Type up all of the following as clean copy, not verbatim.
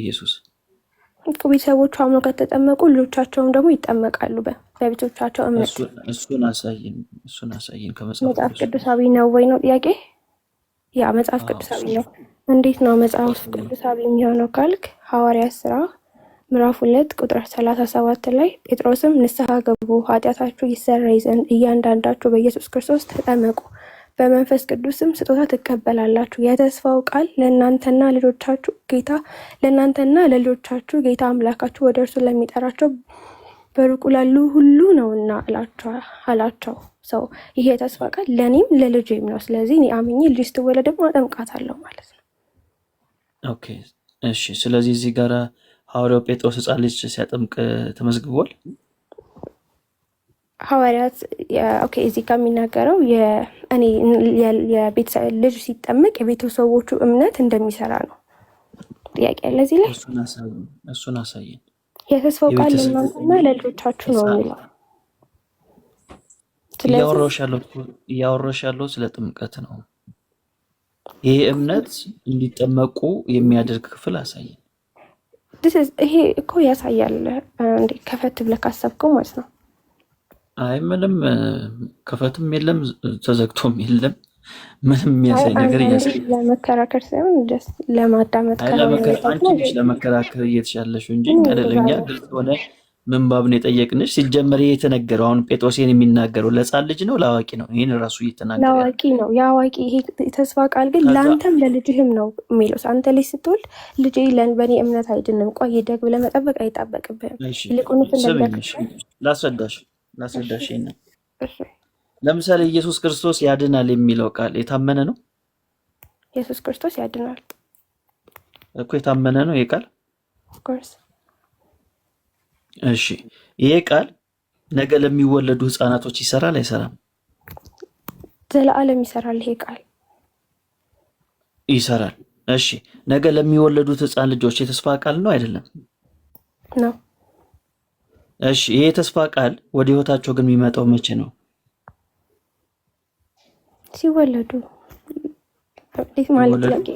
ኢየሱስ? እኮ ቤተሰቦቹ አምነው ከተጠመቁ ልጆቻቸውም ደግሞ ይጠመቃሉ በቤቶቻቸው እምነት። እሱን አሳየን ከመጽሐፍ መጽሐፍ ቅዱሳዊ ነው ወይ ነው ጥያቄ? ያ መጽሐፍ ቅዱሳዊ ነው። እንዴት ነው መጽሐፍ ቅዱሳዊ የሚሆነው ካልክ ሐዋርያት ሥራ ምዕራፍ 2 ቁጥር 37 ላይ ጴጥሮስም ንስሐ ገቡ፣ ኃጢአታችሁ ይሰረይ ዘንድ እያንዳንዳችሁ በኢየሱስ ክርስቶስ ተጠመቁ፣ በመንፈስ ቅዱስም ስጦታ ትቀበላላችሁ፣ የተስፋው ቃል ለእናንተና ለልጆቻችሁ ጌታ አምላካችሁ ወደ እርሱ ለሚጠራቸው በሩቁ ላሉ ሁሉ ነውና አላቸው። ሰው ይሄ የተስፋ ቃል ለእኔም ለልጄም ነው። ስለዚህ እኔ አምኜ ልጅ ስትወለድ ደግሞ አጠምቃታለሁ ማለት ነው። ኦኬ እሺ። ስለዚህ እዚህ ጋር ሐዋርያው ጴጥሮስ ሕፃን ልጅ ሲያጠምቅ ተመዝግቧል። ሐዋርያት ኦኬ እዚህ ጋር የሚናገረው የቤተሰብ ልጅ ሲጠመቅ የቤተሰቦቹ እምነት እንደሚሰራ ነው። ጥያቄ ያለ እዚህ ላይ እሱን አሳየን። የተስፋው ቃል ለእናንተና ለልጆቻችሁ ነው የሚለው። እያወራሽ ያለው ስለ ጥምቀት ነው። ይሄ እምነት እንዲጠመቁ የሚያደርግ ክፍል አሳየን። ይሄ እኮ ያሳያል እንዴ ከፈት ብለህ ካሰብከው ማለት ነው። አይ ምንም ከፈትም የለም ተዘግቶም የለም። ምንም የሚያሳይ ነገር እያሳየ ለመከራከር ሳይሆን ለማዳመጥ አንቺ ለመከራከር እየተሻለሽ እንጂ ቀደለኛ ግልጽ ሆነ ምንባብ ነው የጠየቅንሽ። ሲጀመር የተነገረው አሁን ጴጥሮስን የሚናገረው ለሕፃን ልጅ ነው ለአዋቂ ነው? ይሄን ራሱ እየተናገረ ለአዋቂ ነው። የአዋቂ ይሄ ተስፋ ቃል ግን ለአንተም ለልጅህም ነው የሚለው። አንተ ልጅ ስትወልድ ልጄ በእኔ እምነት አይድንም ቆይ ደግ ብለህ መጠበቅ አይጣበቅብህም። ይልቁንስ ላስረዳሽ ነው። ለምሳሌ ኢየሱስ ክርስቶስ ያድናል የሚለው ቃል የታመነ ነው። ኢየሱስ ክርስቶስ ያድናል እኮ የታመነ ነው ይሄ ቃል ኦፍኮርስ። እሺ ይሄ ቃል ነገ ለሚወለዱ ህፃናቶች ይሰራል አይሰራም? ዘላለም ይሰራል። ይሄ ቃል ይሰራል። እሺ ነገ ለሚወለዱት ህፃን ልጆች የተስፋ ቃል ነው አይደለም? ነው። እሺ ይሄ የተስፋ ቃል ወደ ህይወታቸው ግን የሚመጣው መቼ ነው? ሲወለዱ። እንዴት ማለት ጥያቄ?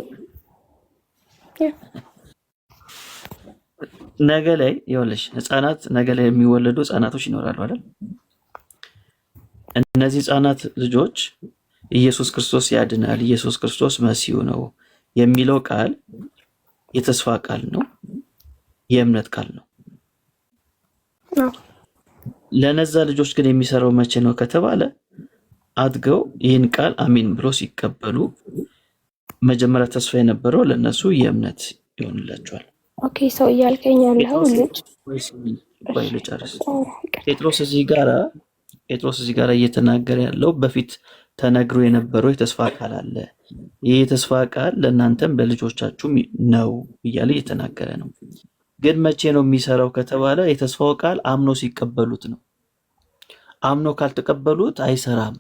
ነገ ላይ ይኸውልሽ ህፃናት ነገ ላይ የሚወለዱ ህፃናቶች ይኖራሉ አይደል? እነዚህ ህፃናት ልጆች ኢየሱስ ክርስቶስ ያድናል፣ ኢየሱስ ክርስቶስ መሲሁ ነው የሚለው ቃል የተስፋ ቃል ነው፣ የእምነት ቃል ነው። ለነዛ ልጆች ግን የሚሰራው መቼ ነው ከተባለ አድገው ይህን ቃል አሜን ብሎ ሲቀበሉ መጀመሪያ ተስፋ የነበረው ለነሱ የእምነት ይሆንላቸዋል። ኦኬ ሰው እያልከኝ ያለው ልጅ ልጨርስ። ጴጥሮስ እዚህ ጋር እየተናገረ ያለው በፊት ተነግሮ የነበረው የተስፋ ቃል አለ። ይህ የተስፋ ቃል ለእናንተም ለልጆቻችሁም ነው እያለ እየተናገረ ነው። ግን መቼ ነው የሚሰራው ከተባለ የተስፋው ቃል አምኖ ሲቀበሉት ነው። አምኖ ካልተቀበሉት አይሰራም።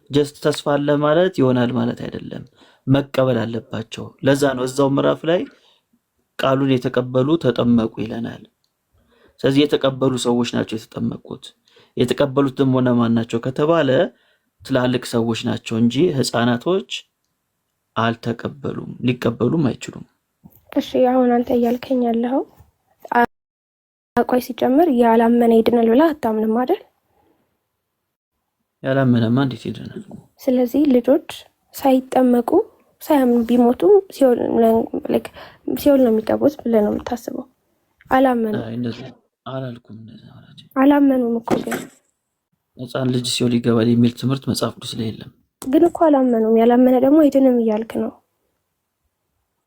ጀስት ተስፋ አለ ማለት ይሆናል ማለት አይደለም። መቀበል አለባቸው። ለዛ ነው እዛው ምዕራፍ ላይ ቃሉን የተቀበሉ ተጠመቁ ይለናል። ስለዚህ የተቀበሉ ሰዎች ናቸው የተጠመቁት። የተቀበሉት ደግሞ እነማን ናቸው ከተባለ ትላልቅ ሰዎች ናቸው እንጂ ህፃናቶች አልተቀበሉም፣ ሊቀበሉም አይችሉም። እሺ አሁን አንተ እያልከኝ ያለው አቋይ ሲጨምር ያላመነ ይድናል ብለህ አታምንም አይደል? ያላመነማ እንዴት ይድናል? ስለዚህ ልጆች ሳይጠመቁ ሳያምኑ ቢሞቱ ሲኦል ነው የሚገቡት ብለህ ነው የምታስበው? አላመኑም። እንደዚህ አላልኩም። እንደዚህ አላመኑም እኮ ግን ህፃን ልጅ ሲኦል ይገባል የሚል ትምህርት መጽሐፍ ቅዱስ ላይ የለም። ግን እኮ አላመኑም። ያላመነ ደግሞ አይድንም እያልክ ነው።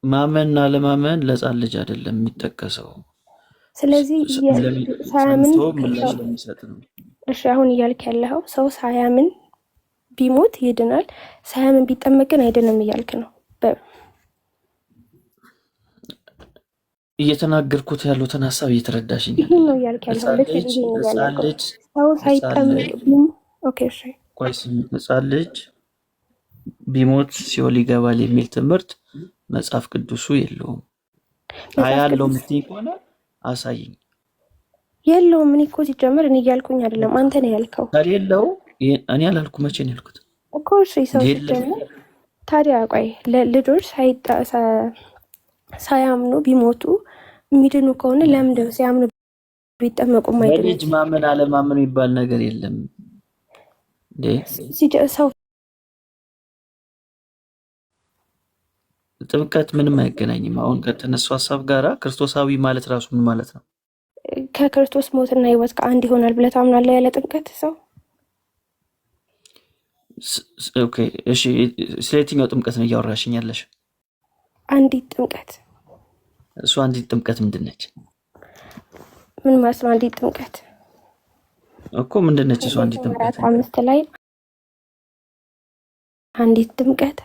ማመንና ለማመን ለህፃን ልጅ አይደለም የሚጠቀሰው። ስለዚህ ሳያምን ምላሽ ለሚሰጥ ነው። እሺ አሁን እያልክ ያለው ሰው ሳያምን ቢሞት ይድናል፣ ሳያምን ቢጠመቅ ግን አይድንም እያልክ ነው። እየተናገርኩት ያሉትን ሀሳብ እየተረዳሽኝ ይሄን ነው እያልክ ያለው። ልጅ ሰው ሳይጠመቅ ኦኬ እሺ ህፃን ልጅ ቢሞት ሲኦል ይገባል የሚል ትምህርት መጽሐፍ ቅዱሱ የለውም። ያለው ምትይ ከሆነ አሳይኝ። የለውም። እኔ እኮ ሲጀምር እኔ እያልኩኝ አይደለም፣ አንተ ነው ያልከው። ከሌለው እኔ አላልኩ። መቼ ነው ያልኩት እኮ? እሺ ሰው ሲጀምር ታዲያ ቆይ ልጆች ሳያምኑ ቢሞቱ የሚድኑ ከሆነ ለምንድነው ሲያምኑ ቢጠመቁ ማይድኑ? በልጅ ማመን አለማመን የሚባል ነገር የለም እንዴ? ሰው ጥምቀት ምንም አይገናኝም። አሁን ከተነሱ ሀሳብ ጋራ ክርስቶሳዊ ማለት ራሱ ምን ማለት ነው? ከክርስቶስ ሞትና ህይወት ከአንድ ይሆናል ብለህ ታምናለህ? ያለ ጥምቀት ሰው ኦኬ፣ እሺ። ስለ የትኛው ጥምቀት ነው እያወራሽኝ ያለሽ? አንዲት ጥምቀት። እሱ አንዲት ጥምቀት ምንድን ነች? ምን ማለት ነው አንዲት ጥምቀት እኮ ምንድን ነች እሱ አንዲት ጥምቀት? 5 ላይ አንዲት ጥምቀት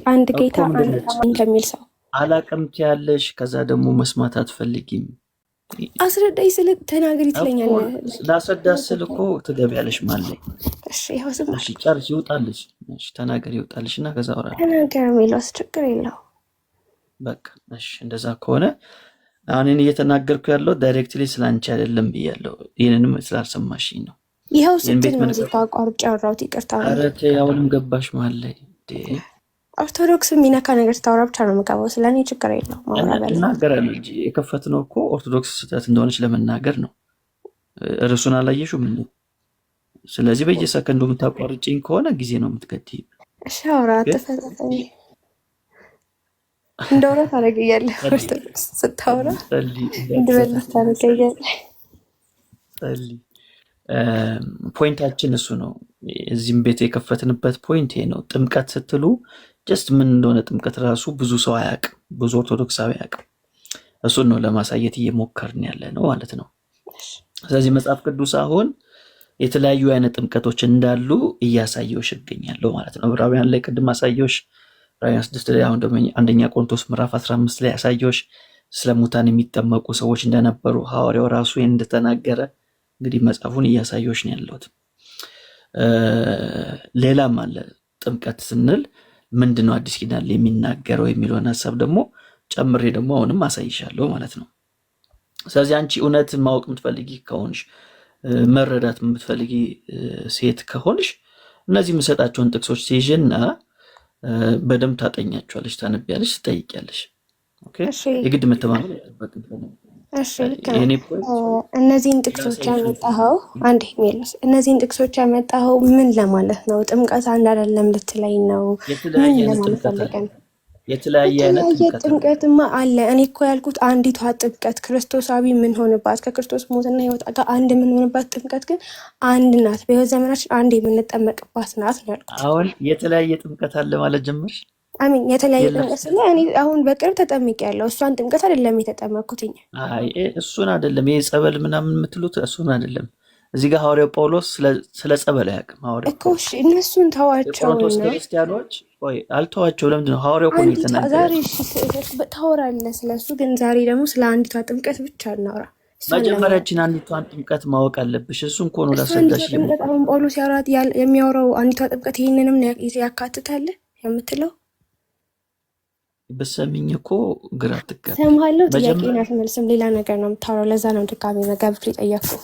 አንድ ጌታ አንድ አማኝ ከሚል ሰው አላቅም ትያለሽ። ከዛ ደግሞ መስማት አትፈልጊም። አስረዳኝ ስል ተናገሪ ትለኛለህ። ላስረዳ ስል እኮ ትገቢያለሽ ማለት ነው። እሺ ይኸው ዝም እሺ፣ ጨርሽ ይውጣልሽ። እሺ ተናገሪ ይውጣልሽ እና ከዛ አወራለሁ። ተናገር የሚለውስ ችግር የለው። በቃ እሺ፣ እንደዛ ከሆነ አሁን እኔ እየተናገርኩ ያለው ዳይሬክትሊ ስላንቺ አይደለም ብያለሁ። ይሄንንም ስላልሰማሽኝ ነው። ይኸው ስትል ነው እዚህ ጋር አቋርጬ አወራሁት። ይቅርታ። ኧረ ተይ፣ አሁንም ገባሽ ማለት ላይ ኦርቶዶክስ የሚነካ ነገር ስታወራ ብቻ ነው የምገባው። ስለኔ ችግር የለውም። እናገራለሁ እንጂ የከፈትነው እኮ ኦርቶዶክስ ስህተት እንደሆነች ለመናገር ነው። እርሱን አላየሽውም እንዴ? ስለዚህ በየሰከንዱ የምታቋርጭኝ ከሆነ ጊዜ ነው የምትገድይ። እሺ አውራ፣ አትፈታተኝ። እንደውራ ታደርገኛለህ። ኦርቶዶክስ ስታወራ እንድበልስ ታደርገኛለህ። ፖይንታችን እሱ ነው። እዚህም ቤት የከፈትንበት ፖይንት ይሄ ነው። ጥምቀት ስትሉ ጀስት ምን እንደሆነ ጥምቀት ራሱ ብዙ ሰው አያውቅም፣ ብዙ ኦርቶዶክሳዊ አያውቅም። እሱን ነው ለማሳየት እየሞከርን ያለ ነው ማለት ነው። ስለዚህ መጽሐፍ ቅዱስ አሁን የተለያዩ አይነት ጥምቀቶች እንዳሉ እያሳየውሽ ይገኛለሁ ማለት ነው። ዕብራውያን ላይ ቅድም አሳየውሽ፣ ዕብራውያን 6 ላይ፣ አሁን ደግሞ አንደኛ ቆሮንቶስ ምዕራፍ 15 ላይ አሳየውሽ ስለ ሙታን የሚጠመቁ ሰዎች እንደነበሩ ሐዋርያው ራሱ እንደተናገረ እንግዲህ መጽሐፉን እያሳየውሽ ነው ያለሁት። ሌላም አለ። ጥምቀት ስንል ምንድነው አዲስ ኪዳን ላይ የሚናገረው የሚለውን ሀሳብ ደግሞ ጨምሬ ደግሞ አሁንም አሳይሻለሁ ማለት ነው። ስለዚህ አንቺ እውነት ማወቅ የምትፈልጊ ከሆንሽ፣ መረዳት የምትፈልጊ ሴት ከሆንሽ እነዚህ የምሰጣቸውን ጥቅሶች ሲይዥና በደንብ ታጠኛቸዋለሽ፣ ታነቢያለሽ፣ ትጠይቂያለሽ። ኦኬ፣ የግድ መተማመን አይጠበቅም። እሺ ልክ ነው። እነዚህን ጥቅሶች ያመጣኸው አንዴ ሜሎስ፣ እነዚህን ጥቅሶች ያመጣኸው ምን ለማለት ነው? ጥምቀት አንድ አይደለም ልትለኝ ነው? ምን ለማለት ፈልገህ ነው? የተለያየ ጥምቀትማ አለ። እኔ እኮ ያልኩት አንዲቷ ጥምቀት ክርስቶሳዊ የምንሆንባት ከክርስቶስ ሞትና ሕይወት ጋር አንድ የምንሆንባት ጥምቀት ግን አንድ ናት። በሕይወት ዘመናችን አንድ የምንጠመቅባት ናት ነው ያልኩት። አሁን የተለያየ ጥምቀት አለ ማለት ጀመርሽ? አሚን። የተለያየ ጥምቀት ስለ እኔ አሁን በቅርብ ተጠምቄያለሁ። እሷን ጥምቀት አይደለም የተጠመቅኩትኝ። አይ እሱን አይደለም። ይሄ ጸበል ምናምን የምትሉት እሱን አይደለም። እዚህ ጋር ሐዋርያው ጳውሎስ ስለ ጸበል አያውቅም። ሐዋርያው እኮ እሺ፣ እነሱን ተዋቸው። ቆሮንቶስ ክርስቲያኖች ወይ አልተዋቸው። ለምንድን ነው ሐዋርያው እኮ የተናገረ? ዛሬ ታወራለህ ስለሱ፣ ግን ዛሬ ደግሞ ስለ አንዲቷ ጥምቀት ብቻ እናውራ። መጀመሪያችን አንዲቷን ጥምቀት ማወቅ አለብሽ። እሱን እኮ ነው ላስረዳሽ። አሁን ጳውሎስ የሚያወራው አንዲቷ ጥምቀት ይህንንም ያካትታል የምትለው በሰሚኝ እኮ ግራ ትጋባ። ሰምሃለሁ። ጥያቄን አትመልስም፣ ሌላ ነገር ነው የምታወራው። ለዛ ነው ድጋሜ መጋብር የጠየቅኩ።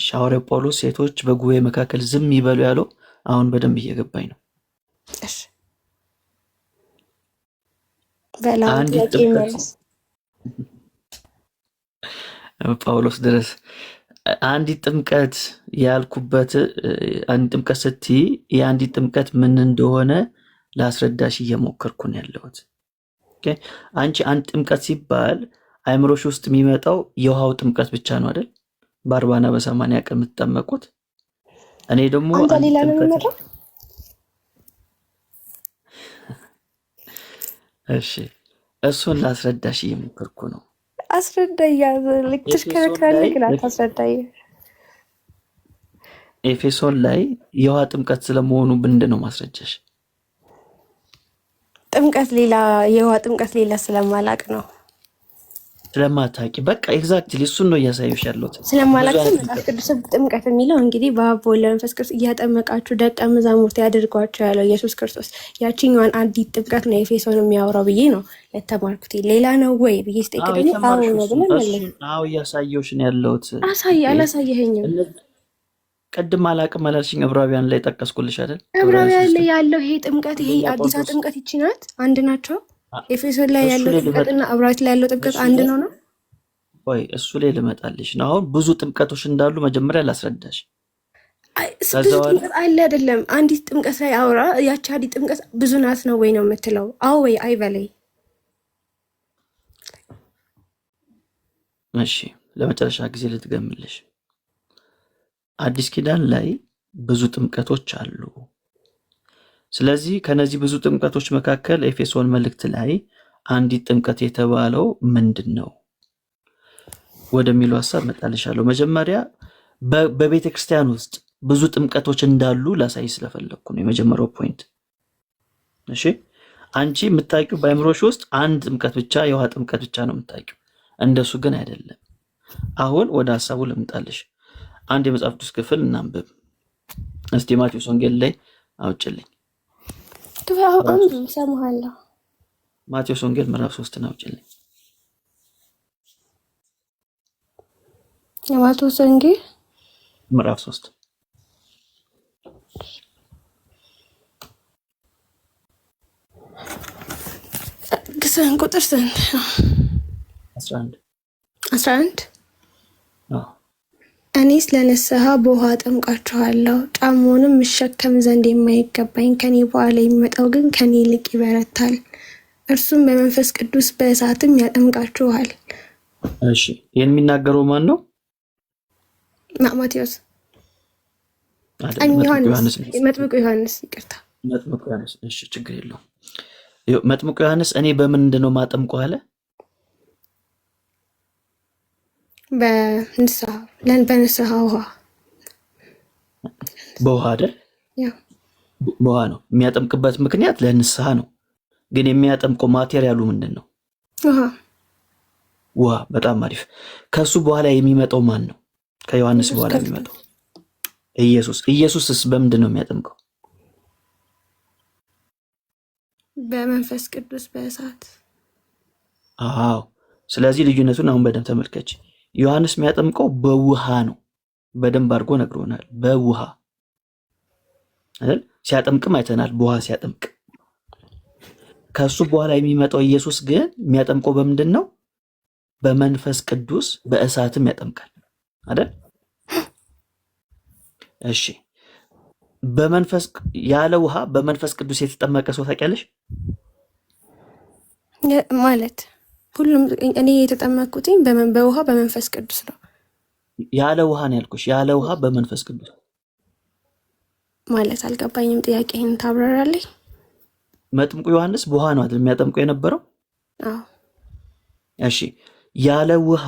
ሐዋርያው ጳውሎስ ሴቶች በጉባኤ መካከል ዝም ይበሉ ያለው አሁን በደንብ እየገባኝ ነው። እሺ አንዲት ጥምቀት ጳውሎስ ድረስ አንዲት ጥምቀት ያልኩበት አንዲት ጥምቀት ስትይ የአንዲት ጥምቀት ምን እንደሆነ ላስረዳሽ እየሞከርኩ ነው ያለሁት። ኦኬ፣ አንቺ አንድ ጥምቀት ሲባል አይምሮሽ ውስጥ የሚመጣው የውሃው ጥምቀት ብቻ ነው አይደል? በ40 እና በ80 ቀን የምትጠመቁት። እኔ ደግሞ ሌላ ነው የሚመጣው። እሺ፣ እሱን ላስረዳሽ እየሞከርኩ ነው። አስረዳኝ። ልክ ትሽከረከራለህ ግን አታስረዳኝ። ኤፌሶን ላይ የውሃ ጥምቀት ስለመሆኑ ምንድን ነው ማስረጃሽ? ጥምቀት ሌላ የውሃ ጥምቀት ሌላ ስለማላቅ ነው። ስለማታውቂ በቃ ኤግዛክትሊ እሱን ነው እያሳየሽ ያለሁት። ስለማላቅ መጽሐፍ ቅዱስ ጥምቀት የሚለው እንግዲህ በአብ ወልድ በመንፈስ ቅዱስ እያጠመቃችሁ ደቀ መዛሙርት ያድርጓቸው ያለው ኢየሱስ ክርስቶስ ያቺኛዋን አንዲት ጥምቀት ነው ኤፌሶን የሚያወራው ብዬ ነው ለተማርኩት። ሌላ ነው ወይ ብዬ ስጠይቅ ደግሞ አዎ ነው ብለህ መለስ። አዎ እያሳየሁሽ ነው ያለሁት። አላሳየኸኝም። ቅድም አላቅም አላልሽኝ? ዕብራውያን ላይ ጠቀስኩልሽ አይደል? ዕብራውያን ላይ ያለው ይሄ ጥምቀት ይሄ አዲሷ ጥምቀት ይቺ ናት፣ አንድ ናቸው። ኤፌሶን ላይ ያለው ጥምቀትና ዕብራውያን ላይ ያለው ጥምቀት አንድ ነው ነው? ወይ እሱ ላይ ልመጣልሽ ነው። አሁን ብዙ ጥምቀቶች እንዳሉ መጀመሪያ ላስረዳሽ። ብዙ ጥምቀት አለ አይደለም? አንዲት ጥምቀት ላይ አውራ። ያቺ አንዲት ጥምቀት ብዙ ናት ነው ወይ ነው የምትለው? አዎ ወይ አይ በላይ። እሺ ለመጨረሻ ጊዜ ልትገምልሽ። አዲስ ኪዳን ላይ ብዙ ጥምቀቶች አሉ። ስለዚህ ከነዚህ ብዙ ጥምቀቶች መካከል ኤፌሶን መልእክት ላይ አንዲት ጥምቀት የተባለው ምንድን ነው ወደሚለው ሀሳብ መጣልሻለሁ። መጀመሪያ በቤተ ክርስቲያን ውስጥ ብዙ ጥምቀቶች እንዳሉ ላሳይ ስለፈለግኩ ነው የመጀመሪያው ፖይንት። እሺ አንቺ የምታውቂው በአእምሮሽ ውስጥ አንድ ጥምቀት ብቻ፣ የውሃ ጥምቀት ብቻ ነው የምታውቂው። እንደሱ ግን አይደለም። አሁን ወደ ሀሳቡ ልምጣልሽ። አንድ የመጽሐፍ ቅዱስ ክፍል እናንብብ እስቲ። ማቴዎስ ወንጌል ላይ አውጭልኝ። ሰማሃለሁ። ማቴዎስ ወንጌል ምዕራፍ 3 አውጭልኝ። የማቴዎስ ወንጌል ምዕራፍ 3 ቁጥር ስንት? 11 እኔስ ለንስሐ በውሃ አጠምቃችኋለሁ፣ ጫማውንም እሸከም ዘንድ የማይገባኝ ከኔ በኋላ የሚመጣው ግን ከኔ ይልቅ ይበረታል፣ እርሱም በመንፈስ ቅዱስ በእሳትም ያጠምቃችኋል። እሺ ይህን የሚናገረው ማን ነው? ማቴዎስ መጥምቁ ዮሐንስ። ይቅርታ መጥምቁ ዮሐንስ። እሺ ችግር የለውም። መጥምቁ ዮሐንስ እኔ በምንድን ነው የማጠምቀው አለ? በንስሐ ውሃ። በውሃ አይደል? በውሃ ነው የሚያጠምቅበት ምክንያት ለንስሐ ነው። ግን የሚያጠምቀው ማቴሪያሉ ምንድን ነው? ውሃ። በጣም አሪፍ። ከሱ በኋላ የሚመጣው ማን ነው? ከዮሐንስ በኋላ የሚመጣው ኢየሱስ። ኢየሱስስ በምንድን ነው የሚያጠምቀው? በመንፈስ ቅዱስ በእሳት። አዎ። ስለዚህ ልዩነቱን አሁን በደንብ ተመልከች። ዮሐንስ የሚያጠምቀው በውሃ ነው። በደንብ አድርጎ ነግሮናል። በውሃ አይደል? ሲያጠምቅም አይተናል። በውሃ ሲያጠምቅ። ከሱ በኋላ የሚመጣው ኢየሱስ ግን የሚያጠምቀው በምንድን ነው? በመንፈስ ቅዱስ በእሳትም ያጠምቃል አይደል? እሺ በመንፈስ ያለ ውሃ በመንፈስ ቅዱስ የተጠመቀ ሰው ታውቂያለሽ? ማለት ሁሉም እኔ የተጠመቅኩትኝ በውሃ በመንፈስ ቅዱስ ነው። ያለ ውሃ ነው ያልኩሽ። ያለ ውሃ በመንፈስ ቅዱስ ማለት አልገባኝም። ጥያቄህን ታብራራለኝ። መጥምቁ ዮሐንስ በውሃ ነው አይደል የሚያጠምቀው የነበረው? አዎ። እሺ ያለ ውሃ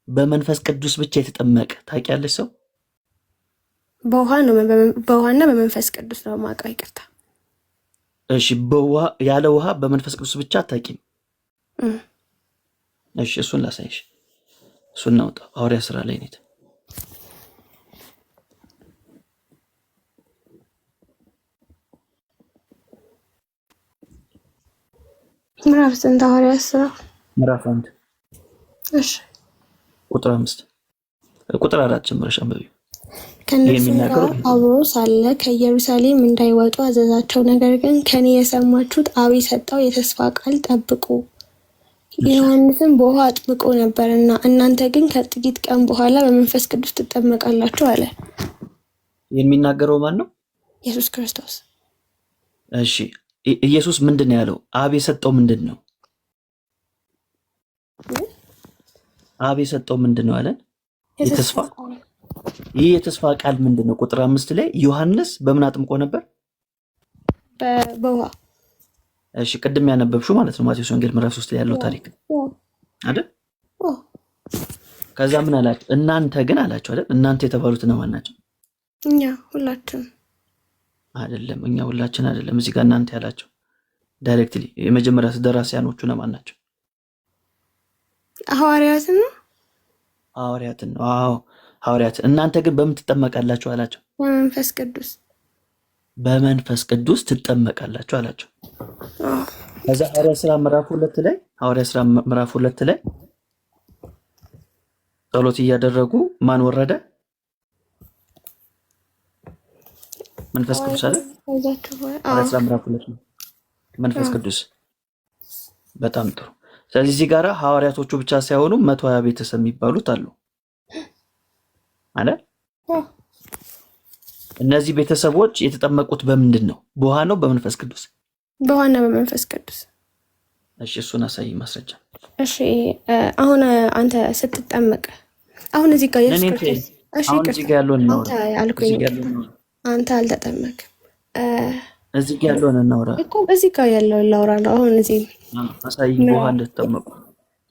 በመንፈስ ቅዱስ ብቻ የተጠመቀ ታውቂያለሽ ሰው? በውሃና በመንፈስ ቅዱስ ነው የማውቀው። ይቅርታ። እሺ ያለ ውሃ በመንፈስ ቅዱስ ብቻ አታውቂም? እሺ እሱን ላሳይሽ። እሱን እናውጣ። ሐዋርያ ሥራ ላይ ነው። ምዕራፍ ስንት? ሐዋርያ ሥራ ምዕራፍ 1 እሺ ቁጥር 5 ቁጥር 4 ጀምረሽ አንብቢው። ከእነርሱ ጋር አብሮ ሳለ ከኢየሩሳሌም እንዳይወጡ አዘዛቸው። ነገር ግን ከኔ የሰማችሁት አብ የሰጠው የተስፋ ቃል ጠብቁ። ዮሐንስም በውሃ አጥምቆ ነበርና እናንተ ግን ከጥቂት ቀን በኋላ በመንፈስ ቅዱስ ትጠመቃላችሁ አለ። የሚናገረው ማን ነው? ኢየሱስ ክርስቶስ። እሺ ኢየሱስ ምንድን ነው ያለው? አብ የሰጠው ምንድን ነው? አብ የሰጠው ምንድን ነው አለን? የተስፋ። ይህ የተስፋ ቃል ምንድን ነው? ቁጥር 5 ላይ ዮሐንስ በምን አጥምቆ ነበር? በውሃ። እሺ ቅድም ያነበብሽው ማለት ነው ማቴዎስ ወንጌል ምዕራፍ 3 ላይ ያለው ታሪክ አይደል? ከዛ ምን አላቸው? እናንተ ግን አላቸው አይደል? እናንተ የተባሉት እነማን ናቸው? እኛ ሁላችን አይደለም። እኛ ሁላችን አይደለም። እዚህ ጋር እናንተ ያላቸው ዳይሬክትሊ የመጀመሪያ ደራሲያኖቹ እነማን ናቸው? ሐዋርያትን ነው። ሐዋርያትን ነው። አዎ ሐዋርያት። እናንተ ግን በምን ትጠመቃላችሁ አላቸው? በመንፈስ ቅዱስ። በመንፈስ ቅዱስ ትጠመቃላችሁ አላቸው። ከዛ ሐዋርያ ሥራ ምዕራፍ 2 ላይ ጸሎት እያደረጉ ማን ወረደ? መንፈስ ቅዱስ አይደል? ሐዋርያት ሥራ ምዕራፍ 2 ነው መንፈስ ቅዱስ። በጣም ጥሩ። ስለዚህ እዚህ ጋር ሐዋርያቶቹ ብቻ ሳይሆኑ 120 ቤተሰብ የሚባሉት አሉ አይደል? እነዚህ ቤተሰቦች የተጠመቁት በምንድን ነው? በውሃ ነው በመንፈስ ቅዱስ? በውሃና በመንፈስ ቅዱስ። እሺ እሱን አሳይ ማስረጃ። እሺ አሁን አንተ ስትጠመቅ አሁን እዚህ ጋር ኢየሱስ ክርስቶስ እሺ እዚህ ጋር ያለውን ነው አንተ አልተጠመቅም። እዚህ ጋር ያለውን እናውራ እኮ እዚህ ጋር ያለውን ላውራ ነው። አሁን እዚህ አሳይ በውሃ እንደተጠመቁ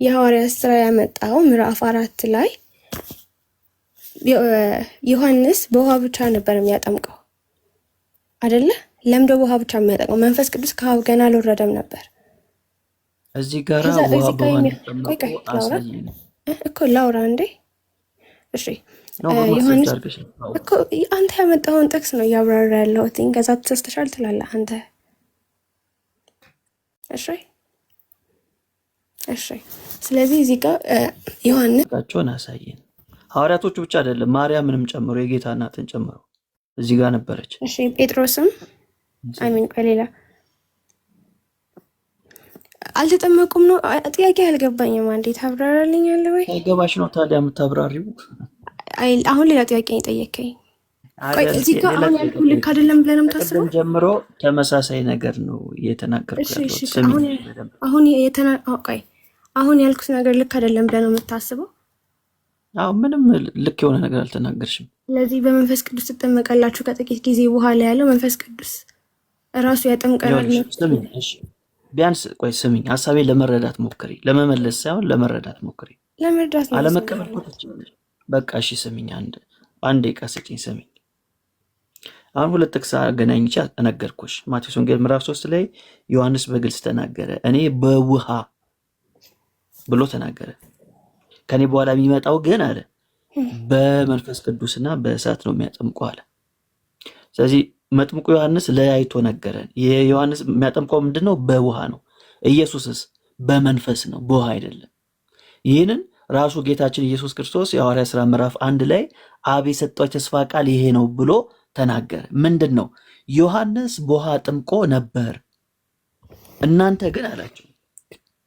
የሐዋርያት ሥራ ያመጣው ምዕራፍ 4 ላይ ዮሐንስ በውሃ ብቻ ነበር የሚያጠምቀው አይደለ? ለምዶ በውሃ ብቻ የሚያጠምቀው መንፈስ ቅዱስ ከአብ ገና አልወረደም ነበር። እዚህ ጋር ውሃ በውሃ እንደተጠመቁ አሳይ እኮ ላውራ እንዴ። እሺ ዮሐንስ እኮ አንተ ያመጣውን ጥቅስ ነው እያብራራ ያለሁት። ከዛ ተስተሻል ትላለህ አንተ። እሺ ስለዚህ እዚህ ጋር ዮሐንስ ጋቸውን አሳየን። ሐዋርያቶቹ ብቻ አይደለም ማርያምንም ጨምሮ የጌታ እናትን ጨምሮ እዚህ ጋር ነበረች። እሺ ጴጥሮስም አሚን ቀሌላ አልተጠመቁም ነው ጥያቄ አልገባኝም። እንዴት አብራራልኛለህ ወይ? አይገባሽ ነው ታዲያ የምታብራሪው? አሁን ሌላ ጥያቄ ነው የጠየከኝ። ቆይ እዚህ ጋር አሁን ያልኩህ ልክ አይደለም ብለህ ነው የምታስበው? ጀምሮ ተመሳሳይ ነገር ነው እየተናገርኩ ያለሁት። አሁን ያልኩት ነገር ልክ አይደለም ብለህ ነው የምታስበው? አዎ ምንም ልክ የሆነ ነገር አልተናገርሽም። ስለዚህ በመንፈስ ቅዱስ ትጠመቃላችሁ ከጥቂት ጊዜ በኋላ ያለው መንፈስ ቅዱስ ራሱ ያጠምቀናል። እሺ ቢያንስ ቆይ ስሚኝ፣ ሐሳቤን ለመረዳት ሞክሪ። ለመመለስ ሳይሆን ለመረዳት ሞክሪ። ለመረዳት ነው። አለመቀበል ትችላለሽ። በቃ እሺ ስሚኝ፣ አንድ ደቂቃ ስጪኝ። ስሚኝ አሁን ሁለት ጥቅስ አገናኝቼ ተነገርኩሽ። ማቴዎስ ወንጌል ምዕራፍ 3 ላይ ዮሐንስ በግልጽ ተናገረ። እኔ በውሃ ብሎ ተናገረ። ከኔ በኋላ የሚመጣው ግን አለ በመንፈስ ቅዱስና በእሳት ነው የሚያጠምቀው አለ። ስለዚህ መጥምቁ ዮሐንስ ለያይቶ ነገረን። የዮሐንስ የሚያጠምቀው ምንድነው? በውሃ ነው። ኢየሱስስ በመንፈስ ነው፣ በውሃ አይደለም። ይህንን ራሱ ጌታችን ኢየሱስ ክርስቶስ የሐዋርያት ሥራ ምዕራፍ 1 ላይ አብ የሰጠው የተስፋ ቃል ይሄ ነው ብሎ ተናገረ። ምንድን ነው? ዮሐንስ በውሃ አጥምቆ ነበር፣ እናንተ ግን አላቸው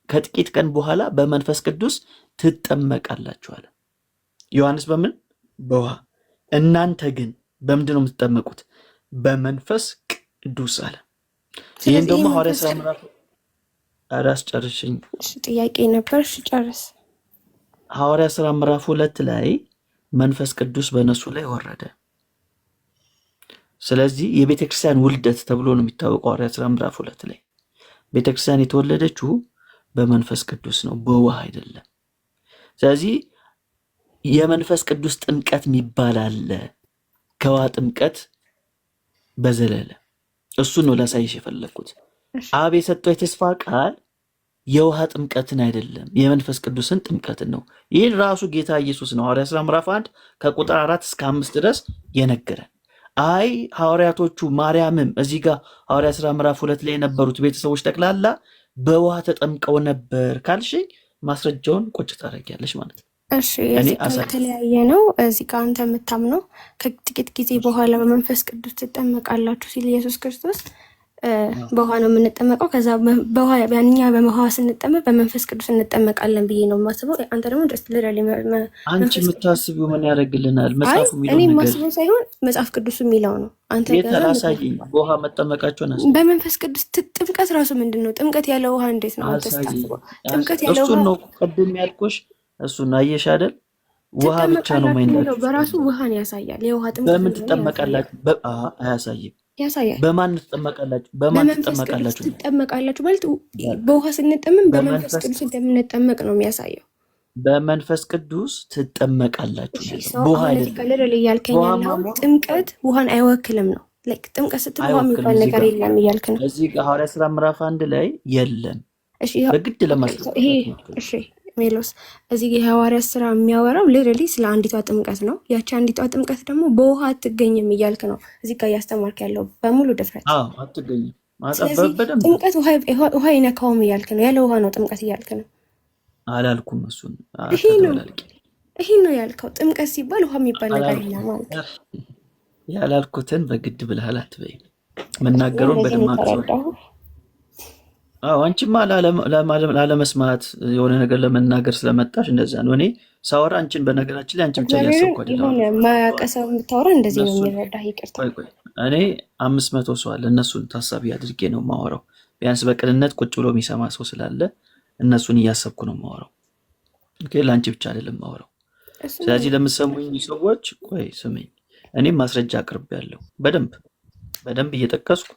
ከጥቂት ቀን በኋላ በመንፈስ ቅዱስ ትጠመቃላችሁ አለ። ዮሐንስ በምን? በውሃ። እናንተ ግን በምንድን ነው የምትጠመቁት? በመንፈስ ቅዱስ አለ። ይህን ደግሞ ሐዋርያት ሥራ ምዕራፍ አራስ ጨርሽኝ ጥያቄ ነበር። እሺ ጨርስ። ሐዋርያት ሥራ ምዕራፍ 2 ላይ መንፈስ ቅዱስ በእነሱ ላይ ወረደ። ስለዚህ የቤተክርስቲያን ውልደት ተብሎ ነው የሚታወቀው። ሐዋርያት ሥራ ምዕራፍ 2 ላይ ቤተክርስቲያን የተወለደችው በመንፈስ ቅዱስ ነው፣ በውሃ አይደለም። ስለዚህ የመንፈስ ቅዱስ ጥምቀት የሚባል አለ ከውሃ ጥምቀት በዘለለ። እሱን ነው ላሳይሽ የፈለግኩት። አብ የሰጠው የተስፋ ቃል የውሃ ጥምቀትን አይደለም፣ የመንፈስ ቅዱስን ጥምቀትን ነው። ይህን ራሱ ጌታ ኢየሱስ ነው ሐዋርያት ሥራ ምዕራፍ 1 ከቁጥር 4 እስከ 5 ድረስ የነገረን። አይ ሐዋርያቶቹ ማርያምም እዚህ ጋር ሐዋርያት ሥራ ምዕራፍ 2 ላይ የነበሩት ቤተሰቦች ጠቅላላ በውሃ ተጠምቀው ነበር ካልሽኝ ማስረጃውን ቁጭ ታደርጊያለሽ ማለት ነው። እሺ የተለያየ ነው። እዚህ ጋር አንተ የምታምነው ከጥቂት ጊዜ በኋላ በመንፈስ ቅዱስ ትጠመቃላችሁ ሲል ኢየሱስ ክርስቶስ በውሃ ነው የምንጠመቀው። ከዛ በውሃ ያንኛ በውሃ ስንጠመቅ በመንፈስ ቅዱስ እንጠመቃለን ብዬ ነው የማስበው። አንተ ደግሞ ደስ ልረሊ አንቺ የምታስቢው ምን ያደርግልናል? መጽሐፉ የሚለው እኔ የማስበው ሳይሆን መጽሐፍ ቅዱስ የሚለው ነው። አንተ የተላሳየኝ በውሃ መጠመቃቸውን በመንፈስ ቅዱስ ጥምቀት ራሱ ምንድን ነው? ጥምቀት ያለ ውሃ እንዴት ነው አንተ ስታስበው? ጥምቀት ያለ ውሃ እሱን ነው ቅድም ያልኩሽ። እሱን አየሽ አይደል? ውሃ ብቻ ነው ማይንዳችሁ በራሱ ውሃን ያሳያል። የውሃ ጥምቀት በምን ትጠመቃላችሁ? አያሳይም። ያሳያል። በማን ትጠመቃላችሁ? በማን ትጠመቃላችሁ? ትጠመቃላችሁ ማለት በውሃ ስንጠመም በመንፈስ ቅዱስ እንደምንጠመቅ ነው የሚያሳየው። በመንፈስ ቅዱስ ትጠመቃላችሁ። በውሃ አይደለም እያልከኝ ያለው ጥምቀት ውሃን አይወክልም ነው። ጥምቀት ስትል ውሃ የሚባል ነገር የለም እያልክ ነው። እዚህ ሐዋርያት ሥራ ምዕራፍ 1 ላይ የለም። በግድ ለማስረዳት እሺ ሜሎስ እዚህ የሐዋርያት ሥራ የሚያወራው ሊትራሊ ስለ አንዲቷ ጥምቀት ነው። ያቺ አንዲቷ ጥምቀት ደግሞ በውሃ አትገኝም እያልክ ነው እዚህ ጋር እያስተማርክ ያለው በሙሉ ድፍረት። አትገኝም። ጥምቀት ውሃ ይነካውም እያልክ ነው። ያለ ውሃ ነው ጥምቀት እያልክ ነው። አላልኩም። እሱን ይሄ ነው ያልከው። ጥምቀት ሲባል ውሃ የሚባል ነገር የለም ማለት ነው። ያላልኩትን በግድ ብለሃል አትበይም። መናገሩን በደማቅ አንቺማ ላለመስማት የሆነ ነገር ለመናገር ስለመጣሽ እንደዛ ነው። እኔ ሳወራ አንቺን በነገራችን ላይ አንቺ ብቻ እያሰብኩ አይደለም። ማያቀሰው የምታወራ እንደዚህ ነው የሚረዳ። ይቅርታ እኔ 500 ሰው አለ፣ እነሱን ታሳቢ አድርጌ ነው የማወራው። ቢያንስ በቅንነት ቁጭ ብሎ የሚሰማ ሰው ስላለ እነሱን እያሰብኩ ነው የማወራው። ለአንቺ ብቻ አይደለም የማወራው። ስለዚህ ለምትሰሙኝ ሰዎች ቆይ ስሙኝ። እኔም ማስረጃ አቅርቤያለሁ፣ በደንብ እየጠቀስኩ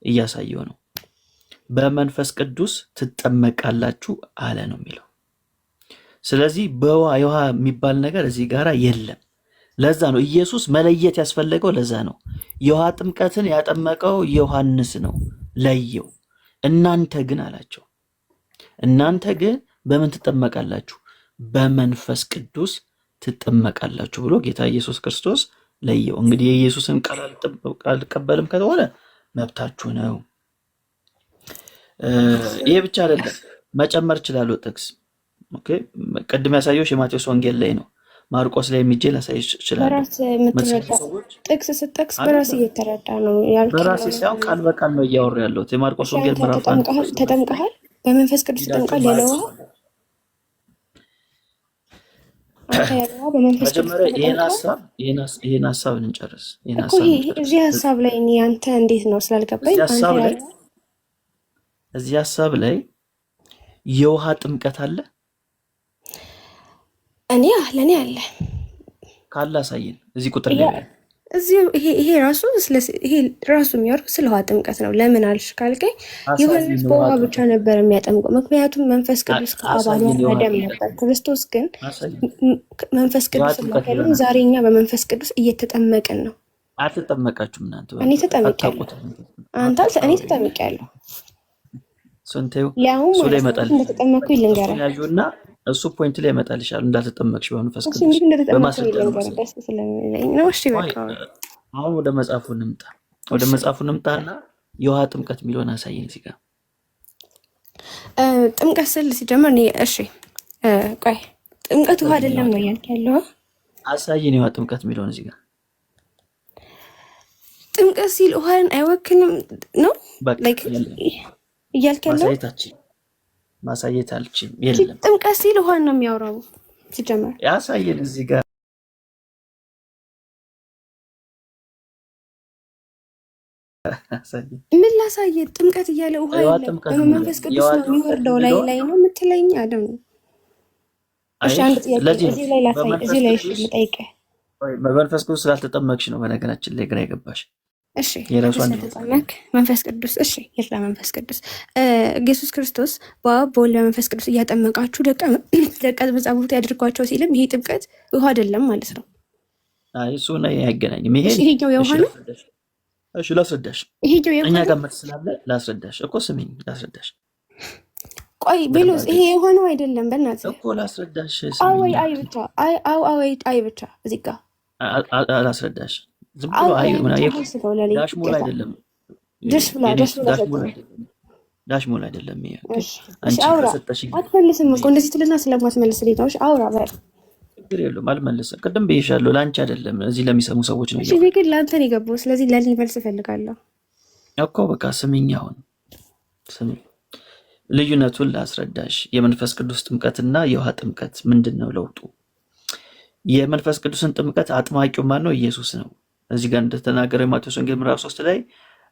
እያሳየው ነው። በመንፈስ ቅዱስ ትጠመቃላችሁ አለ ነው የሚለው። ስለዚህ የውሃ የሚባል ነገር እዚህ ጋር የለም። ለዛ ነው ኢየሱስ መለየት ያስፈለገው። ለዛ ነው የውሃ ጥምቀትን ያጠመቀው ዮሐንስ ነው፣ ለየው። እናንተ ግን አላቸው፣ እናንተ ግን በምን ትጠመቃላችሁ? በመንፈስ ቅዱስ ትጠመቃላችሁ ብሎ ጌታ ኢየሱስ ክርስቶስ ለየው። እንግዲህ የኢየሱስን ቃል አልቀበልም ከተሆነ መብታችሁ ነው። ይሄ ብቻ አይደለም፣ መጨመር እችላለሁ ጥቅስ። ኦኬ፣ ቅድም ያሳየሁሽ የማቴዎስ ወንጌል ላይ ነው። ማርቆስ ላይ የሚጄ ላሳይሽ እችላለሁ። በራስ የምትረዳ ጥቅስ ስትጠቅስ በራስ እየተረዳ ነው ያልከው። በራስ ሳይሆን ቃል በቃል ነው እያወሩ ያለሁት። የማርቆስ ወንጌል ምዕራፍ ተጠምቀሃል፣ በመንፈስ ቅዱስ ተጠምቀሃል ያለው መጀመሪያ ይሄን ሀሳብ እንጨርስ። እዚህ ሀሳብ ላይ አንተ እንዴት ነው ስላልገባኝ፣ እዚህ ሀሳብ ላይ የውሃ ጥምቀት አለ። ለእኔ አለ ካለ አሳየን። እዚህ ቁጥር ላይ ይሄ ራሱ የሚያወራው ስለ ውሃ ጥምቀት ነው። ለምን አልሽ ካልከኝ ዮሐንስ በውሃ ብቻ ነበር የሚያጠምቀው፣ ምክንያቱም መንፈስ ቅዱስ ከአብ አልወረደም ነበር። ክርስቶስ ግን መንፈስ ቅዱስ ስለከለም ዛሬ እኛ በመንፈስ ቅዱስ እየተጠመቅን ነው። አልተጠመቃችሁም እናንተ? እኔ ተጠምቄያለሁ። እኔ ተጠምቄያለሁ። ስንቴው ሊያውም እሱ ላይ ይመጣል። እንደተጠመቅኩ ይልንገራል ያዩና እሱ ፖይንት ላይ ይመጣልሻል። እንዳልተጠመቅሽ በመንፈስ ቅዱስ አሁን ወደ መጽሐፉ እንምጣና የውሃ ጥምቀት የሚለውን አሳየን። እዚህ ጋር ጥምቀት ስል ሲጀምር ቆይ ጥምቀት ውሃ አይደለም ነው ያልክ ያለው? አሳየን የውሃ ጥምቀት የሚለውን እዚህ ጋር። ጥምቀት ሲል ውሃን አይወክልም ነው እያልክ ያለው? ማሳየት አልችልም። የለም ጥምቀት ሲል ውሃን ነው የሚያወራው። ሲጀመር ያሳየን እዚህ ጋር ምን ላሳየ? ጥምቀት እያለ ውሃ የለም። በመንፈስ ቅዱስ ነው የሚወርደው ላይ ነው የምትለኝ? አደም እሺ፣ አንድ ጥያቄ እዚህ ላይ ላሳይ። እዚህ ላይ ልጠይቅህ። በመንፈስ ቅዱስ ስላልተጠመቅሽ ነው በነገራችን ላይ ግራ የገባሽ። እሺ ተጠመቅ መንፈስ ቅዱስ። እሺ ይርዳ መንፈስ ቅዱስ። ኢየሱስ ክርስቶስ በአብ በወልድ በመንፈስ ቅዱስ እያጠመቃችሁ ደቀ መዛሙርቱ ያድርጓቸው ሲልም ይሄ ጥምቀት ውሃ አይደለም ማለት ነው። እሱ ነው አይገናኝም። ይሄኛው የውሃ ነው። እሺ ላስረዳሽ። እኛ ጋር መልስ ስላለ ላስረዳሽ እኮ ስሚኝ፣ ላስረዳሽ። ቆይ ቤሎስ ይሄ የውሃ ነው አይደለም? በእናትህ እኮ ላስረዳሽ። አይ ብቻ እዚህ ጋር ላስረዳሽ። ዝም ብሎ ዳሽ ሞላ አይደለም። ዳሽ ሞላ አይደለም። አንቺ አትመልስም እኮ እንደዚህ ትልና ስለማትመልስ ሌታዎች አውራ በል። ችግር የለውም አልመልስም። ቅድም ብዬሻለሁ፣ ለአንቺ አይደለም እዚህ ለሚሰሙ ሰዎች ነው። እሺ ግን ለአንተ ነው የገባው። ስለዚህ ለኔ መልስ እፈልጋለሁ እኮ በቃ ስሚኝ። አሁን ስሚኝ፣ ልዩነቱን ላስረዳሽ። የመንፈስ ቅዱስ ጥምቀትና የውሃ ጥምቀት ምንድን ነው ለውጡ? የመንፈስ ቅዱስን ጥምቀት አጥማቂው ማን ነው? ኢየሱስ ነው። እዚህ ጋር እንደተናገረው ማቴዎስ ወንጌል ምዕራፍ 3 ላይ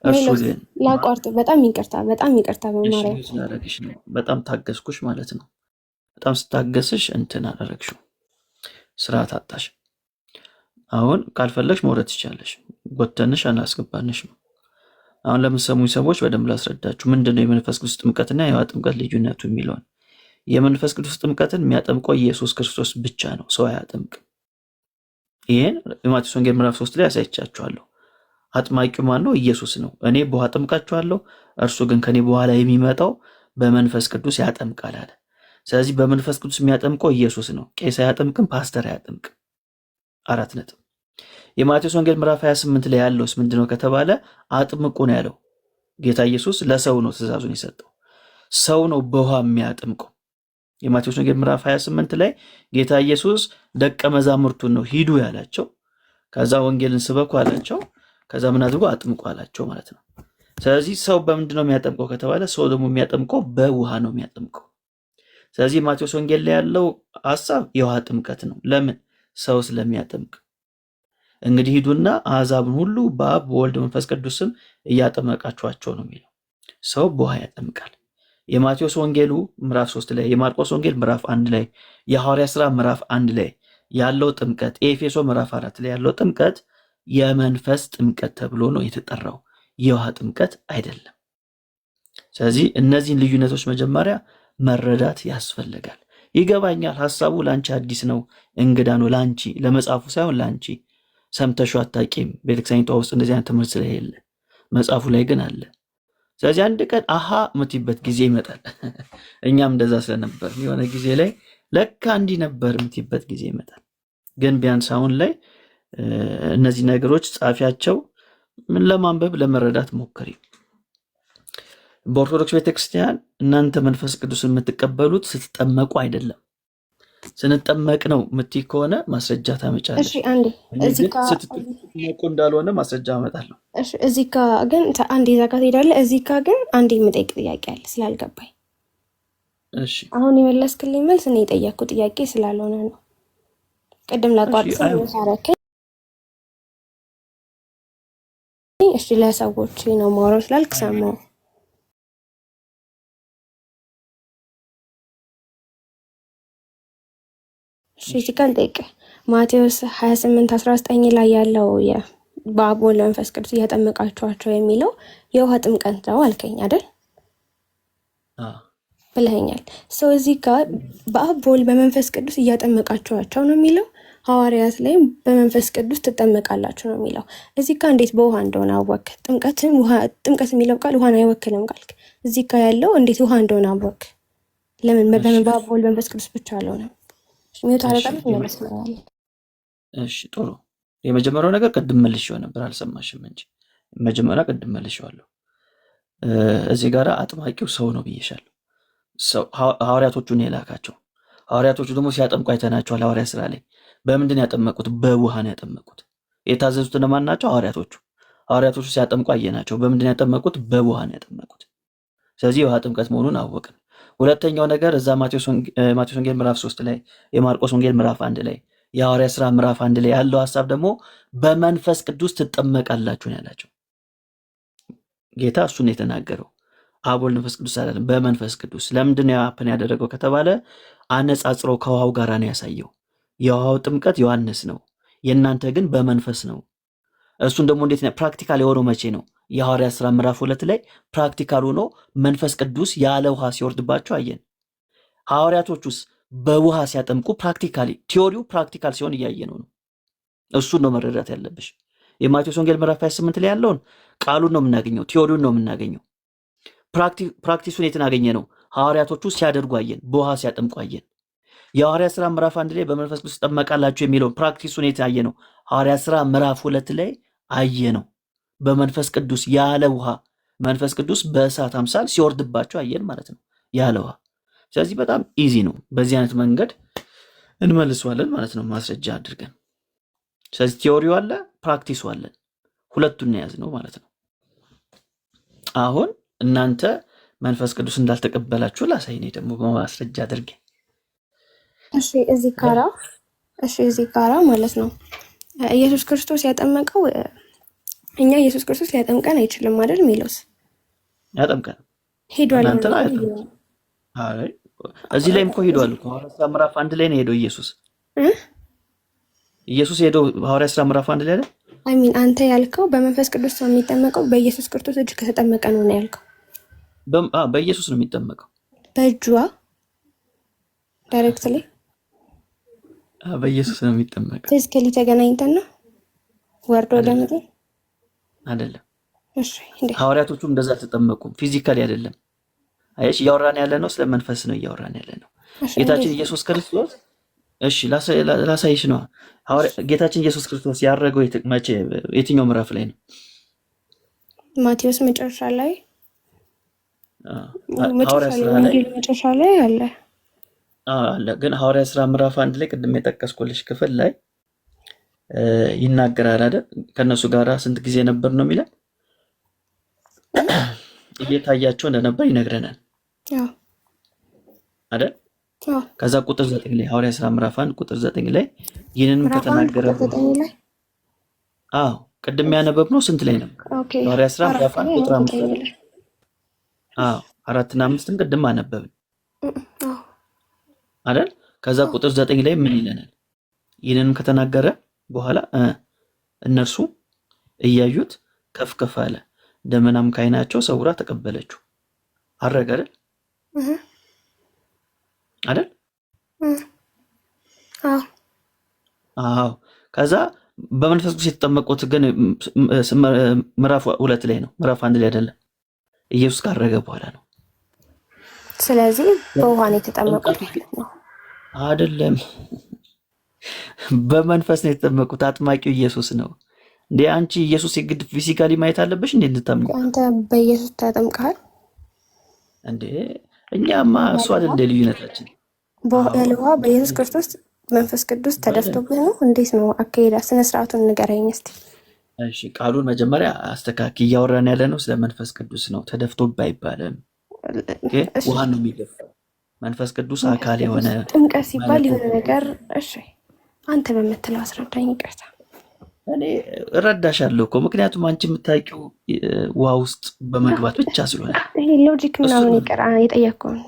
እርሱ ግን ላቋርጥ፣ በጣም ይቅርታ በማርያም በጣም ታገስኩሽ ማለት ነው። በጣም ስታገስሽ እንትን አደረግሽው፣ ስርዓት አጣሽ። አሁን ካልፈለግሽ መውረድ ትችላለሽ። ጎተንሽ አላስገባንሽ ነው። አሁን ለምትሰሙኝ ሰዎች በደንብ ላስረዳችሁ ምንድነው የመንፈስ ቅዱስ ጥምቀትና የውሃ ጥምቀት ልዩነቱ የሚለውን። የመንፈስ ቅዱስ ጥምቀትን የሚያጠምቀው ኢየሱስ ክርስቶስ ብቻ ነው፣ ሰው አያጠምቅም። ይሄን በማቴዎስ ወንጌል ምዕራፍ 3 ላይ ያሳይቻችኋለሁ። አጥማቂው ማን ነው? ኢየሱስ ነው። እኔ በውሃ አጠምቃችኋለሁ፣ እርሱ ግን ከኔ በኋላ የሚመጣው በመንፈስ ቅዱስ ያጠምቃል አለ። ስለዚህ በመንፈስ ቅዱስ የሚያጠምቀው ኢየሱስ ነው። ቄስ አያጠምቅም፣ ፓስተር አያጠምቅም። 4 ነጥብ። የማቴዎስ ወንጌል ምዕራፍ 28 ላይ ያለውስ ምንድነው ከተባለ አጥምቁ ነው ያለው። ጌታ ኢየሱስ ለሰው ነው ትእዛዙን የሰጠው። ሰው ነው በውሃ የሚያጠምቀው። የማቴዎስ ወንጌል ምዕራፍ 28 ላይ ጌታ ኢየሱስ ደቀ መዛሙርቱን ነው ሂዱ ያላቸው። ከዛ ወንጌልን ስበኩ አላቸው። ከዛ ምን አድርጎ አጥምቁ አላቸው ማለት ነው። ስለዚህ ሰው በምንድን ነው የሚያጠምቀው ከተባለ ሰው ደግሞ የሚያጠምቀው በውሃ ነው የሚያጠምቀው። ስለዚህ ማቴዎስ ወንጌል ላይ ያለው ሐሳብ የውሃ ጥምቀት ነው። ለምን? ሰው ስለሚያጠምቅ። እንግዲህ ሂዱና አሕዛብን ሁሉ በአብ በወልድ መንፈስ ቅዱስም እያጠመቃችኋቸው ነው የሚለው። ሰው በውሃ ያጠምቃል። የማቴዎስ ወንጌሉ ምዕራፍ 3 ላይ፣ የማርቆስ ወንጌል ምዕራፍ 1 ላይ፣ የሐዋርያ ሥራ ምዕራፍ 1 ላይ ያለው ጥምቀት፣ ኤፌሶ ምዕራፍ 4 ላይ ያለው ጥምቀት የመንፈስ ጥምቀት ተብሎ ነው የተጠራው፣ የውሃ ጥምቀት አይደለም። ስለዚህ እነዚህን ልዩነቶች መጀመሪያ መረዳት ያስፈልጋል። ይገባኛል፣ ሐሳቡ ለአንቺ አዲስ ነው፣ እንግዳ ነው ለአንቺ፣ ለመጽሐፉ ሳይሆን ለአንቺ። ሰምተሽው አታውቂም፣ ቤተክርስቲያኒቷ ውስጥ እንደዚህ አይነት ትምህርት ስለሌለ፣ መጽሐፉ ላይ ግን አለ። ስለዚህ አንድ ቀን አሃ የምትይበት ጊዜ ይመጣል። እኛም እንደዛ ስለነበር የሆነ ጊዜ ላይ ለካ እንዲህ ነበር የምትይበት ጊዜ ይመጣል። ግን ቢያንስ አሁን ላይ እነዚህ ነገሮች ጻፊያቸው ምን ለማንበብ ለመረዳት ሞክሪ። በኦርቶዶክስ ቤተክርስቲያን እናንተ መንፈስ ቅዱስን የምትቀበሉት ስትጠመቁ አይደለም፣ ስንጠመቅ ነው የምትይ ከሆነ ማስረጃ ታመጫለሽ። ስትጠመቁ እንዳልሆነ ማስረጃ አመጣለሁ። እዚህ ጋ ግን አንዴ እዛ ጋ ትሄዳለህ። እዚህ ጋ ግን አንዴ የምጠይቅ ጥያቄ አለ ስላልገባኝ። እሺ አሁን የመለስክልኝ መልስ እኔ የጠየቅኩ ጥያቄ ስላልሆነ ነው። ቅድም ላቋርጥ ሳረከኝ። እሺ ለሰዎች ነው ማውራት ስላልክ ሰማሁ። እዚህ ጋር ልጠይቅህ። ማቴዎስ 28:19 ላይ ያለው በአብ ወልድ መንፈስ ቅዱስ እያጠመቃችኋቸው የሚለው የውሃ ጥምቀት ነው አልከኝ አይደል? ብለኸኛል። ሰው እዚህ ጋር በአብ በወልድ በመንፈስ ቅዱስ እያጠመቃችኋቸው ነው የሚለው፣ ሐዋርያት ላይ በመንፈስ ቅዱስ ትጠመቃላችሁ ነው የሚለው። እዚህ ጋር እንዴት በውሃ እንደሆነ አወክ? ጥምቀት የሚለው ቃል ውሃን አይወክልም ቃልክ። እዚህ ጋር ያለው እንዴት ውሃ እንደሆነ አወክ? ለምን በአብ በወልድ በመንፈስ ቅዱስ ብቻ አልሆነም? እሺ ጥሩ። የመጀመሪያው ነገር ቅድም መልሼው ነበር አልሰማሽም እንጂ መጀመሪያ ቅድም መልሼዋለሁ። እዚህ ጋር አጥማቂው ሰው ነው ብዬሻለሁ። ሐዋርያቶቹን የላካቸው ሐዋርያቶቹ ደግሞ ሲያጠምቁ አይተናቸዋል። ሐዋርያ ሥራ ላይ በምንድን ያጠመቁት? በውሃ ነው ያጠመቁት። የታዘዙት እነማን ናቸው? ሐዋርያቶቹ። ሐዋርያቶቹ ሲያጠምቁ አየናቸው። በምንድን ያጠመቁት? በውሃ ነው ያጠመቁት። ስለዚህ የውሃ ጥምቀት መሆኑን አወቅን። ሁለተኛው ነገር እዛ ማቴዎስ ወንጌል ምዕራፍ 3 ላይ፣ የማርቆስ ወንጌል ምዕራፍ 1 ላይ፣ የሐዋርያ ሥራ ምዕራፍ 1 ላይ ያለው ሐሳብ ደግሞ በመንፈስ ቅዱስ ትጠመቃላችሁ ነው ያላቸው። ጌታ እሱን የተናገረው አብ ወልድ መንፈስ ቅዱስ አይደለም፣ በመንፈስ ቅዱስ። ለምንድን ነው ያፕን ያደረገው ከተባለ አነጻጽሮ ከውሃው ጋር ነው ያሳየው። የውሃው ጥምቀት ዮሐንስ ነው፣ የእናንተ ግን በመንፈስ ነው። እሱን ደግሞ እንዴት ነው ፕራክቲካል የሆነው? መቼ ነው? የሐዋርያ ሥራ ምዕራፍ 2 ላይ ፕራክቲካል ሆኖ መንፈስ ቅዱስ ያለ ውሃ ሲወርድባቸው አየን። ሐዋርያቶቹስ በውሃ ሲያጠምቁ ፕራክቲካሊ፣ ቲዮሪው ፕራክቲካል ሲሆን እያየነው ነው። እሱን ነው መረዳት ያለብሽ። የማቴዎስ ወንጌል ምዕራፍ 28 ላይ ያለውን ቃሉን ነው የምናገኘው፣ ቲዮሪውን ነው የምናገኘው። ፕራክቲሱን የትን አገኘ ነው? ሐዋርያቶቹ ሲያደርጉ አየን፣ በውሃ ሲያጠምቁ አየን። የሐዋርያ ሥራ ምዕራፍ 1 ላይ በመንፈስ ቅዱስ ትጠመቃላችሁ የሚለውን ፕራክቲሱን የት አየ ነው? ሐዋርያ ሥራ ምዕራፍ 2 ላይ አየ ነው። በመንፈስ ቅዱስ ያለ ውሃ መንፈስ ቅዱስ በእሳት አምሳል ሲወርድባቸው አየን ማለት ነው፣ ያለ ውሃ። ስለዚህ በጣም ኢዚ ነው። በዚህ አይነት መንገድ እንመልሰዋለን ማለት ነው፣ ማስረጃ አድርገን። ስለዚህ ቲዮሪው አለ፣ ፕራክቲሱ አለን፣ ሁለቱን ያዝ ነው ማለት ነው። አሁን እናንተ መንፈስ ቅዱስ እንዳልተቀበላችሁ ላሳይ፣ እኔ ደግሞ በማስረጃ አድርጌ። እዚህ ጋራ ማለት ነው ኢየሱስ ክርስቶስ ያጠመቀው እኛ ኢየሱስ ክርስቶስ ሊያጠምቀን አይችልም አይደል? ሚሎስ ያጠምቀን ሄዷል። እዚህ ላይም እኮ ሄዷል እኮ ሐዋርያ ሥራ ምዕራፍ 1 ላይ ነው ሄዶ ኢየሱስ ሄዶ ሐዋርያ ሥራ ምዕራፍ 1 ላይ አይደል? አንተ ያልከው በመንፈስ ቅዱስ ነው የሚጠመቀው፣ በኢየሱስ ክርስቶስ እጅ ከተጠመቀ ነው ያልከው። በኢየሱስ ነው የሚጠመቀው፣ በእጇ ዳይሬክትሊ በኢየሱስ ነው የሚጠመቀው። ፊዚካሊ ተገናኝተን ነው ወርዶ ወደ ምድር አይደለም። እሺ እንዴ ሐዋርያቶቹ እንደዛ ተጠመቁም፣ ፊዚካሊ አይደለም። አይሽ እያወራን ያለ ነው ስለ መንፈስ ነው እያወራን ያለ ነው። ጌታችን ኢየሱስ ክርስቶስ እሺ ላሳይሽ ነው። ጌታችን ኢየሱስ ክርስቶስ ያረገው መቼ የትኛው ምዕራፍ ላይ ነው? ማቴዎስ መጨረሻ ላይ መጨረሻ ላይ አለ አለ። ግን ሐዋርያ ሥራ ምዕራፍ 1 ላይ ቅድም የጠቀስኩልሽ ክፍል ላይ ይናገራል አይደል? ከነሱ ጋራ ስንት ጊዜ ነበር ነው የሚለን? እየታያቸው እንደነበር ይነግረናል አይደል? ከዛ ቁጥር 9 ላይ ሐዋርያ ሥራ ምዕራፍ 1 ቁጥር 9 ላይ ይህንንም ከተናገረ ቅድም ያነበብነው ስንት ላይ ነው? ሐዋርያ ሥራ ምዕራፍ 1 ቁጥር 5 ላይ 4 እና 5ን ቅድም አነበብን አይደል? ከዛ ቁጥር 9 ላይ ምን ይለናል? ይህንንም ከተናገረ በኋላ እነርሱ እያዩት ከፍ ከፍ አለ፣ ደመናም ከዓይናቸው ሰውራ ተቀበለችው። አረገ አይደል? አዎ። ከዛ በመንፈስ ቅዱስ የተጠመቁት ግን ምዕራፍ 2 ላይ ነው፣ ምዕራፍ 1 ላይ አይደለም። ኢየሱስ ካረገ በኋላ ነው። ስለዚህ በውሃ ነው የተጠመቁት አይደለም፣ በመንፈስ ነው የተጠመቁት። አጥማቂው ኢየሱስ ነው እንዴ? አንቺ ኢየሱስ የግድ ፊዚካሊ ማየት አለበሽ እንዴ እንድታምኚ? አንተ በኢየሱስ ተጠምቀሃል እንዴ? እኛማ እሱ አይደል እንደ ልዩነታችን። በውሃ በኢየሱስ ክርስቶስ መንፈስ ቅዱስ ተደፍቶብህ ነው? እንዴት ነው አካሄዳ? ስነ ስርዓቱን ንገረኝ እስቲ። እሺ ቃሉን መጀመሪያ አስተካኪ። እያወራን ያለ ነው ስለ መንፈስ ቅዱስ ነው። ተደፍቶብህ አይባልም። ውሃ ነው የሚደፋው። መንፈስ ቅዱስ አካል የሆነ ጥምቀት ሲባል የሆነ ነገር። እሺ አንተ በምትለው አስረዳኝ። ይቅርታ እኔ እረዳሻለሁ እኮ ምክንያቱም አንቺ የምታውቂው ውሃ ውስጥ በመግባት ብቻ ስለሆነ። ይሄ ሎጂክ ምናምን ይቀራ የጠየቅከውን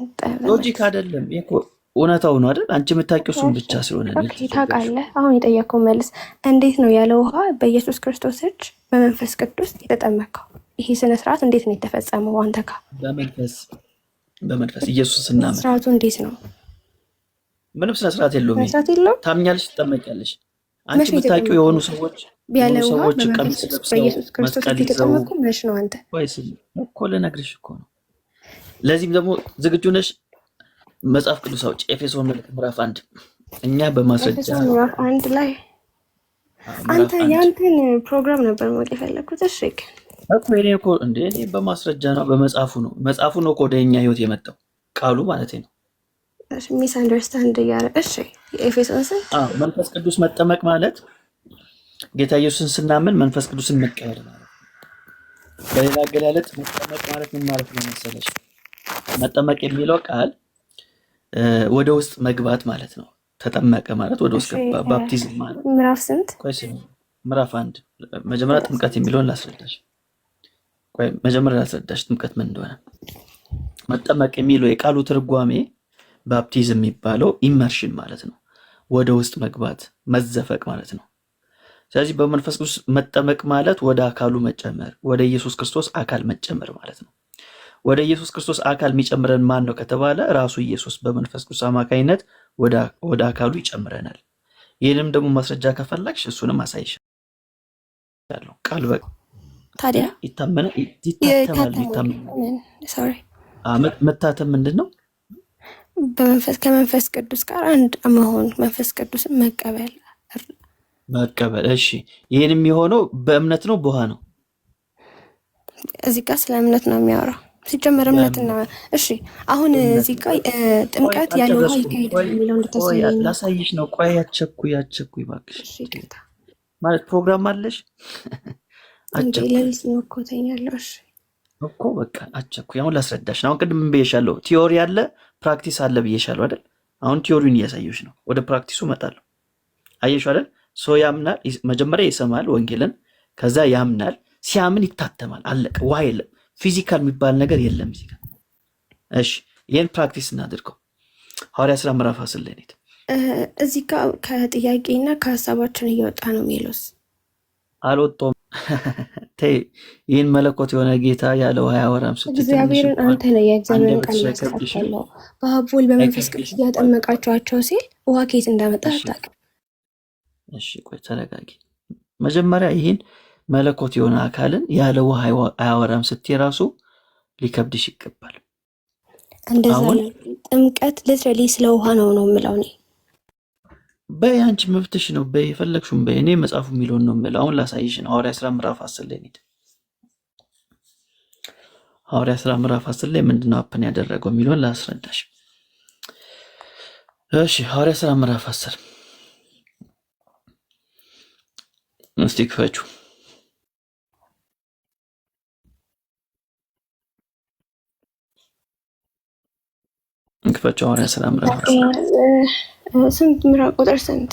ሎጂክ አይደለም እኮ እውነታው ነው አይደል? አንቺ የምታውቂው እሱን ብቻ ስለሆነ ታውቃለህ። አሁን የጠየቅከው መልስ እንዴት ነው ያለ ውሃ በኢየሱስ ክርስቶስ እጅ በመንፈስ ቅዱስ የተጠመቀው? ይሄ ስነ ስርዓት እንዴት ነው የተፈጸመው? አንተ ጋር በመንፈስ ኢየሱስ ስናምን ስርዓቱ እንዴት ነው? ምንም ስነ ስርዓት የለውም። ታምኛለሽ፣ ትጠመቂያለሽ። አንቺ የምታውቂው የሆኑ ሰዎች ያለ ውሃ በመንፈስ በኢየሱስ ክርስቶስ የተጠመቁ መች ነው? አንተ ወይስ እኮ ልነግርሽ እኮ ነው። ለዚህም ደግሞ ዝግጁ ነሽ? መጽሐፍ ቅዱስ አውጪ። ኤፌሶን ምዕራፍ 1 እኛ በማስረጃ ምዕራፍ 1 ላይ አንተ ያንተን ፕሮግራም ነበር ማለት የፈለኩት። እሺ እኮ እኮ እንዴ እኔ በማስረጃ ነው፣ በመጽሐፉ ነው። መጽሐፉ ነው ወደ እኛ ህይወት የመጣው ቃሉ ማለት ነው። እሺ ሚስ አንደርስታንድ ያረ እሺ ኤፌሶን መንፈስ ቅዱስ መጠመቅ ማለት ጌታ ኢየሱስን ስናምን መንፈስ ቅዱስን መቀበል ማለት ነው። በሌላ አገላለጥ መጠመቅ ማለት ምን ማለት ነው መሰለሽ? መጠመቅ የሚለው ቃል ወደ ውስጥ መግባት ማለት ነው። ተጠመቀ ማለት ወደ ውስጥ ገባ። ባፕቲዝም ማለት ምዕራፍ ስንት? ምዕራፍ 1 መጀመሪያ ጥምቀት የሚለውን ላስረዳሽ። መጀመሪያ ላስረዳሽ ጥምቀት ምን እንደሆነ። መጠመቅ የሚለው የቃሉ ትርጓሜ ባፕቲዝም የሚባለው ኢመርሽን ማለት ነው። ወደ ውስጥ መግባት መዘፈቅ ማለት ነው። ስለዚህ በመንፈስ ቅዱስ መጠመቅ ማለት ወደ አካሉ መጨመር፣ ወደ ኢየሱስ ክርስቶስ አካል መጨመር ማለት ነው። ወደ ኢየሱስ ክርስቶስ አካል የሚጨምረን ማን ነው ከተባለ ራሱ ኢየሱስ በመንፈስ ቅዱስ አማካኝነት ወደ አካሉ ይጨምረናል። ይህንም ደግሞ ማስረጃ ከፈላግሽ እሱንም አሳይሻለሁ። ቃል በቃ ታዲያ መታተም ምንድን ነው? ከመንፈስ ቅዱስ ጋር አንድ መሆን፣ መንፈስ ቅዱስን መቀበል። እሺ ይህን የሚሆነው በእምነት ነው በውሃ ነው? እዚህ ጋር ስለ እምነት ነው የሚያወራው ሲጀመር እምነትና። እሺ አሁን እዚህ ጋር ጥምቀት ያለ ውሃ ይካሄዳል የሚለው እንደተሰለኝ ላሳይሽ ነው። ቆይ ያቸኩይ እባክሽ። ማለት ፕሮግራም አለሽ? ለሊት ነው እኮ ተኛለሁ። እሺ እኮ በቃ አቸኩይ። አሁን ላስረዳሽ ነው። አሁን ቅድም ብዬሻለሁ፣ ቲዮሪ አለ ፕራክቲስ አለ ብዬሻለሁ አይደል? አሁን ቲዮሪውን እያሳየሽ ነው። ወደ ፕራክቲሱ እመጣለሁ። አየሽ አይደል? ሰው ያምናል፣ መጀመሪያ ይሰማል ወንጌልን፣ ከዛ ያምናል። ሲያምን ይታተማል። አለቀ። ውሃ የለም፣ ፊዚካል የሚባል ነገር የለም እዚህ ጋር። እሺ ይህን ፕራክቲስ እናድርገው። ሐዋርያ ሥራ ምዕራፍ 10 ላይ ነኝ። እዚህ ጋር ከጥያቄና ከሀሳባችን እየወጣ ነው። ሜሎስ አልወጣሁም። ተይ ይህን መለኮት የሆነ ጌታ ያለ ውሃ አያወራም ስትይ እግዚአብሔርን አንተ ነው የእግዚአብሔርን ቃል ያስተካከለው። በአብ ወልድ በመንፈስ ቅዱስ እያጠመቃችኋቸው ሲል ውሃ ከየት እንዳመጣ አታውቅም። እሺ ቆይ ተረጋጊ። መጀመሪያ ይህን መለኮት የሆነ አካልን ያለ ውሃ አያወራም ስትይ ራሱ ሊከብድሽ ይገባል። እንደዛ ጥምቀት ሊትራሊ ስለ ውሃ ነው የምለው እኔ። በይ አንቺ መብትሽ ነው። በይ የፈለግሽውን በይ። እኔ መጽሐፉ የሚለውን ነው የምለው። አሁን ላሳይሽ ነው። ሐዋርያ ሥራ ምዕራፍ 10 ላይ ነኝ። ሐዋርያ ሥራ ምዕራፍ 10 ላይ ምንድነው አፕን ያደረገው የሚለውን ላስረዳሽ። እሺ ሐዋርያ ሥራ ምዕራፍ 10 እስቲ ክፈችው። ክፈችው። ሐዋርያት ሥራ ምዕራፍ ስንት ምዕራፍ ቁጥር ስንት?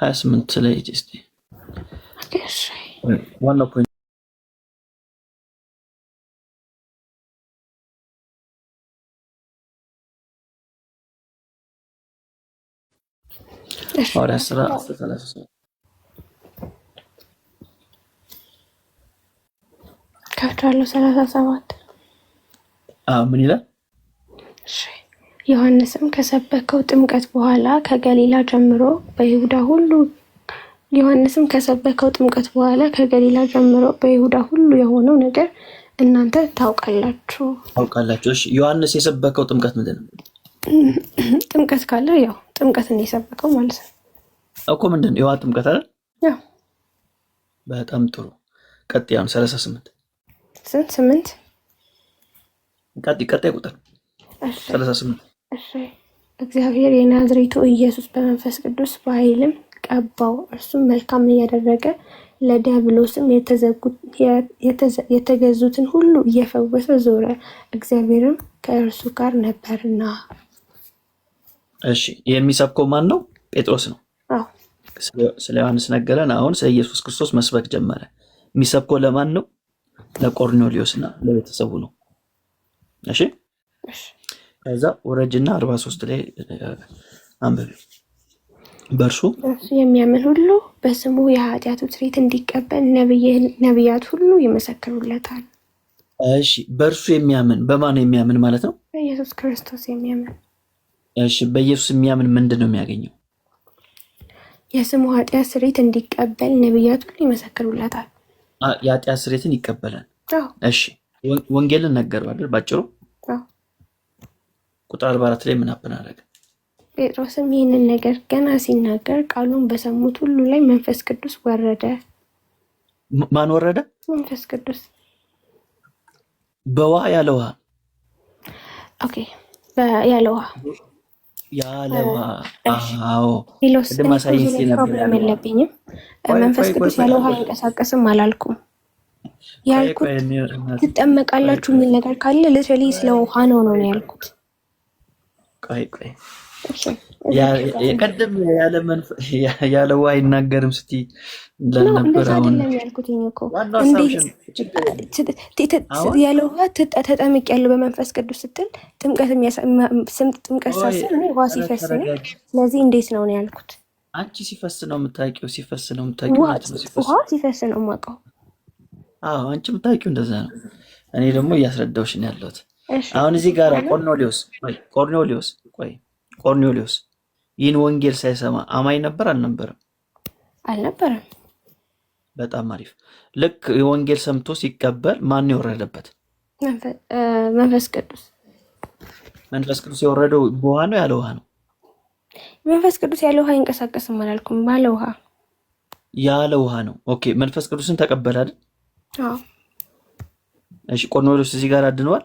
28 ላይ እስቲ ዋናው ፖይንት ሐዋርያት ሥራ 37 ከፍቻለሁ። 37 ምን ይላል? ዮሐንስም ከሰበከው ጥምቀት በኋላ ከገሊላ ጀምሮ በይሁዳ ሁሉ የሆነው ነገር እናንተ ታውቃላችሁ። እሺ ዮሐንስ የሰበከው ጥምቀት ምንድን ነው? ጥምቀት ካለ ያው ጥምቀትን የሰበከው ማለት ነው እኮ። ምንድን ነው? የውሃ ጥምቀት አይደል? ያው በጣም ጥሩ። ቀጥያም 38 ስንት 8 ቀጣይ ቁጥር 38 እሺ። እግዚአብሔር የናዝሬቱ ኢየሱስ በመንፈስ ቅዱስ በኃይልም ቀባው፣ እርሱም መልካም እያደረገ ለዲያብሎስም የተገዙትን ሁሉ እየፈወሰ ዞረ፣ እግዚአብሔርም ከእርሱ ጋር ነበርና። እሺ የሚሰብከው ማን ነው? ጴጥሮስ ነው። አዎ ስለ ዮሐንስ ነገረን። አሁን ስለ ኢየሱስ ክርስቶስ መስበክ ጀመረ። የሚሰብከው ለማን ነው? ለቆርኔሊዮስና ለቤተሰቡ ነው። እሺ ከዛ ወረጅና 43 ላይ አንብብ። በእርሱ የሚያምን ሁሉ በስሙ የኃጢአቱ ስርየት እንዲቀበል ነቢያት ሁሉ ይመሰክሩለታል። እሺ በእርሱ የሚያምን በማን የሚያምን ማለት ነው? በኢየሱስ ክርስቶስ የሚያምን። እሺ በኢየሱስ የሚያምን ምንድን ነው የሚያገኘው? የስሙ ኃጢአት ስርየት እንዲቀበል ነቢያት ሁሉ ይመሰክሩለታል። የኃጢአት ስርየትን ይቀበላል። እሺ ወንጌልን ነገረው አይደል? ባጭሩ ቁጥር 44 ላይ ምን አደረገ? ጴጥሮስም ይህንን ነገር ገና ሲናገር ቃሉን በሰሙት ሁሉ ላይ መንፈስ ቅዱስ ወረደ። ማን ወረደ? መንፈስ ቅዱስ። በውሃ ያለ ውሃ? ኦኬ ያለ ውሃ አዎ ቅድም አሳይቼ ነበር። የለብኝም መንፈስ ቅዱስ ያለ ውሃ አይንቀሳቀስም አላልኩም። ያልኩት ትጠመቃላችሁ የሚል ነገር ካለ ልትሪ ስለ ውሃ ነው ያልኩት። ቆይ የቀደም ያለ ውሃ አይናገርም ስትይ ለነበር አሁን ያልኩትኝ እኮ ያለ ውሃ ተጠምቄያለሁ በመንፈስ ቅዱስ ስትል ጥምቀት ሳስብ ውሃ ሲፈስ ነው። ስለዚህ እንዴት ነው ያልኩት። አንቺ ሲፈስ ነው የምታውቂው፣ ሲፈስ ነው የምታውቂው ማለት ነው። ውሃ ሲፈስ ነው የማውቀው። አዎ አንቺ የምታውቂው እንደዛ ነው። እኔ ደግሞ እያስረዳሁሽ ነው ያለሁት። አሁን እዚህ ጋር ቆርኔሊዮስ ይህን ወንጌል ሳይሰማ አማኝ ነበር አልነበረም? አልነበረም። በጣም አሪፍ። ልክ የወንጌል ሰምቶ ሲቀበል ማን የወረደበት? መንፈስ ቅዱስ። መንፈስ ቅዱስ የወረደው በውሃ ነው ያለ ውሃ ነው? መንፈስ ቅዱስ ያለ ውሃ አይንቀሳቀስም አላልኩም። ባለ ውሃ ያለ ውሃ ነው። ኦኬ መንፈስ ቅዱስን ተቀበለ አይደል? አዎ። እሺ ቆርኔሊዮስ እዚህ ጋር አድነዋል?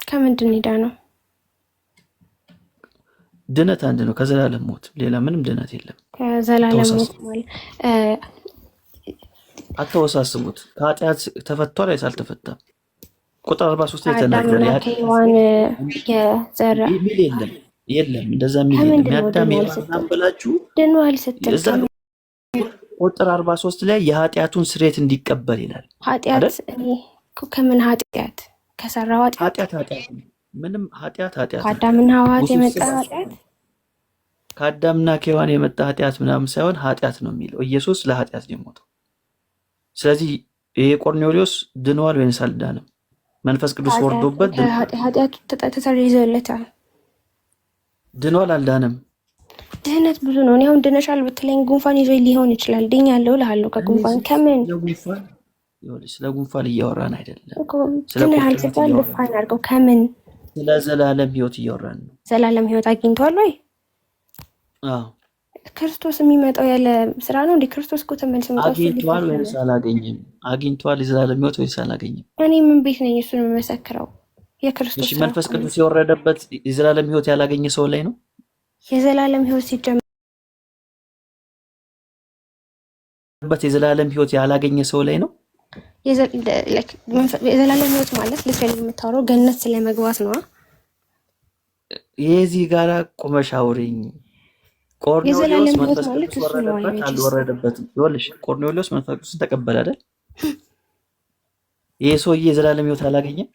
ከምንድን ሄዳ ነው? ድነት አንድ ነው፣ ከዘላለም ሞት ሌላ ምንም ድነት የለም። ከዘላለም ሞት ማለት አተወሳስቡት። ከኃጢአት ተፈቷል ወይስ አልተፈታም? ቁጥር 43 ላይ ተናገረ። የለም እንደዛ የሚል የሚያዳም የለም ብላችሁ ድኗል ስትል ቁጥር 43 ላይ የኃጢአቱን ስርየት እንዲቀበል ይላል። ኃጢአት ከምን ኃጢአት? ከሰራው ኃጢአት ምንም ኃጢአት ከአዳምና ሔዋን የመጣ ኃጢአት ከአዳምና ከሔዋን የመጣ ኃጢአት ምናምን ሳይሆን ኃጢአት ነው የሚለው። ኢየሱስ ለኃጢአት ነው የሞተው። ስለዚህ ይሄ ቆርኔሊዮስ ድኗል ወይንስ አልዳንም? መንፈስ ቅዱስ ወርዶበት ኃጢአቱ ተሰርዞለታል። ድኗል አልዳንም? ድህነት ብዙ ነው። እኔ አሁን ድነሻል ብትለኝ ጉንፋን ይዞ ሊሆን ይችላል። ድኛለሁ እልሃለሁ። ከጉንፋን ከምን ስለ ጉንፋን እያወራን አይደለም። ድነሃል ሲባል ጉንፋን አድርገው ከምን ስለ ዘላለም ሕይወት እያወራን ነው። ዘላለም ሕይወት አግኝቷል ወይ? አዎ ክርስቶስ የሚመጣው ያለ ስራ ነው እንዴ? ክርስቶስ እኮ ተመልሶ አግኝቷል ወይስ አላገኘም? አግኝቷል የዘላለም ሕይወት ወይስ አላገኘም? እኔ ምን ቤት ነኝ እሱን የምመሰክረው? የክርስቶስ መንፈስ ቅዱስ የወረደበት የዘላለም ሕይወት ያላገኘ ሰው ላይ ነው። የዘላለም ሕይወት ሲጀምር የዘላለም ሕይወት ያላገኘ ሰው ላይ ነው። የዘላለም ሕይወት ማለት ልትፈልግ የምታወራው ገነት ስለመግባት ነው። የዚህ ጋራ ቁመሽ አውሪኝ። ቆርኔሌዎስ መንፈስ ቅዱስ ወረደበት አልወረደበትም? ይኸውልሽ ቆርኔሌዎስ መንፈስ ቅዱስን ተቀበለ አይደል? ይሄ ሰውዬ የዘላለም ሕይወት አላገኘም።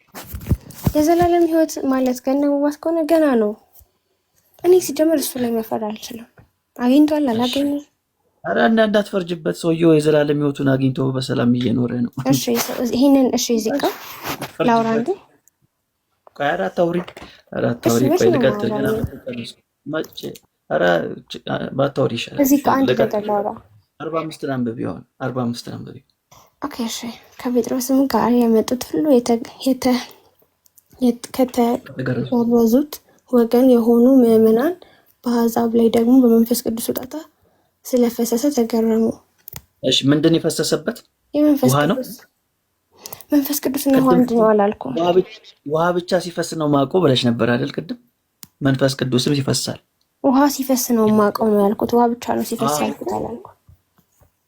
የዘላለም ሕይወት ማለት ገነት መግባት ከሆነ ገና ነው። እኔ ሲጀምር እሱ ላይ መፈር አልችልም። አግኝቷል አላገኘም? ኧረ እንዳትፈርጅበት። ሰውዬው የዘላለም ሕይወቱን አግኝቶ በሰላም እየኖረ ነው። እሺ ይሄንን እዚህ ጋር ላውራ እንዴ? ቆይ አራት አውሪ ቆይ ልቀጥል ገና መቼ ኧረ ባታወሪ ይሻላል። እዚህ ጋር አንድ ነገር ላውራ። 45 አንብቢ ይሆን 45 አንብቢ። ኦኬ እሺ። ከጴጥሮስም ጋር የመጡት ሁሉ ከተገረዙት ወገን የሆኑ ምዕመናን በአሕዛብ ላይ ደግሞ በመንፈስ ቅዱስ ስጦታ ስለፈሰሰ ተገረሙ። እሺ ምንድን የፈሰሰበት? የመንፈስ ቅዱስ መንፈስ ቅዱስ ነው። አንድ ነው አላልኩም? ውሃ ብቻ ሲፈስ ነው ማቆ ብለሽ ነበር አይደል ቅድም? መንፈስ ቅዱስም ይፈሳል። ውሃ ሲፈስ ነው ማቀው ነው ያልኩት። ውሃ ብቻ ነው ሲፈስ ያልኩት አላልኩም?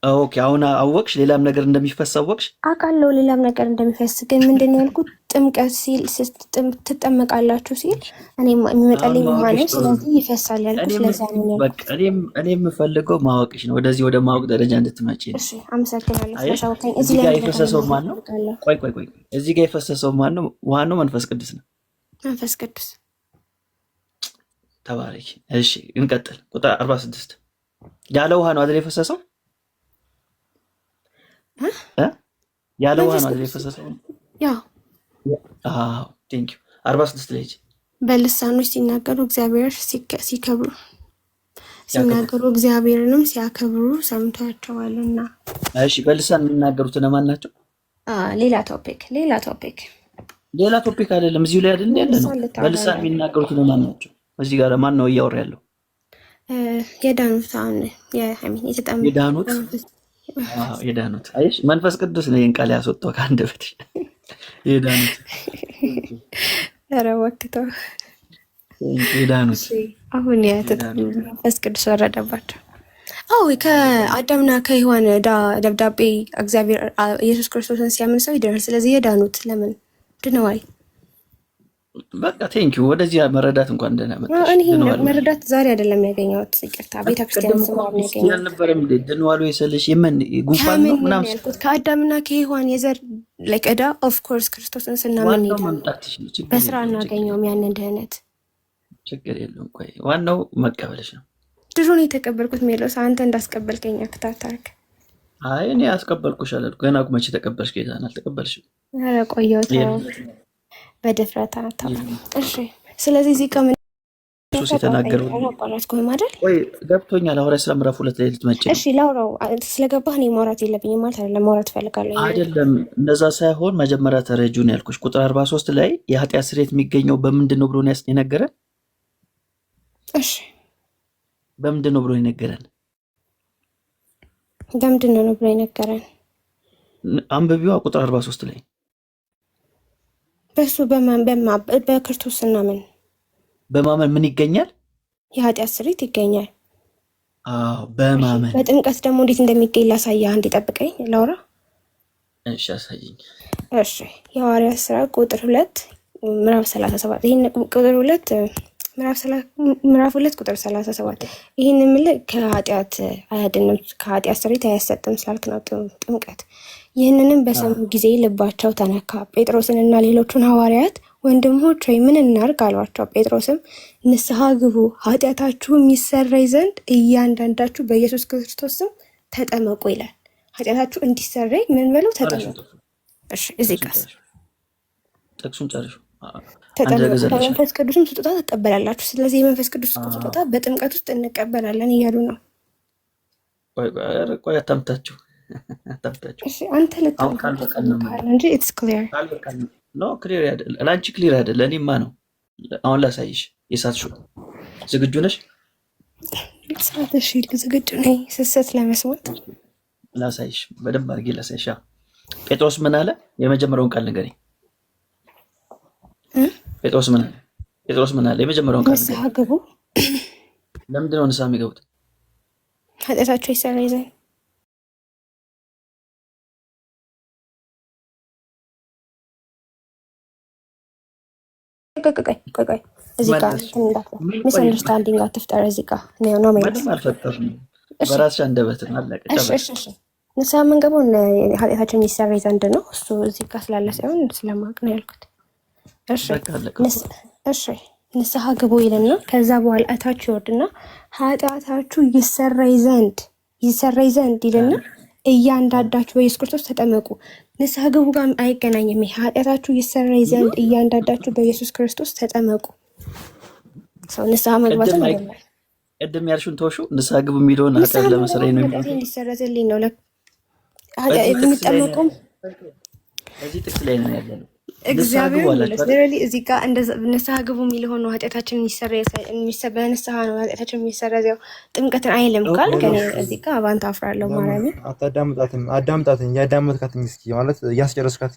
ኦኬ አሁን አወቅሽ። ሌላም ነገር እንደሚፈስ አወቅሽ። አውቃለሁ ሌላም ነገር እንደሚፈስ፣ ግን ምንድን ነው ያልኩት? ጥምቀት ሲል ትጠመቃላችሁ ሲል እኔ የሚመጣልኝ ውሃ ነው፣ ስለዚህ ይፈሳል ያልኩት ለዛ ነው። በቃ እኔ የምፈልገው ማወቅሽ ነው፣ ወደዚህ ወደ ማወቅ ደረጃ እንድትመጪ ነው። እሺ አመሰግናለሁ ስለሻወከኝ። እዚህ ጋር የፈሰሰው ማን ነው? ቆይ እዚህ ጋር የፈሰሰው ማን ነው? ውሃ ነው መንፈስ ቅዱስ ነው? መንፈስ ቅዱስ። ተባረክ። እሺ እንቀጥል። ቁጥር 46 ያለ ውሃ ነው አይደል የፈሰሰው? ያለ ውሃ ነው አይደል የፈሰሰው? ያው አዎ ቴንክ ዩ 46 ላይ በልሳኖች ሲናገሩ እግዚአብሔርንም ሲያከብሩ ሰምቷቸዋልና። እሺ በልሳን የሚናገሩት እነማን ናቸው? ሌላ ቶፒክ አይደለም፣ እዚሁ ላይ አይደል ያለ ነው። በልሳን የሚናገሩት እነማን ናቸው? እዚህ ጋር ማን ነው እያወራ ያለው? የዳኑት አይሽ መንፈስ ቅዱስ ነው ይሄን ቃል ያስወጣው ከአንደበት የዳኑት። ኧረ ወክተው የዳኑት አሁን መንፈስ ቅዱስ ወረደባቸው። ከአዳምና ከሔዋን ደብዳቤ እግዚአብሔር ኢየሱስ ክርስቶስን ሲያምን ሰው ይድናል። ስለዚህ የዳኑት ለምን ድነዋል? በቃ ቴንኪው። ወደዚህ መረዳት እንኳን ደህና መጣሽ። እኔ መረዳት ዛሬ አይደለም ያገኘሁት፣ ይቅርታ ቤተክርስቲያን ስማ ነው ያገኘሁት። ያልነበረም ድንዋሉ የሰለሽ የምን ጉንፋን ነው ምናምን ያልኩት ከአዳምና ከሔዋን የዘር ለቀዳ ኦፍ ኮርስ ክርስቶስን ስናምን ነው መምጣትሽ ነው። በስራ እናገኘውም ያንን ድህነት ችግር የለውም። ቆይ ዋናው መቀበልሽ ነው። ድሮ ነው የተቀበልኩት ሜሎስ፣ አንተ እንዳስቀበልከኝ አክታታርክ። አይ እኔ አስቀበልኩሽ አላልኩ። ገና መቼ ተቀበልሽ? ጌታን አልተቀበልሽም። ኧረ ቆየሁ በድፍረት አታውራ። እሺ ስለዚህ እዚህ ጋር ኢየሱስ የተናገረው አይደል? ወይ ገብቶኛል። ሐዋርያት ሥራ ምዕራፍ 2 ላይ ልትመጪ ነው። እሺ ላውራው ስለገባህ እኔ ማውራት የለብኝም ማለት አይደለም። ማውራት እፈልጋለሁ አይደለም፣ እንደዛ ሳይሆን መጀመሪያ ተረጁን ያልኩሽ ቁጥር 43 ላይ የኃጢአት ስርየት የሚገኘው በምንድን ነው ብሎ ነው የነገረን? እሺ በምንድን ነው ብሎ የነገረን? በምንድን ነው ብሎ የነገረን? አንብቢዋ ቁጥር 43 ላይ በሱ በክርስቶስ በማመን ምን ይገኛል? የኃጢአት ስርየት ይገኛል። አዎ በማመን። በጥምቀት ደግሞ እንዴት እንደሚገኝ ላሳየህ። አንድ ጠብቀኝ ላውራ። እሺ አሳየኝ። እሺ የሐዋርያት ሥራ ቁጥር 2 ምዕራፍ 37 ይሄን ቁጥር 2 ምዕራፍ 2 ቁጥር 37 ይሄን የምልህ ከኃጢአት አያድንም፣ ከኃጢአት ስርየት አያሰጥም ስላልክ ነው ጥምቀት። ይህንንም በሰሙ ጊዜ ልባቸው ተነካ። ጴጥሮስንና ሌሎቹን ሐዋርያት ወንድሞች ሆይ ምን እናድርግ አሏቸው። ጴጥሮስም ንስሐ ግቡ፣ ኃጢአታችሁ የሚሰረይ ዘንድ እያንዳንዳችሁ በኢየሱስ ክርስቶስ ስም ተጠመቁ ይላል። ኃጢአታችሁ እንዲሰረይ ምን በለው? ተጠመቁ። እሺ እዚህ ጋር ጥቅሱን ጨርሹ። ተጠመቁ፣ በመንፈስ ቅዱስም ስጦታ ትቀበላላችሁ። ስለዚህ የመንፈስ ቅዱስ ስጦታ በጥምቀት ውስጥ እንቀበላለን እያሉ ነው። ቆይ አታምታችሁ። እሺ አንተ ልታውቃል እንጂ ኢትስ ክሊር ነው። ክሊር አይደለ? ላንቺ ክሊር አይደለ? እኔማ ነው። አሁን ላሳይሽ። የሳትሽው ዝግጁ ነሽ? ሳትሽ ዝግጁ ነኝ። ስሰት ለመስማት ላሳይሽ፣ በደንብ አድርጌ ላሳይሽ። ጴጥሮስ ምን አለ? የመጀመሪያውን ቃል ንገረኝ። ጴጥሮስ ምን አለ? የመጀመሪያውን ቃል ንስሐ ግቡ። ለምንድን ነው ንስሐ የሚገቡት? ኃጢአታቸው ይሰረይ ዘንድ ቆይ እዚህ ጋር ሚስ አንደርስታንዲንግ አትፍጠር። እዚህ ጋር ነው ምንም አልፈጠርም። በራስሽ አንደበት አለቀ። እሺ ንስሐ የምንገባው ኃጢአታችን ይሰረይ ዘንድ ነው። እሱ እዚህ ጋር ስላለ ሳይሆን ስለማቅ ነው ያልኩት። እሺ ንስሐ ግቡ ይልና ከዛ በኋላ እታች ይወርድና ኃጢአታችሁ ይሰረይ ዘንድ ይልና እያንዳንዳችሁ በኢየሱስ ክርስቶስ ተጠመቁ። ንስሐ ግቡ ጋር አይገናኝም። ኃጢአታችሁ ይሰረይ ዘንድ እያንዳንዳችሁ በኢየሱስ ክርስቶስ ተጠመቁ። ሰው ንስሐ መግባት ነው። ቅድም ያልሽውን ተወሹ። ንስሐ ግቡ የሚለውን ኃጢአት ለመሰረይ ነው እንዲሰረዝልኝ ነው የሚጠመቁም። እዚህ ጥቅስ ላይ ነው ያለነው። እግዚአብሔር ለሊ እዚህ ጋር እንደ ንስሐ ግቡ የሚል ሆኖ ኃጢአታችንን በንስሐ ነው ኃጢአታችን የሚሰረዘው። ጥምቀትን አይልም ካል ከኔ እዚህ ጋር አባንታ አፍራለሁ። ማርያምን አዳምጣትኝ ያዳመጥካትኝ እስኪ ማለት እያስጨረስካት።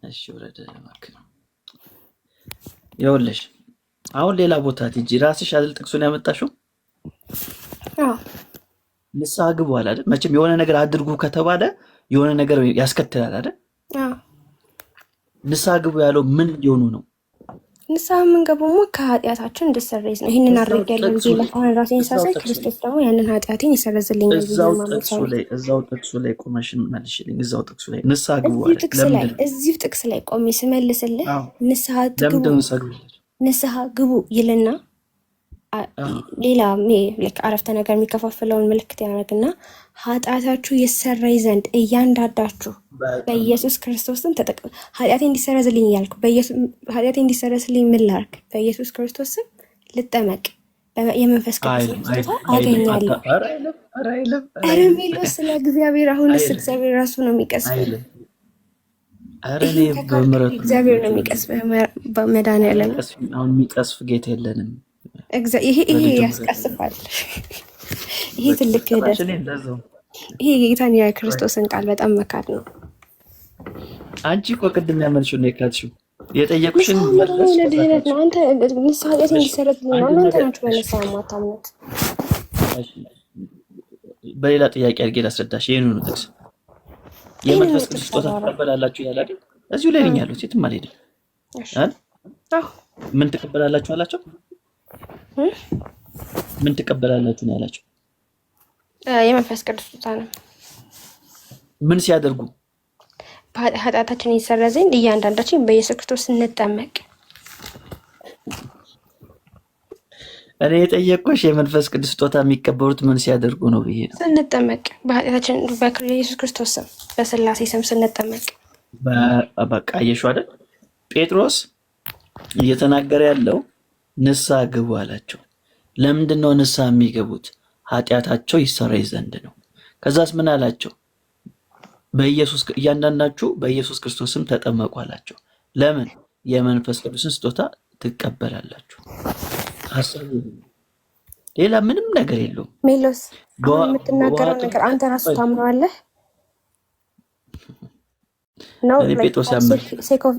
እሺ ወረደ እባክህ። ይኸውልሽ አሁን ሌላ ቦታ ትጂ ራስሽ አይደል ጥቅሱን ያመጣሽው? አዎ ንስሐ ግቡ አለ አይደል? መቼም የሆነ ነገር አድርጉ ከተባለ የሆነ ነገር ያስከትላል አይደል? አዎ ንስሐ ግቡ ያለው ምን ሊሆኑ ነው? ንስሐ የምንገባው ከኃጢአታችን እንድሰረዝ ነው። ይህንን አድርጌያለሁ ብዬ ለካህን ራሴን ሳሳይ ክርስቶስ ደግሞ ያንን ኃጢአቴን ይሰረዝልኛል። እዛው ጥቅሱ ላይ ቆመሽን መልሽልኝ። እዛው ጥቅሱ ላይ ንስሐ ግቡ አለ። እዚህ ጥቅስ ላይ ቆሜ ስመልስልህ ንስሐ ግቡ ይልና ሌላ አረፍተ ነገር የሚከፋፍለውን ምልክት ያደርግና ኃጢአታችሁ ይሰረይ ዘንድ እያንዳንዳችሁ በኢየሱስ ክርስቶስን ተጠቅሙ። ኃጢአቴ እንዲሰረዝልኝ እያልኩ ኃጢአቴ እንዲሰረዝልኝ ምን ላድርግ? በኢየሱስ ክርስቶስን ልጠመቅ፣ የመንፈስ ቅዱስ አገኛለሁ። ኧረ የሚለው ስለ እግዚአብሔር አሁንስ እግዚአብሔር ራሱ ነው የሚቀስፍ። እግዚአብሔር ነው የሚቀስፍ። በመድኃኒዓለም አሁን የሚቀስፍ ጌታ የለንም። ይሄ ያስቀስፋል። ይሄ ትልቅ ክህደት። ይሄ የጌታን የክርስቶስን ቃል በጣም መካድ ነው። አንቺ እኮ ቅድም ያመልሽው ነው የካድሽው። የጠየቁሽን ድህነት ነው። አንተ ንስሐ ኃጢአት እንዲሰረዝልኝ ነው። እናንተ ናችሁ በንስሐ የማታምኑት። በሌላ ጥያቄ አድርጌ ላስረዳሽ። ይህንኑ ጥቅስ የመንፈስ ቅዱስ ስጦታ ትቀበላላችሁ ያለ አይደል? እዚሁ ላይ ነኝ ያሉት፣ የትም አልሄድም። ምን ትቀበላላችሁ አላቸው? ምን ትቀበላላችሁ ነው ያላቸው? የመንፈስ ቅዱስ ስጦታ ነው። ምን ሲያደርጉ? ኃጢአታችን ይሰረዝ ዘንድ እያንዳንዳችን በኢየሱስ ክርስቶስ እንጠመቅ። እኔ የጠየቅኩሽ የመንፈስ ቅዱስ ስጦታ የሚቀበሉት ምን ሲያደርጉ ነው ብዬ ነው። ስንጠመቅ፣ በኃጢአታችን በኢየሱስ ክርስቶስ ስም በስላሴ ስም ስንጠመቅ። በቃ አየሽው አይደል? ጴጥሮስ እየተናገረ ያለው ንስሐ ግቡ አላቸው። ለምንድን ነው ንስሐ የሚገቡት? ኃጢአታቸው ይሰረይ ዘንድ ነው። ከዛስ ምን አላቸው? እያንዳንዳችሁ በኢየሱስ ክርስቶስ ስም ተጠመቁ አላቸው። ለምን? የመንፈስ ቅዱስን ስጦታ ትቀበላላችሁ። ሀሳቡ ሌላ ምንም ነገር የለውም። ሜሎስ የምትናገረው ነገር አንተ ራሱ ታምነዋለህ? ሴክ ኦፍ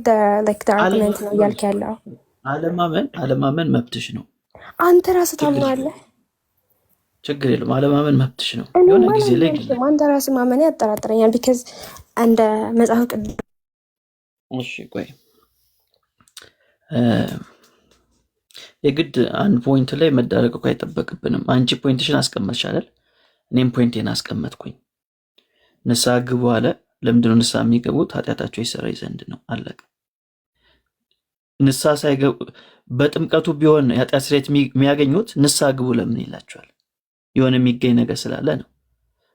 አርጉመንት ነው እያልክ ያለው። አለማመን መብትሽ ነው። አንተ ራስህ ታምነዋለህ። ችግር የለውም። አለማመን መብትሽ ነው። የሆነ ጊዜ ላይ አንተ ራስህ ማመን ያጠራጥረኛል። ቢካዝ እንደ መጽሐፍ ቅዱስ እሺ፣ ቆይ የግድ አንድ ፖይንት ላይ መዳረቅ እኮ አይጠበቅብንም። አንቺ ፖይንትሽን አስቀመጥሽ አይደል? እኔም ፖይንቴን አስቀመጥኩኝ። ንስሐ ግቡ አለ። ለምንድነው ንስሐ የሚገቡት? ኃጢአታቸው ይሰረይ ዘንድ ነው። አለቀ። ንስሐ ሳይገቡ በጥምቀቱ ቢሆን የኃጢአት ስርየት የሚያገኙት ንስሐ ግቡ ለምን ይላቸዋል? የሆነ የሚገኝ ነገር ስላለ ነው።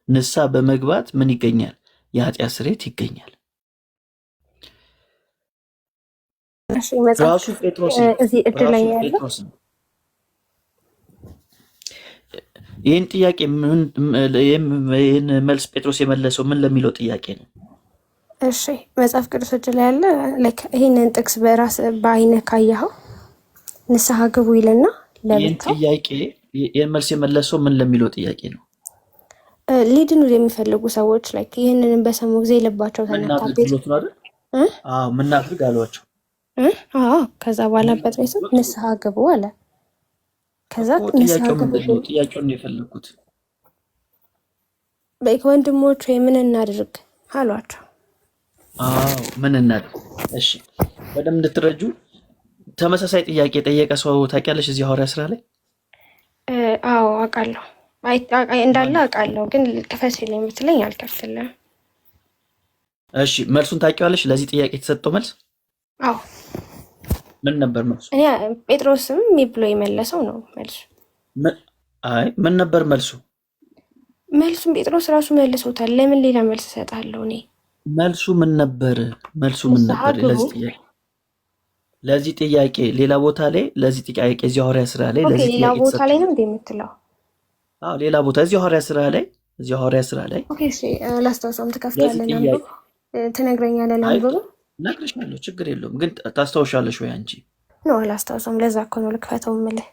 ንስሐ በመግባት ምን ይገኛል? የኃጢአት ስርየት ይገኛል። ራሱ ጴጥሮስ ይህን ጥያቄ ይህን መልስ ጴጥሮስ የመለሰው ምን ለሚለው ጥያቄ ነው? እሺ መጽሐፍ ቅዱስ እጅ ላይ ያለ ይህንን ጥቅስ በራስ በአይንህ ካየኸው ንስሐ ግቡ ይልና ይህን ጥያቄ ይህን መልስ የመለሰው ምን ለሚለው ጥያቄ ነው? ሊድኑ የሚፈልጉ ሰዎች ላይ ይህንን በሰሙ ጊዜ ልባቸው ተነካ። ምን አድርግ አሏቸው? ከዛ በኋላ ጴጥሮስ ንስሐ ግቡ አለ። ከዛ ጥያቄውን የፈለጉት ወንድሞች ወይ ምን እናድርግ አሏቸው። ምን እናድርግ? እሺ በደንብ እንድትረጁ ተመሳሳይ ጥያቄ የጠየቀ ሰው ታውቂያለሽ? እዚህ ሐዋርያ ስራ ላይ አዎ አውቃለሁ፣ እንዳለ አውቃለሁ፣ ግን ክፈትልኝ የምትለኝ አልከፍትልም። እሺ መልሱን ታውቂዋለሽ? ለዚህ ጥያቄ የተሰጠው መልስ አዎ። ምን ነበር መልሱ? እኔ ጴጥሮስም ብሎ የመለሰው ነው መልሱ። አይ ምን ነበር መልሱ? መልሱም ጴጥሮስ ራሱ መልሶታል። ለምን ሌላ መልስ እሰጣለሁ? እኔ መልሱ ምን ነበር? መልሱ ምን ነበር? ለዚህ ጥያቄ ሌላ ቦታ ላይ ለዚህ ጥያቄ እዚህ ሐዋርያ ስራ ላይ ለዚህ ሌላ ቦታ ላይ ነው እንደ የምትለው? አዎ ሌላ ቦታ እዚህ ሐዋርያ ስራ ላይ ኦኬ እሺ፣ ላስታውሰውም ትከፍታለህ ነው ትነግረኛለህ ነው እነግርሻለሁ፣ ችግር የለውም። ግን ታስታውሻለሽ ወይ አንቺ? ነው አላስታውሰውም። ለዛ እኮ ነው ልክፈተው የምልህ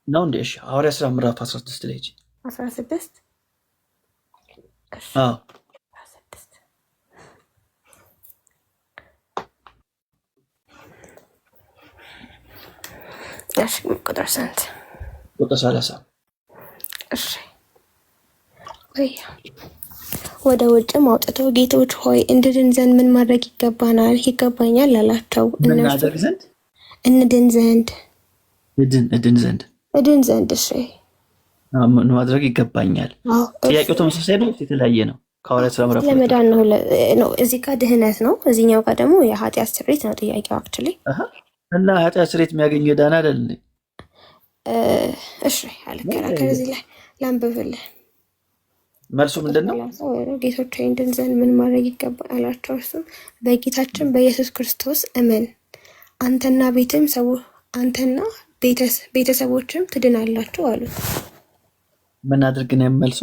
ነው እንዴ? እሺ ሐዋርያ ስራ ምዕራፍ 16 ላይ 16 አዎ እሺ ቁጥር ስንት? ቁጥር 30 እሺ ወደ ውጭም አውጥቶ ጌቶች ሆይ እንድድን ዘንድ ምን ማድረግ ይገባኛል አላቸው። እነርሱ እንድን ዘንድ እድን ዘንድ እሺ ምን ማድረግ ይገባኛል? ጥያቄው ተመሳሳይ ነው፣ የተለያየ ነው። ከሐዋርያት ሥራ ምዕራፍ ለመዳን ነው። እዚህ ጋር ድህነት ነው፣ እዚህኛው ጋር ደግሞ የኃጢአት ስርየት ነው ጥያቄው አክቹሊ። እና ኃጢአት ስርየት የሚያገኘው የዳነ አይደል እንዴ? እሺ አልከራከር። እዚህ ላይ ላንብብልህ። መልሱ ምንድን ነው? ጌቶች እንድን ዘንድ ምን ማድረግ ይገባል አላቸው። እርሱም በጌታችን በኢየሱስ ክርስቶስ እመን፣ አንተና ቤተሰቦችም ትድናላችሁ አሉት። ምን አድርግ ነው መልሱ?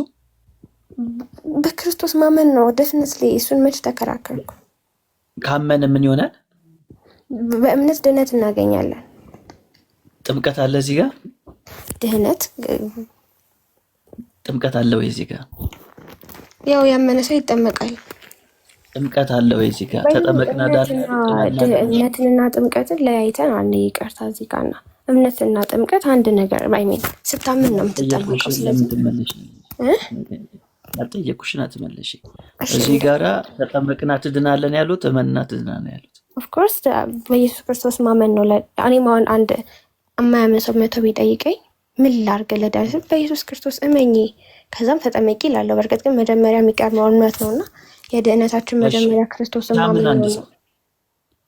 በክርስቶስ ማመን ነው። ደፍነስሊ እሱን መች ተከራከርኩ። ካመን ምን ይሆናል? በእምነት ድህነት እናገኛለን። ጥምቀት አለ እዚህ ጋር? ድህነት ጥምቀት አለ ወይ እዚህ ጋር? ያው ያመነ ሰው ይጠመቃል። ጥምቀት አለ ወይ እዚህ ጋር? ተጠመቅና እምነትንና ጥምቀትን ለያይተን አንዴ ይቅርታ። እዚህ ጋርና እምነትና ጥምቀት አንድ ነገር ባይሜን ስታምን ነው የምትጠመቀው። ስለዚህ አልጠየኩሽን አትመለሽ። እዚህ ጋራ ተጠመቅና ትድናለን ያሉት እመንና ትድናለን ያሉት ኦፍኮርስ በኢየሱስ ክርስቶስ ማመን ነው። እኔም አሁን አንድ የማያምን ሰው መቶ ቢጠይቀኝ ምን ላድርግ ለዳን ስል በኢየሱስ ክርስቶስ እመኚ ከዛም ተጠመቂ እላለሁ። በእርግጥ ግን መጀመሪያ የሚቀድመው እምነት ነውና የድህነታችን መጀመሪያ ክርስቶስ ማመን ነው።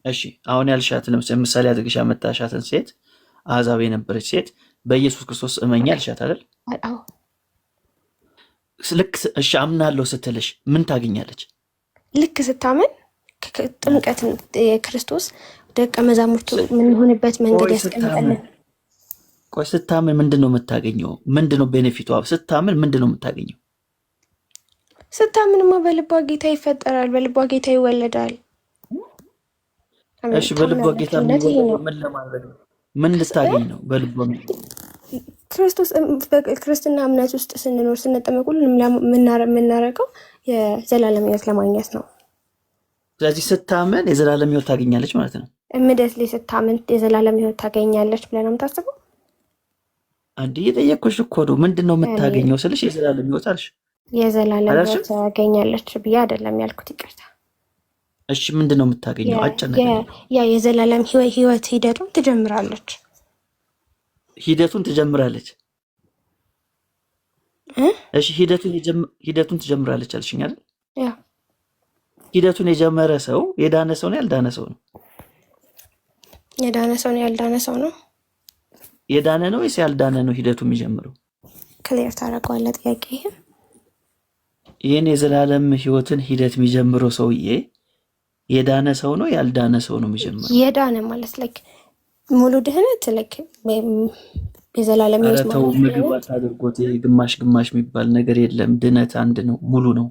እሺ አሁን ያልሻትን ምሳሌ አድርግሽ ያመጣሻትን ሴት አሕዛብ የነበረች ሴት በኢየሱስ ክርስቶስ እመኚ አልሻት አይደል? አዎ። ልክ እሺ አምናለሁ ስትልሽ ምን ታገኛለች? ልክ ስታምን ጥምቀትን የክርስቶስ ደቀ መዛሙርቱ የምንሆንበት መንገድ ያስቀምጠልን። ቆይ ስታምን ምንድን ነው የምታገኘው? ምንድን ነው ቤኔፊቷ? ስታምን ምንድን ነው የምታገኘው? ስታምንማ በልቧ ጌታ ይፈጠራል፣ በልቧ ጌታ ይወለዳል። እሺ በልቧ ጌታ ምን ለማድረግ ነው? ምን ልታገኝ ነው በልቧ? ክርስቶስ በክርስትና እምነት ውስጥ ስንኖር ስንጠመቅ ሁሉንም የምናረገው የዘላለም ሕይወት ለማግኘት ነው። ስለዚህ ስታምን የዘላለም ሕይወት ታገኛለች ማለት ነው። እምደት ላይ ስታምን የዘላለም ሕይወት ታገኛለች ብለህ ነው የምታስበው? አንዴ የጠየኩሽ እኮ ነው ምንድን ነው የምታገኘው ስልሽ የዘላለም ሕይወት አልሽ። የዘላለም ሕይወት ታገኛለች ብዬ አይደለም ያልኩት፣ ይቅርታ። እሺ ምንድን ነው የምታገኘው? አጨነቀኝ። ያ የዘላለም ሕይወት ሂደቱን ትጀምራለች። ሂደቱን ትጀምራለች። እሺ ሂደቱን ትጀምራለች አልሽኝ አይደል? ያ ሂደቱን የጀመረ ሰው የዳነ ሰው ነው ያልዳነ ሰው ነው? የዳነ ሰው ነው ያልዳነ ሰው ነው? የዳነ ነው ወይስ ያልዳነ ነው ሂደቱ የሚጀምረው? ክሊር ታደርገዋለህ ጥያቄ? ይህን የዘላለም ሕይወትን ሂደት የሚጀምረው ሰውዬ የዳነ ሰው ነው ያልዳነ ሰው ነው የሚጀምረው? የዳነ ማለት ላይክ ሙሉ ድህነት ላይክ የዘላለም ሕይወት ማለት ነው። ምግብ አድርጎት ግማሽ ግማሽ የሚባል ነገር የለም። ድህነት አንድ ነው፣ ሙሉ ነው።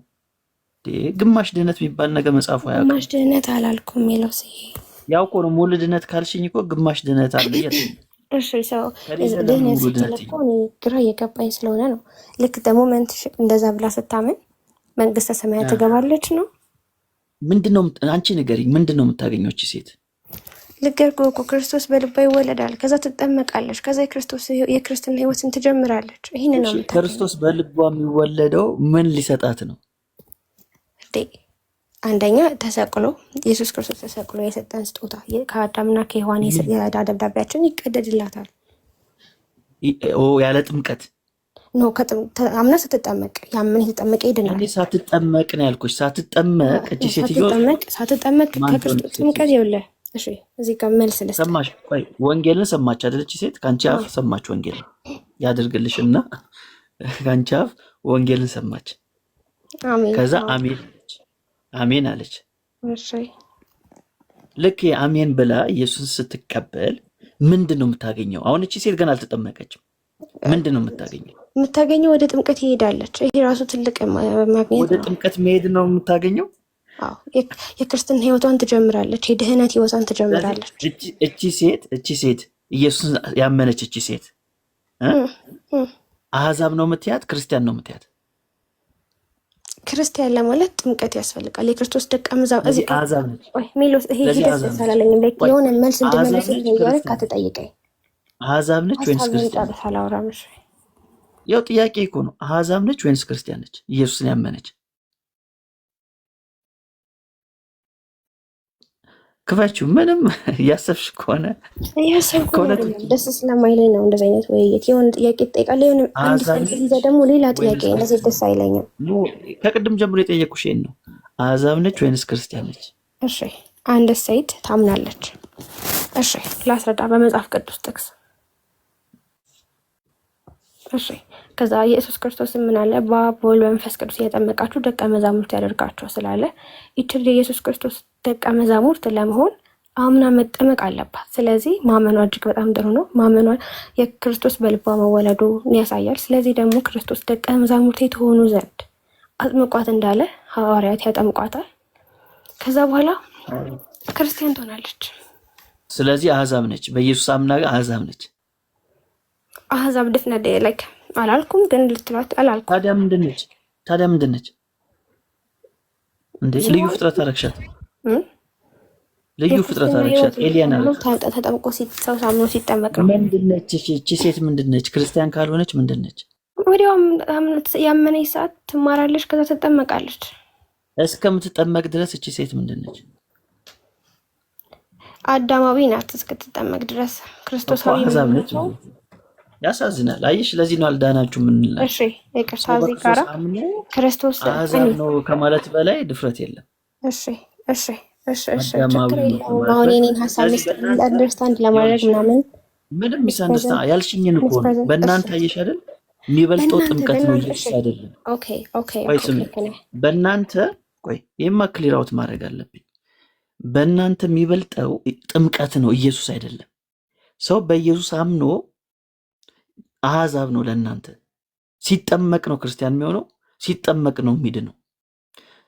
ግማሽ ድህነት የሚባል ነገር መጽሐፉ አያውቅም። ግማሽ ድህነት አላልኩም የሚለው ያው እኮ ነው። ሙሉ ድህነት ካልሽኝ እኮ ግማሽ ድህነት አለ። እሺ ሰው ድህነት ስትል እኮ እኔ ግራ እየገባኝ ስለሆነ ነው። ልክ ደግሞ መንትሽ እንደዛ ብላ ስታምን መንግስተ ሰማያት ትገባለች ነው። ምንድነው አንቺ ንገሪኝ፣ ምንድነው የምታገኘው እቺ ሴት? ልገርኩህ እኮ ክርስቶስ በልባ ይወለዳል፣ ከዛ ትጠመቃለች፣ ከዛ የክርስትና ህይወትን ትጀምራለች። ይሄን ነው የምታገኘው። ክርስቶስ በልቧ የሚወለደው ምን ሊሰጣት ነው? አንደኛ ተሰቅሎ ኢየሱስ ክርስቶስ ተሰቅሎ የሰጠን ስጦታ ከአዳምና ከሔዋን የዕዳ ደብዳቤያችን ይቀደድላታል። ያለ ጥምቀት ኖ አምና ስትጠመቅ ያምን የተጠመቀ ይድናል። እኔ ሳትጠመቅ ነው ያልኩሽ። ሳትጠመቅ እቺ ሴትዮ ሳትጠመቅ ከክርስቶስ ጥምቀት ይኸውልህ። እሺ እዚህ ጋር መልስ ልስጥ። ሰማሽ? ቆይ ወንጌልን ሰማች አይደል? እቺ ሴት ከአንቺ አፍ ሰማች። ወንጌል ያድርግልሽና ከአንቺ አፍ ወንጌልን ሰማች። አሜን። ከዛ አሜን አለች። እሺ ልክ አሜን ብላ ኢየሱስን ስትቀበል ምንድን ነው የምታገኘው? አሁን እቺ ሴት ገና አልተጠመቀችም። ምንድን ነው የምታገኘው? ወደ ጥምቀት ይሄዳለች። ይሄ ራሱ ትልቅ ማግኘት። ወደ ጥምቀት መሄድ ነው የምታገኘው። አዎ የክርስትና ህይወቷን ትጀምራለች። የድህነት ህይወቷን ትጀምራለች። እቺ ሴት ኢየሱስን ያመነች እቺ ሴት አህዛብ ነው የምትያት? ክርስቲያን ነው የምትያት? ክርስቲያን ለማለት ጥምቀት ያስፈልጋል። የክርስቶስ ደቀ መዛሙርት እዚህ አህዛብ ነች። ሚሎስ ይሄ ሂደት ሳላለኝም ላይ የሆነ መልስ እንድመለስ ይያለ ካትጠይቀኝ አህዛብ ነች ወይንስ ክርስቲያን? ያው ጥያቄ እኮ ነው። አህዛብ ነች ወይንስ ክርስቲያን ነች? ኢየሱስን ያመነች ክፈችው። ምንም እያሰብሽ ከሆነ ደስ ስለማይለኝ ነው እንደዚህ አይነት ውይይት። የሆነ ጥያቄ ትጠይቃለህ፣ የሆነ አንድ ሰንት ደግሞ ሌላ ጥያቄ እንደዚህ ደስ አይለኝም። ከቅድም ጀምሮ የጠየቁሽ ይሄን ነው። አህዛብ ነች ወይንስ ክርስቲያን ነች? እሺ አንድ ሴት ታምናለች። እሺ ላስረዳ በመጽሐፍ ቅዱስ ጥቅስ። እሺ ከዛ ኢየሱስ ክርስቶስ ምን አለ? በአብ በወልድ በመንፈስ ቅዱስ እያጠመቃችሁ ደቀ መዛሙርት ያደርጋቸው ስላለ ይችል የኢየሱስ ክርስቶስ ደቀ መዛሙርት ለመሆን አምና መጠመቅ አለባት። ስለዚህ ማመኗ እጅግ በጣም ጥሩ ነው። ማመኗ የክርስቶስ በልቧ መወለዱን ያሳያል። ስለዚህ ደግሞ ክርስቶስ ደቀ መዛሙርት የተሆኑ ዘንድ አጥምቋት እንዳለ ሐዋርያት ያጠምቋታል። ከዛ በኋላ ክርስቲያን ትሆናለች። ስለዚህ አህዛብ ነች። በኢየሱስ አምና አህዛብ ነች። አህዛብ ድፍነደ ላይክ አላልኩም፣ ግን ልትላት አላልኩም። ታዲያ ምንድን ነች እንዴ? ልዩ ፍጥረት አረግሻት። ልዩ ፍጥረት አረግሻት። ኤሊያን አረግሻት። ተጠምቆ ሰው ሳምኖ ሲጠመቅ ነው። ምንድን ነች እቺ ሴት? ምንድን ነች? ክርስቲያን ካልሆነች ምንድን ነች? ወዲያውም ያመነች ሰዓት ትማራለች፣ ከዛ ትጠመቃለች። እስከምትጠመቅ ድረስ እቺ ሴት ምንድን ነች? አዳማዊ ናት እስክትጠመቅ ድረስ። ክርስቶሳዊ ነች። ያሳዝናል። አይሽ ለዚህ ነው አልዳናችሁ ምንላችሁ። እሺ ይቅርታ፣ እዚህ ጋር ክርስቶስ አሕዛብ ነው ከማለት በላይ ድፍረት የለም። እሺ ችግር የለውም። አሁን የኔን ሀሳብ አንደርስታንድ ለማድረግ ምንም ሚስአንደርስታ ያልሽኝን እኮ ነው። በእናንተ አየሽ አይደል? የሚበልጠው ጥምቀት ነው ኢየሱስ አይደለም። በእናንተ ቆይ ይሄማ ክሊር አውት ማድረግ አለብኝ። በእናንተ የሚበልጠው ጥምቀት ነው ኢየሱስ አይደለም። ሰው በኢየሱስ አምኖ አሕዛብ ነው ለእናንተ። ሲጠመቅ ነው ክርስቲያን የሚሆነው፣ ሲጠመቅ ነው የሚድነው።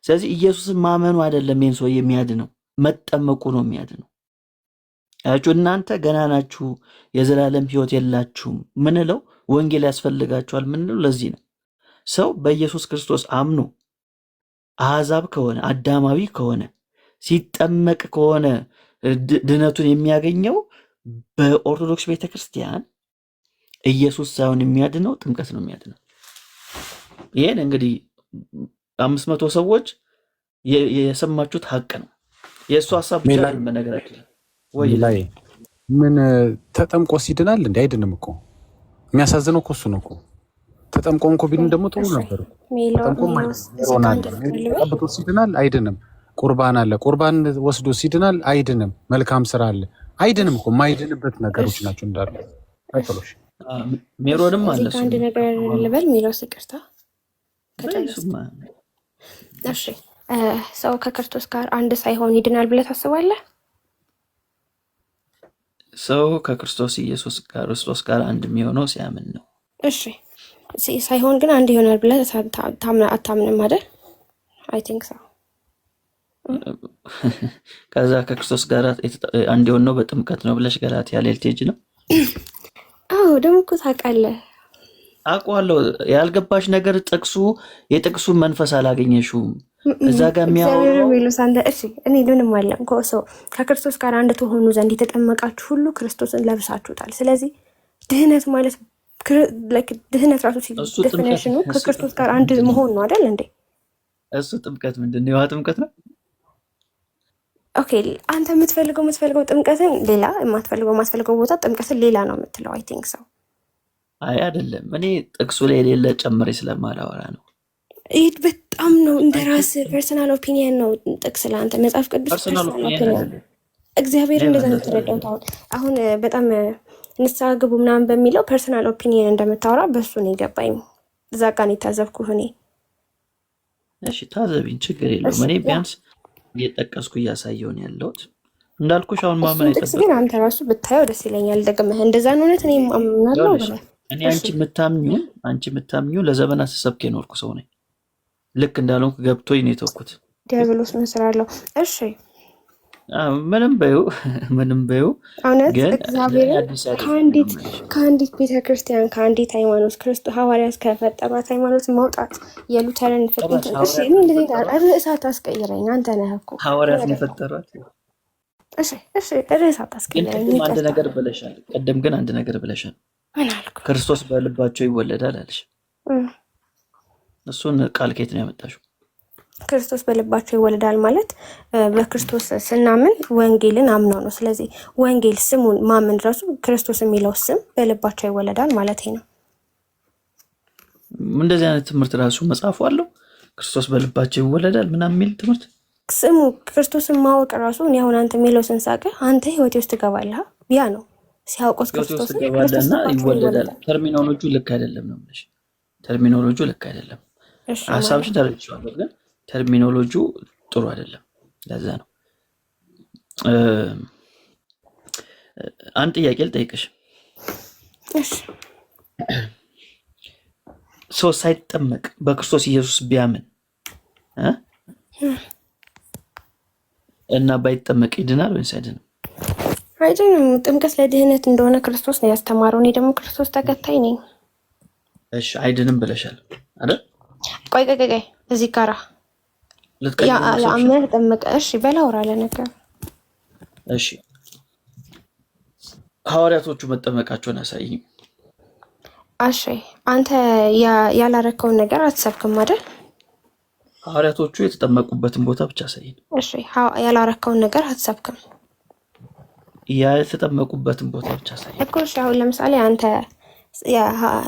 ስለዚህ ኢየሱስን ማመኑ አይደለም ይህን ሰው የሚያድነው፣ መጠመቁ ነው የሚያድነው። ያችሁ እናንተ ገና ናችሁ፣ የዘላለም ሕይወት የላችሁም ምንለው፣ ወንጌል ያስፈልጋችኋል ምንለው ለዚህ ነው። ሰው በኢየሱስ ክርስቶስ አምኖ አሕዛብ ከሆነ አዳማዊ ከሆነ ሲጠመቅ ከሆነ ድነቱን የሚያገኘው በኦርቶዶክስ ቤተክርስቲያን ኢየሱስ ሳይሆን የሚያድነው ጥምቀት ነው የሚያድነው። ይሄን እንግዲህ 500 ሰዎች የሰማችሁት ሀቅ ነው። የእሱ ሀሳብ ብቻ በነገራችን ወይ ላይ ምን ተጠምቆ ሲድናል እንዴ? አይድንም እኮ። የሚያሳዝነው እኮ እሱ ነው እኮ። ተጠምቆም እኮ ቢድን ደግሞ ጥሩ ነበር። ተጠምቆ ሲድናል አይድንም። ቁርባን አለ፣ ቁርባን ወስዶ ሲድናል አይድንም። መልካም ስራ አለ አይድንም እኮ። የማይድንበት ነገሮች ናቸው እንዳሉ አይተሎሽ ሜሮንም አለ። አንድ ነገር ልበል ሚሎስ፣ ይቅርታ። እሺ ሰው ከክርስቶስ ጋር አንድ ሳይሆን ይድናል ብለህ ታስባለህ? ሰው ከክርስቶስ ኢየሱስ ክርስቶስ ጋር አንድ የሚሆነው ሲያምን ነው። እሺ ሳይሆን ግን አንድ ይሆናል ብለህ አታምንም አይደል? አይ ቲንክ ሶ። ከዛ ከክርስቶስ ጋር አንድ የሆነው በጥምቀት ነው ብለሽ ገላትያ ልትሄጂ ነው? አዎ ደግሞ እኮ ታውቃለህ። አውቀዋለሁ። ያልገባሽ ነገር የጥቅሱ መንፈስ አላገኘሽውም። እዛ ጋር እኔ ምንም አለም ሰው ከክርስቶስ ጋር አንድ ተሆኑ ዘንድ የተጠመቃችሁ ሁሉ ክርስቶስን ለብሳችሁታል። ስለዚህ ድህነት ማለት ድህነት ራሱ ዴፊኒሽኑ ከክርስቶስ ጋር አንድ መሆን ነው አይደል እንዴ? እሱ ጥምቀት ምንድን ነው? የውሃ ጥምቀት ነው። ኦኬ አንተ የምትፈልገው ጥምቀትን ሌላ የማትፈልገው ቦታ ጥምቀትን ሌላ ነው የምትለው። አይ ቲንክ ሰው አይ አይደለም፣ እኔ ጥቅሱ ላይ የሌለ ጨምሬ ስለማላወራ ነው። ይህ በጣም ነው እንደ ራስ ፐርሰናል ኦፒኒየን ነው ጥቅስ ለአንተ መጽሐፍ ቅዱስ ፐርሰናል ኦፒኒየን እግዚአብሔር እንደዛ ነው የተረዳሁት። አሁን በጣም ንስሐ ግቡ ምናምን በሚለው ፐርሰናል ኦፒኒየን እንደምታወራ በሱ ነው የገባኝ። እዛ ጋ ነው የታዘብኩህ እኔ። እሺ ታዘቢኝ፣ ችግር የለውም። እኔ ቢያንስ እየጠቀስኩ እያሳየሁ ነው ያለሁት። እንዳልኩሽ አሁን ማመን ጥቅስ ግን አንተ ራሱ ብታየው ደስ ይለኛል። ደግመህ እንደዛ ነው እውነት እኔ አምናለሁ። እኔ አንቺ የምታምኚው ለዘመናት ስሰብክ የኖርኩ ሰው ነኝ። ልክ እንዳልሆንኩ ገብቶኝ ነው የተውኩት። ዲያብሎስ ምን ስራ አለው? እሺ ምንም በይው እውነት እግዚአብሔር ከአንዲት ቤተክርስቲያን ከአንዲት ሃይማኖት ክርስቶስ ሐዋርያት ከፈጠሯት ሃይማኖት መውጣት የሉተርን ፍቅር ርዕሳት አስቀይረኝ። አንተ ነህ እኮ ሐዋርያት ነው የፈጠሯት። እሺ ርዕሳት አስቀይረኝ። ቅድም ግን አንድ ነገር ብለሻል። ምን አልኩ? ክርስቶስ በልባቸው ይወለዳል አለሽ። እሱን ቃል ከየት ነው ያመጣሽው? ክርስቶስ በልባቸው ይወለዳል ማለት በክርስቶስ ስናምን ወንጌልን አምነው ነው። ስለዚህ ወንጌል ስሙን ማመን ራሱ ክርስቶስ የሚለው ስም በልባቸው ይወለዳል ማለት ነው። እንደዚህ አይነት ትምህርት ራሱ መጽሐፉ አለው። ክርስቶስ በልባቸው ይወለዳል ምናምን የሚል ትምህርት ስሙ ክርስቶስን ማወቅ ራሱ እኔ አሁን አንተ የሚለው ስንሳቀ አንተ ህይወቴ ውስጥ ትገባለህ። ያ ነው ሲያውቁት ክርስቶስ ገባለና ይወለዳል። ተርሚኖሎጂው ልክ አይደለም ነው ማለት ተርሚኖሎጂው ልክ አይደለም። ሐሳብሽን ተረድቻለሁ ግን ተርሚኖሎጂው ጥሩ አይደለም። ለዛ ነው አንድ ጥያቄ ልጠይቅሽ። እሺ ሰው ሳይጠመቅ በክርስቶስ ኢየሱስ ቢያምን እና ባይጠመቅ ይድናል ወይስ አይድንም? አይድንም። ጥምቀት ለድህነት እንደሆነ ክርስቶስ ነው ያስተማረው። እኔ ደግሞ ክርስቶስ ተከታይ ነኝ። እሺ አይድንም ብለሻል አይደል? ቆይ እዚህ ጋራ ያአመነ ተጠመቀ። እሺ በላውራ ለነገር እሺ ሐዋርያቶቹ መጠመቃቸውን አሳይኝ። እሺ አንተ ያላረከውን ነገር አትሰብክም አይደል? ሐዋርያቶቹ የተጠመቁበትን ቦታ ብቻ አሳይኝ። እሺ ያላረከውን ነገር አትሰብክም። የተጠመቁበትን ቦታ ብቻ አሳይኝ እኮ። እሺ አሁን ለምሳሌ አንተ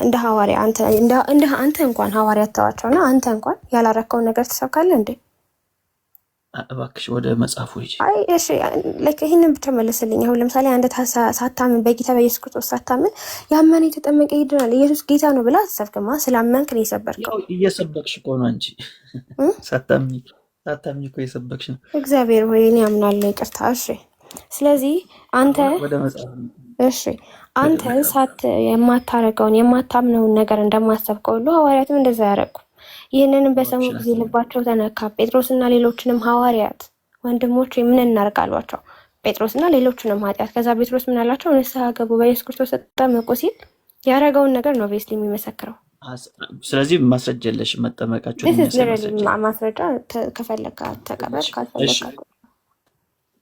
እንደ ሐዋርያ አንተ እንኳን ሐዋርያ ተዋቸውና አንተ እንኳን ያላረከውን ነገር ትሰብካለህ እንዴ? እባክሽ ወደ መጽሐፉ ሂጂ። አይ እሺ ይሄንን ብቻ መልስልኝ። አሁን ለምሳሌ አንተ ሳታምን በጌታ በኢየሱስ ክርስቶስ ሳታምን ያመነ የተጠመቀ ይድናል ኢየሱስ ጌታ ነው ብላ አትሰብክማ። ስላመንክ ነው የሰበርከው። እየሰበክሽ እኮ ነው አንቺ። ሳታምኝ እኮ እየሰበክሽ ነው። እግዚአብሔር ሆይ እኔ አምናለሁ፣ ይቅርታ። እሺ ስለዚህ አንተ ወደ መጽሐፉ አንተ የማታረገውን የማታምነውን ነገር እንደማሰብከው ሁሉ ሐዋርያትም እንደዛ ያደረጉ። ይህንንም በሰሙ ጊዜ ልባቸው ተነካ። ጴጥሮስና ሌሎችንም ሐዋርያት ወንድሞች ምን እናድርግ አሏቸው። ጴጥሮስና ሌሎችንም ኃጢአት። ከዛ ጴጥሮስ ምን አላቸው? ንስሐ ገቡ፣ በኢየሱስ ክርስቶስ ተጠመቁ ሲል ያደረገውን ነገር ነው ቤስሊ የሚመሰክረው። ስለዚህ ማስረጃ የለሽ መጠመቃቸው። ማስረጃ ከፈለካ ተቀበል፣ ካልፈለካ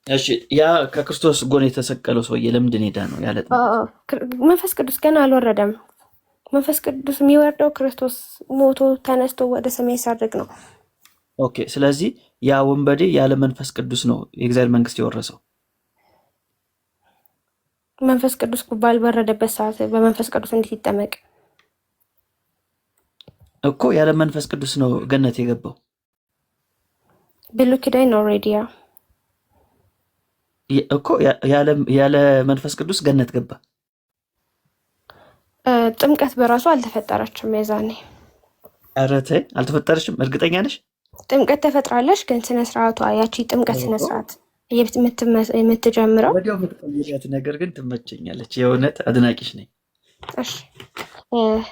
እሺ። ያ ከክርስቶስ ጎን የተሰቀለው ሰውዬ ለምንድን ሄዳ ነው ያለ? መንፈስ ቅዱስ ገና አልወረደም። መንፈስ ቅዱስ የሚወርደው ክርስቶስ ሞቶ ተነስቶ ወደ ሰማይ ሲያርግ ነው። ኦኬ። ስለዚህ ያ ወንበዴ ያለ መንፈስ ቅዱስ ነው የእግዚአብሔር መንግስት የወረሰው። መንፈስ ቅዱስ ባልወረደበት ሰዓት በመንፈስ ቅዱስ እንዴት ይጠመቅ እኮ? ያለ መንፈስ ቅዱስ ነው ገነት የገባው። ብሉይ ኪዳን ኦልሬዲ እኮ ያለ መንፈስ ቅዱስ ገነት ገባ። ጥምቀት በራሱ አልተፈጠረችም የዛኔ። ኧረ ተይ አልተፈጠረችም። እርግጠኛ ነሽ? ጥምቀት ተፈጥራለች፣ ግን ስነ ስርዓቷ ያቺ ጥምቀት ስነ ስርዓት የምትጀምረው ወዲያው የምትቀይሪያት ነገር ግን ትመቸኛለች። የእውነት አድናቂሽ ነኝ። እሺ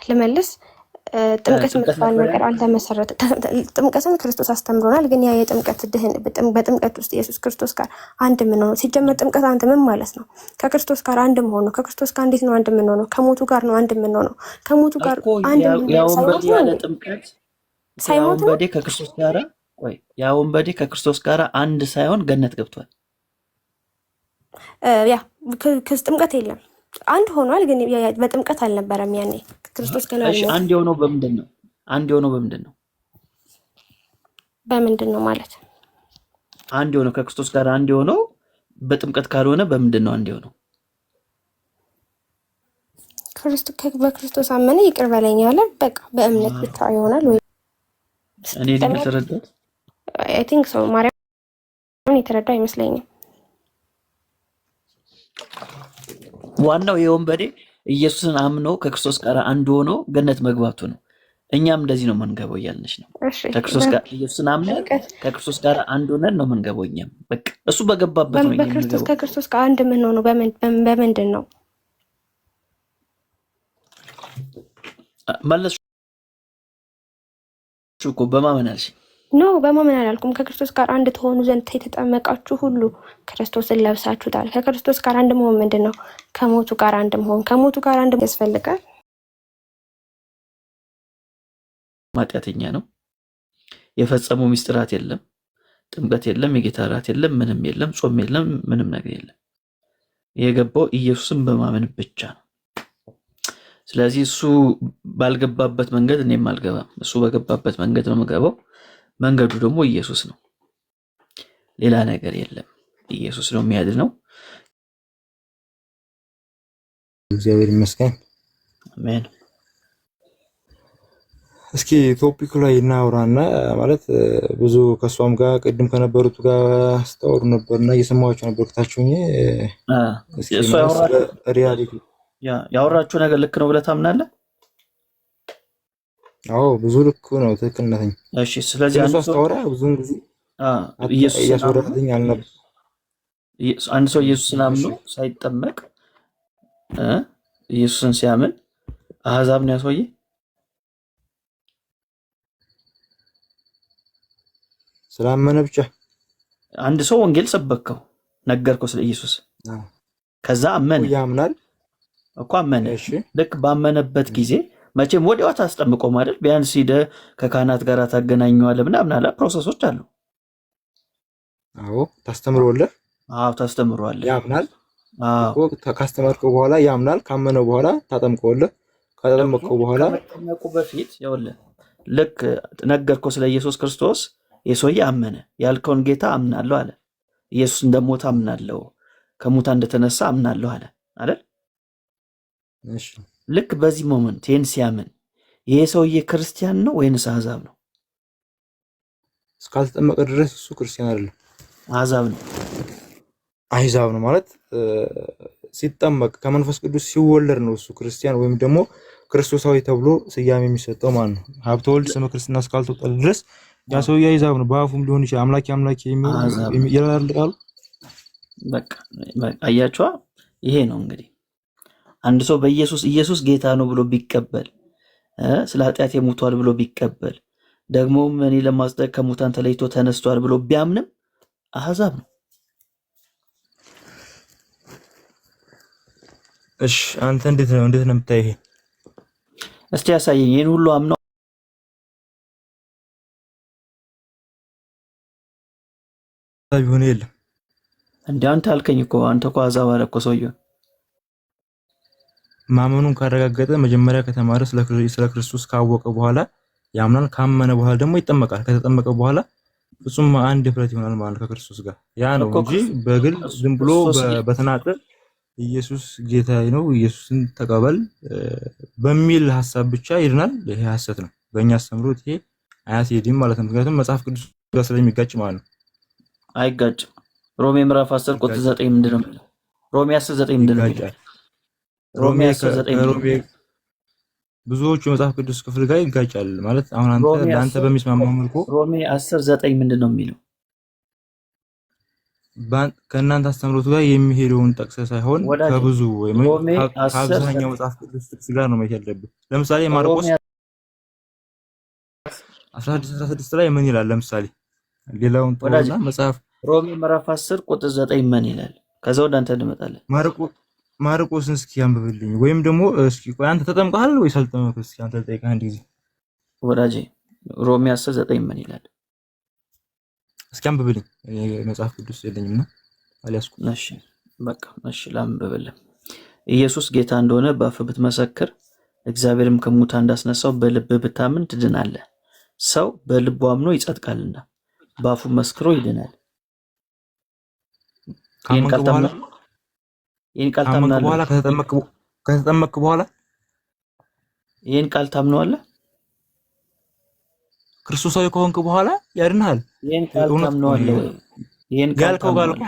ልመልስ። ጥምቀት የምትባል ነገር አልተመሰረተ። ጥምቀትን ክርስቶስ አስተምሮናል፣ ግን ያ የጥምቀት በጥምቀት ውስጥ ኢየሱስ ክርስቶስ ጋር አንድ የምንሆነው ሲጀመር ጥምቀት አንተ ምን ማለት ነው? ከክርስቶስ ጋር አንድ መሆኑ። ከክርስቶስ ጋር እንዴት ነው አንድ የምንሆነው? ከሞቱ ጋር ነው አንድ የምንሆነው። ከሞቱ ጋር አንድ ሳይሞት ወንበዴ ከክርስቶስ ጋር ያ ወንበዴ ከክርስቶስ ጋር አንድ ሳይሆን ገነት ገብቷል። ያ ጥምቀት የለም አንድ ሆኗል፣ ግን በጥምቀት አልነበረም ያኔ ክርስቶስ ገና። እሺ አንድ የሆነው በምንድን ነው? አንድ የሆነው በምንድን ነው? በምንድን ነው ማለት አንድ የሆነው ከክርስቶስ ጋር አንድ የሆነው በጥምቀት ካልሆነ በምንድን ነው አንድ የሆነው? በክርስቶስ አመነ ይቅር በለኝ አለ። በቃ በእምነት ብቻ ይሆናል ወይ? እኔ የተረዳሁት አይ ቲንክ ሶ ማርያም የተረዳ አይመስለኝም። ዋናው የወንበዴ ኢየሱስን አምኖ ከክርስቶስ ጋር አንድ ሆኖ ገነት መግባቱ ነው። እኛም እንደዚህ ነው መንገበው እያልንሽ ነው። ከክርስቶስ ጋር ኢየሱስን አምነን ከክርስቶስ ጋር አንድ ሆነን ነው መንገበው። እኛም በቃ እሱ በገባበት ነው በክርስቶስ ከክርስቶስ ጋር አንድ ምን ሆኖ በምንድን ነው መለስሽ እኮ በማመን አልሽ። ኖ በማመን አላልኩም። ከክርስቶስ ጋር አንድ ትሆኑ ዘንድ የተጠመቃችሁ ሁሉ ክርስቶስን ለብሳችሁታል። ከክርስቶስ ጋር አንድ መሆን ምንድን ነው? ከሞቱ ጋር አንድ መሆን። ከሞቱ ጋር አንድ ያስፈልጋል። ማጥያተኛ ነው የፈጸመው ሚስጥራት የለም፣ ጥምቀት የለም፣ የጌታ እራት የለም፣ ምንም የለም፣ ጾም የለም፣ ምንም ነገር የለም። የገባው ኢየሱስን በማመን ብቻ ነው። ስለዚህ እሱ ባልገባበት መንገድ እኔም አልገባም። እሱ በገባበት መንገድ ነው የምገባው። መንገዱ ደግሞ ኢየሱስ ነው፣ ሌላ ነገር የለም። ኢየሱስ ነው የሚያድነው። እግዚአብሔር ይመስገን። አሜን። እስኪ ቶፒክ ላይ እናውራና ማለት ብዙ ከሷም ጋር ቅድም ከነበሩት ጋር አስተዋውሩ ነበርና እየሰማኋቸው ነበር። ከታችሁኝ እሱ ሪያሊቲ ያወራችሁ ነገር ልክ ነው ብለህ ታምናለህ? አዎ ብዙ ልክ ነው፣ ትክክል ነኝ። እሺ ስለዚህ አንድ ሰው አስተዋራ ብዙን ጊዜ ኢየሱስ ያስወራልኝ አልነበር። አንድ ሰው ኢየሱስን አምኖ ሳይጠመቅ ኢየሱስን ሲያምን አህዛብ ነው ያስወየ። ስላመነ ብቻ አንድ ሰው ወንጌል ሰበከው፣ ነገርከው ስለ ኢየሱስ፣ ከዛ አመነ። ያምናል እኮ አመነ። ልክ ባመነበት ጊዜ መቼም ወዲያው ታስጠምቀው ማለት ቢያንስ ሂደህ ከካህናት ጋር ታገናኘዋለህ ምናምን አለ። ፕሮሰሶች አሉ። አዎ ታስተምረዋለህ። አዎ ታስተምረዋለህ። ያምናል። አዎ ካስተማርከው በኋላ ያምናል። ካመነው በኋላ ታጠምቀዋለህ። ካጠመቀው በኋላ ከመጠመቁ በፊት ይኸውልህ ልክ ነገርከው ስለ ኢየሱስ ክርስቶስ። የሰውዬ አመነ። ያልከውን ጌታ አምናለሁ አለ። ኢየሱስ እንደሞተ አምናለሁ፣ ከሙታን እንደተነሳ አምናለሁ አለ አይደል? እሺ ልክ በዚህ ሞመንት ይህን ሲያምን ይሄ ሰውዬ ክርስቲያን ነው ወይንስ አሕዛብ ነው? እስካልተጠመቀ ድረስ እሱ ክርስቲያን አይደለም፣ አሕዛብ ነው። አሕዛብ ነው ማለት ሲጠመቅ ከመንፈስ ቅዱስ ሲወለድ ነው እሱ ክርስቲያን ወይም ደግሞ ክርስቶሳዊ ተብሎ ስያሜ የሚሰጠው ማለት ነው። ሀብተ ወልድ ስመ ክርስትና እስካልተወጣ ድረስ ያ ሰውዬ አሕዛብ ነው። በአፉም ሊሆን ይችላል አምላኬ ይላል። በቃ አያችኋ፣ ይሄ ነው እንግዲህ አንድ ሰው ኢየሱስ ጌታ ነው ብሎ ቢቀበል፣ ስለ ኃጢአት የሞቷል ብሎ ቢቀበል፣ ደግሞም እኔ ለማጽደቅ ከሙታን ተለይቶ ተነስቷል ብሎ ቢያምንም አሕዛብ ነው። እሺ አንተ እንዴት ነው የምታየው? ይሄ እስቲ ያሳየኝ። ይሄን ሁሉ አምነው ቢሆን የለም እንዴ? አንተ አልከኝ እኮ አንተ እኮ አሕዛብ አለ እኮ ሰውዬው። ማመኑን ካረጋገጠ መጀመሪያ ከተማረ ስለ ክርስቶስ ካወቀ በኋላ ያምናል። ካመነ በኋላ ደግሞ ይጠመቃል። ከተጠመቀ በኋላ ፍጹም አንድ ፍረት ይሆናል ማለት ከክርስቶስ ጋር። ያ ነው እንጂ በግል ዝም ብሎ በተናጠል ኢየሱስ ጌታዬ ነው ኢየሱስን ተቀበል በሚል ሐሳብ ብቻ ይድናል። ይሄ ሐሰት ነው። በእኛ አስተምሮት ይሄ አያስሄድም ማለት ነው። ምክንያቱም መጽሐፍ ቅዱስ ጋር ስለሚጋጭ ማለት ነው። አይጋጭም። ሮሜ ምዕራፍ 10 ቁጥር 9 ምንድነው? ሮሜ 10:9 ምንድነው? ሮሜ 10:9 ብዙዎቹ መጽሐፍ ቅዱስ ክፍል ጋር ይጋጫል ማለት አሁን አንተ በሚስማማው መልኩ ሮሜ 10:9 ምንድነው የሚለው? ከእናንተ አስተምሮት ጋር የሚሄደውን ጠቅሰህ ሳይሆን ከብዙ ወይም ከአብዛኛው መጽሐፍ ቅዱስ ጥቅስ ጋር ነው መሄድ ያለብህ። ለምሳሌ ማርቆስ 16:16 ላይ ምን ይላል? ለምሳሌ ሌላውን ተወና መጽሐፍ ሮሜ ምዕራፍ 10 ቁጥር 9 ምን ይላል? ከዛ ወደ አንተ እንመጣለን። ማርቆስን እስኪ አንብብልኝ። ወይም ደግሞ እስኪ ቆይ አንተ ተጠምቀሃል ወይስ አልተጠመቅም? እስኪ አንተ ጠይቀህ አንድ ጊዜ ወዳጄ ሮሜ 10:9 ምን ይላል? እስኪ አንብብልኝ። መጽሐፍ ቅዱስ የለኝምና አልያዝኩም። እሺ በቃ እሺ ላንብብልህ። ኢየሱስ ጌታ እንደሆነ በአፍህ ብትመሰክር እግዚአብሔርም ከሙታን እንዳስነሳው በልብህ ብታምን ትድናለህ። ሰው በልቡ አምኖ ይጸድቃልና በአፉ መስክሮ ይድናል። ካመንክ በኋላ ይሄን ቃል ታምናለህ? ከተጠመቅክ በኋላ ይሄን ቃል ታምነዋለህ? ክርስቶሳዊ ከሆንክ በኋላ ያድንሃል። ይሄን ቃል ታምነዋለህ ወይ? ይሄን ቃል ያልከው ቃል እኮ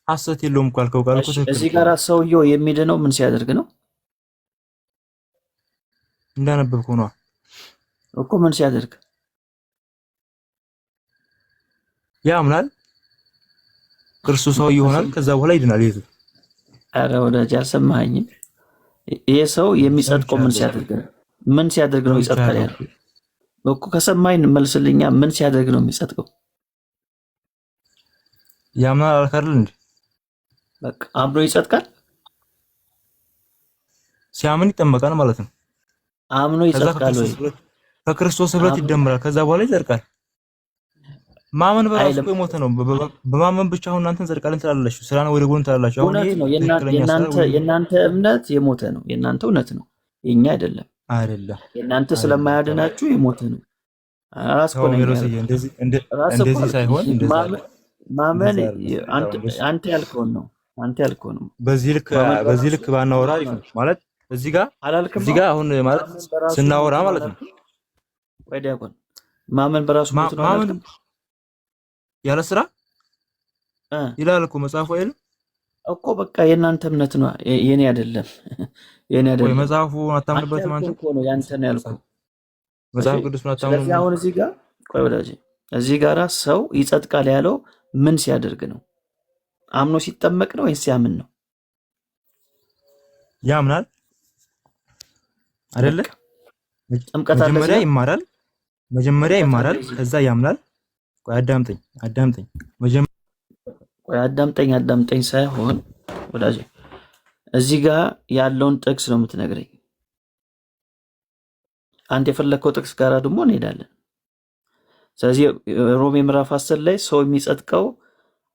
ሐሰት የለውም እኮ ያልከው ቃል እኮ ትክክል። እዚህ ጋር ሰውየው የሚድነው ምን ሲያደርግ ነው? እንዳነበብከው ነው እኮ። ምን ሲያደርግ? ያምናል፣ ክርስቶሳዊ ይሆናል፣ ከዛ በኋላ ይድናል። ይሄ ኧረ ወዳጅ አልሰማኸኝም? ይሄ ሰው የሚጸድቀው ምን ሲያደርግ ነው? ምን ሲያደርግ ነው ይጸድቃል ያለው እኮ? ከሰማኸኝ መልስልኛ። ምን ሲያደርግ ነው የሚጸድቀው? ያምናል አልካል እንዴ? በቃ አምኖ ይጸድቃል። ሲያምን ይጠመቃል ማለት ነው። አምኖ ይጸድቃል ወይ? ከክርስቶስ ህብረት ይደመራል፣ ከዛ በኋላ ይጸድቃል። ማመን በራሱ እኮ የሞተ ነው። በማመን ብቻ አሁን እናንተን ጸድቃለን ትላላችሁ፣ ስራን ወደ ጎን ትላላችሁ። አሁን ይሄ ነው የእናንተ እምነት የሞተ ነው። የእናንተ እውነት ነው፣ የኛ አይደለም። የእናንተ ስለማያድናችሁ የሞተ ነው። እንደዚህ ሳይሆን ማመን አንተ ያልከውን ነው። በዚህ ልክ ባናወራ ማለት እዚህ ጋር አሁን ማለት ስናወራ ማለት ነው። ወይ ዲያቆን ማመን በራሱ ሞት ነው አላልክም? ያለ ስራ ይላል እኮ መጽሐፉ አይደል እኮ። በቃ የእናንተ እምነት ነው፣ የኔ አይደለም። ወይ መጽሐፉ አታምንበት ማለት እኮ ነው። ያንተ ነው ያልኩህ። መጽሐፍ ቅዱስ ነው አታምንበት። ስለዚህ አሁን እዚህ ጋር ቆይ ወዳጄ፣ እዚህ ጋር ሰው ይጸድቃል ያለው ምን ሲያደርግ ነው? አምኖ ሲጠመቅ ነው ወይስ ሲያምን ነው? ያምናል አይደለ? ጥምቀት መጀመሪያ ይማራል፣ ከዛ ያምናል። ቆይ አዳምጠኝ። አዳምጠኝ ሳይሆን ወዳጄ፣ እዚህ ጋር ያለውን ጥቅስ ነው የምትነግረኝ። አንተ የፈለከው ጥቅስ ጋር ደግሞ እንሄዳለን። ስለዚህ ሮሜ ምዕራፍ 10 ላይ ሰው የሚጸድቀው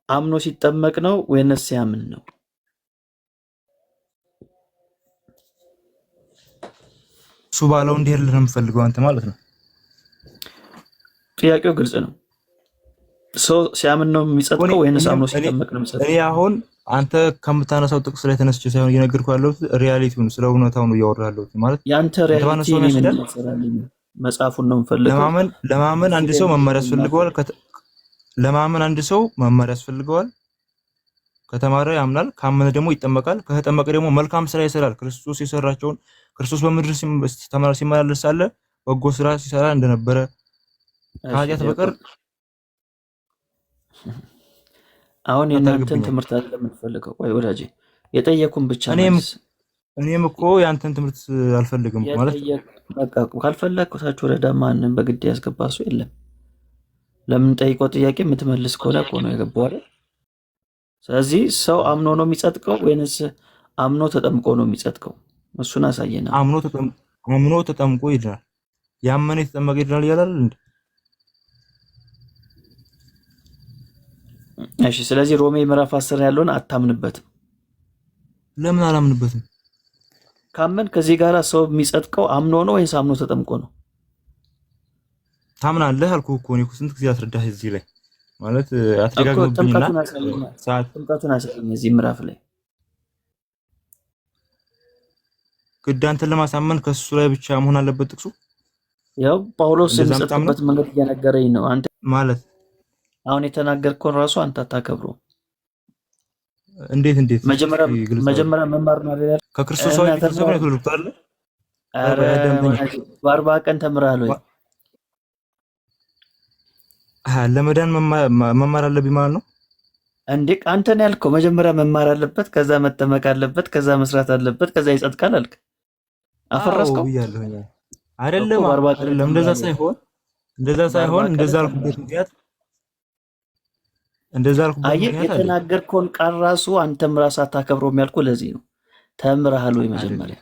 አምኖ ሲጠመቅ ነው ወይንስ ሲያምን ነው? እሱ ባለው እንዲሄድ ነው የምፈልገው አንተ ማለት ነው። ጥያቄው ግልጽ ነው። ሰው ሲያምን ነው የሚጸድቀው ወይንስ አምኖ ሲጠመቅ ነው የሚጸድቀው? እኔ አሁን አንተ ከምታነሳው ጥቅስ ላይ ተነስቼ ሳይሆን እየነገርኩህ ያለሁት ሪያሊቲውን ስለ እውነታው ነው እያወራህ ያለሁት ማለት ያንተ ሪያሊቲ መጽሐፉን ነው የምፈልገው። ለማመን አንድ ሰው መመሪያ ያስፈልገዋል። ከተማረ ያምናል፣ ካመነ ደግሞ ይጠመቃል። ከተጠመቀ ደግሞ መልካም ስራ ይሰራል። ክርስቶስ የሰራቸውን ክርስቶስ በምድር ሲመላለስ ሳለ በጎ ስራ ሲሰራ እንደነበረ ከኃጢአት በቀር አሁን የእናንተን ትምህርት አይደለም የምንፈልገው። ወይ ወዳጄ የጠየኩን ብቻ ነው። እኔም እኮ ያንተን ትምህርት አልፈልግም ማለት በቃ ካልፈለግኩ ታች ወረዳ ማንም በግድ ያስገባ ሰው የለም። ለምን ጠይቀው ጥያቄ የምትመልስ ከሆነ እኮ ነው የገባው አይደል? ስለዚህ ሰው አምኖ ነው የሚጸድቀው ወይንስ አምኖ ተጠምቆ ነው የሚጸድቀው? እሱን አሳየና። አምኖ ተጠምቆ ይድናል፣ ያመነ የተጠመቀ ይድናል ይላል እንዴ? እሺ፣ ስለዚህ ሮሜ ምዕራፍ 10 ያለውን አታምንበትም? ለምን አላምንበትም? ካመን ከዚህ ጋር ሰው የሚጸድቀው አምኖ ነው ወይስ አምኖ ተጠምቆ ነው? ታምናለህ አልኩህ እኮ እኔ ስንት ጊዜ አስረዳህ እዚህ ላይ ማለት አትደጋግምብኝና ጥምቀቱን አሳየኝ እዚህ ምዕራፍ ላይ። ግድ አንተን ለማሳመን ከሱ ላይ ብቻ መሆን አለበት ጥቅሱ? ያው ጳውሎስ የሚጸድቅበት መንገድ እየነገረኝ ነው። አንተ ማለት አሁን የተናገርከውን ራሱ አንተ አታከብረው። እንዴት መጀመሪያ መማር ነው አይደል? ከክርስቶሳዊ ቤተሰብ ነው የተወለድኩት አይደል? አረ በ40 ቀን ተምረሃል ወይ? ለመዳን መማር አለብኝ ማለት ነው እንዴ? አንተ ነው ያልከው መጀመሪያ መማር አለበት፣ ከዛ መጠመቅ አለበት፣ ከዛ መስራት አለበት፣ ከዛ ይጸድቃል አልክ። አፈረስከው አይደለም? እንደዛ ሳይሆን እንደዛ አልኩበት ምክንያት የተናገርከውን ቃል ራሱ አንተም ራስህ አታከብረው የሚያልኩ ለዚህ ነው። ተምረሃል ወይ መጀመሪያ?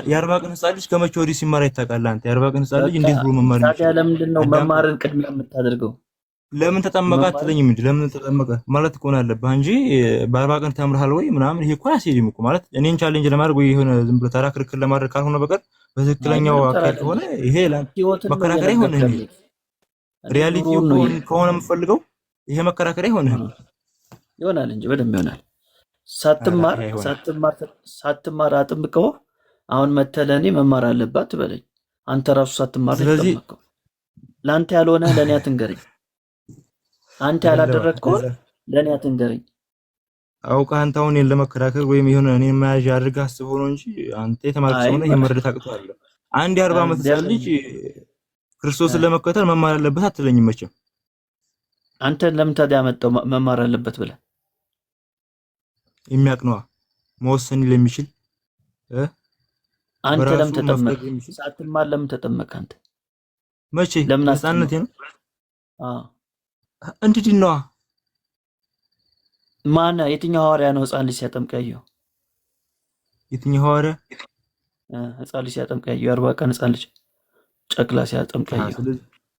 የአርባ ቀን ህፃን ልጅ ከመቼ ወዲህ ሲማር ይታወቃል? አንተ የአርባ ቀን ህፃን ልጅ እንዴት ብሎ መማር ይችላል? ታዲያ ለምንድን ነው መማርን ቅድሚያ የምታደርገው? ለምን ተጠመቀ አትለኝም እንጂ ለምን ተጠመቀ ማለት እኮ ነው ያለብህ እንጂ በ40 ቀን ተምረሃል ወይ ምናምን ይሄ እኮ አያስሄድም እኮ ማለት እኔን ቻሌንጅ ለማድረግ ወይ የሆነ ዝም ብሎ ተራ ክርክር ለማድረግ ካልሆነ በቀር በትክክለኛው አካል ከሆነ ይሄ መከራከሪያ ይሆን እንዴ? ሪያሊቲው ከሆነ የምፈልገው ይሄ መከራከሪያ ይሆናል እንጂ በደንብ ይሆናል። ሳትማር አጥምቀው አሁን መተለኔ መማር አለባት ትበለኝ። አንተ ራሱ ሳትማር ተጠመቀው። ለአንተ ያልሆነ ለእኔ አትንገረኝ። አንተ ያላደረግከው ለእኔ አትንገረኝ። አውቃ አንተ አሁን ለመከራከር ወይም የሆነ እኔን መያዣ አድርገህ አስበው ነው እንጂ አንተ የተማርክ ሰው ነህ። የመረዳት አቅቶሃል። አንድ 40 ዓመት ልጅ ክርስቶስን ለመከተል መማር አለበት አትለኝም መቼም። አንተን ለምን ታዲያ ያመጣው መማር አለበት ብለህ? የሚያውቅ ነዋ መወሰን ለሚችል አንተ ለምን ተጠመቅ? ሳትማር ለምን ተጠመቅ? አንተ መቼ ነፃነቴ ነው። እንዲህ ነዋ። ማን የትኛው ሐዋርያ ነው ህፃን ልጅ ሲያጠምቅ ያየው? የትኛው ሐዋርያ ህፃን ልጅ ሲያጠምቅ ያየው? 40 ቀን ህፃን ልጅ ጨቅላ ሲያጠምቅ ያየው?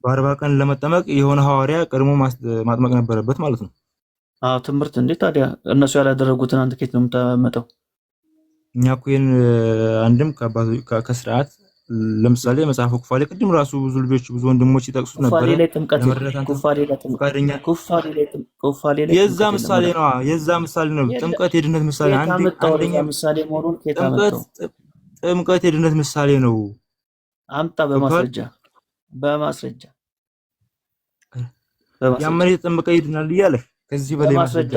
በ40 ቀን ለመጠመቅ የሆነ ሐዋርያ ቀድሞ ማጥመቅ ነበረበት ማለት ነው። ትምህርት እንዴ ታዲያ እነሱ ያላደረጉትን አንተ ከየት ነው የምታመጣው? እኛ እኮ አንድም ከስርዓት ለምሳሌ መጽሐፍ ኩፋሌ ቅድም ራሱ ብዙ ልጆች ብዙ ወንድሞች ይጠቅሱት ነበር። የዛ ምሳሌ ነው። ጥምቀት የድነት ምሳሌ አንደኛ ምሳሌ መሆኑን ከታመጣው ጥምቀት የድነት ምሳሌ ነው። አምጣ በማስረጃ ያመነ የተጠመቀ ይድናል እያለ ከዚህ በላይ ማስረጃ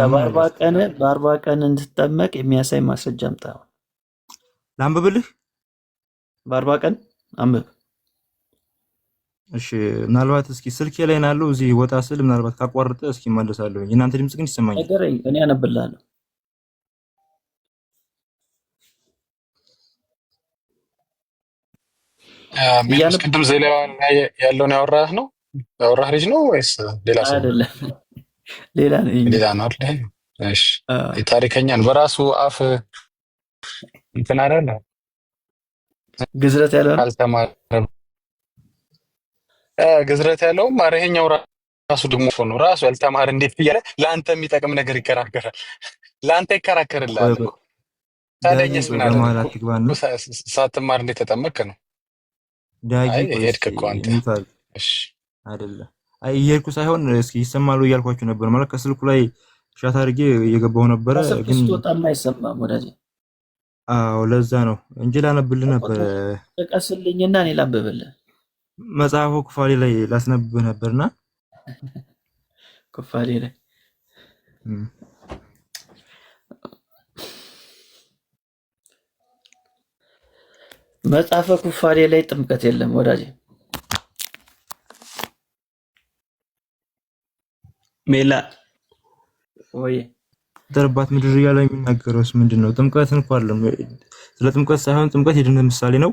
በ40 ቀን እንድትጠመቅ የሚያሳይ ማስረጃ አምጣ። ላንብብልህ? በ40 ቀን አንብብ። እሺ ምናልባት እስኪ ስልኬ ላይ ናለው እዚህ ወጣ ስል ምናልባት ካቋርጠ እስኪ መለሳለሁ። እናንተ ድምጽ ግን ይሰማኛል። ነገረኝ፣ እኔ አነብልሃለሁ። ቢያንስ ቅድም ዜና ያለውን ያወራህ ልጅ ነው ወይስ ሌላ ሰው? አይደለም ሌላ ነው አይደል? እሺ የታሪከኛን በራሱ አፍ እንትን አይደለ ግዝረት ያለው አልተማረም። ግዝረት ያለው ማረኛው ራሱ ደግሞ ነው። ራሱ ያልተማረ እንዴት እያለ ለአንተ የሚጠቅም ነገር ይከራከራል። ለአንተ ይከራከርልሃል እኮ። ታዲያስ ምን አለ? ሳትማር እንዴት ተጠመቅክ ነው? ዳጊ ሄድክ እኮ አንተ። እሺ አይደለም እየሄድኩ ሳይሆን እስኪ ይሰማሉ እያልኳችሁ ነበር። ማለት ከስልኩ ላይ ሻት አድርጌ እየገባሁ ነበረ፣ ግን በጣም አይሰማም ወዳጄ። አዎ ለዛ ነው እንጂ ላነብልህ ነበር። ተቀስልኝና እኔ ላንብብልህ። መጽሐፉ ኩፋሌ ላይ ላስነብብህ ነበርና ኩፋሌ ላይ መጽሐፈ ኩፋሌ ላይ ጥምቀት የለም ወዳጄ። ሜላ ወይ ተርባት ምድር እያለ የሚናገረውስ ምንድነው? ጥምቀትን እንኳን አይደለም። ስለ ጥምቀት ሳይሆን ጥምቀት የድነት ምሳሌ ነው፣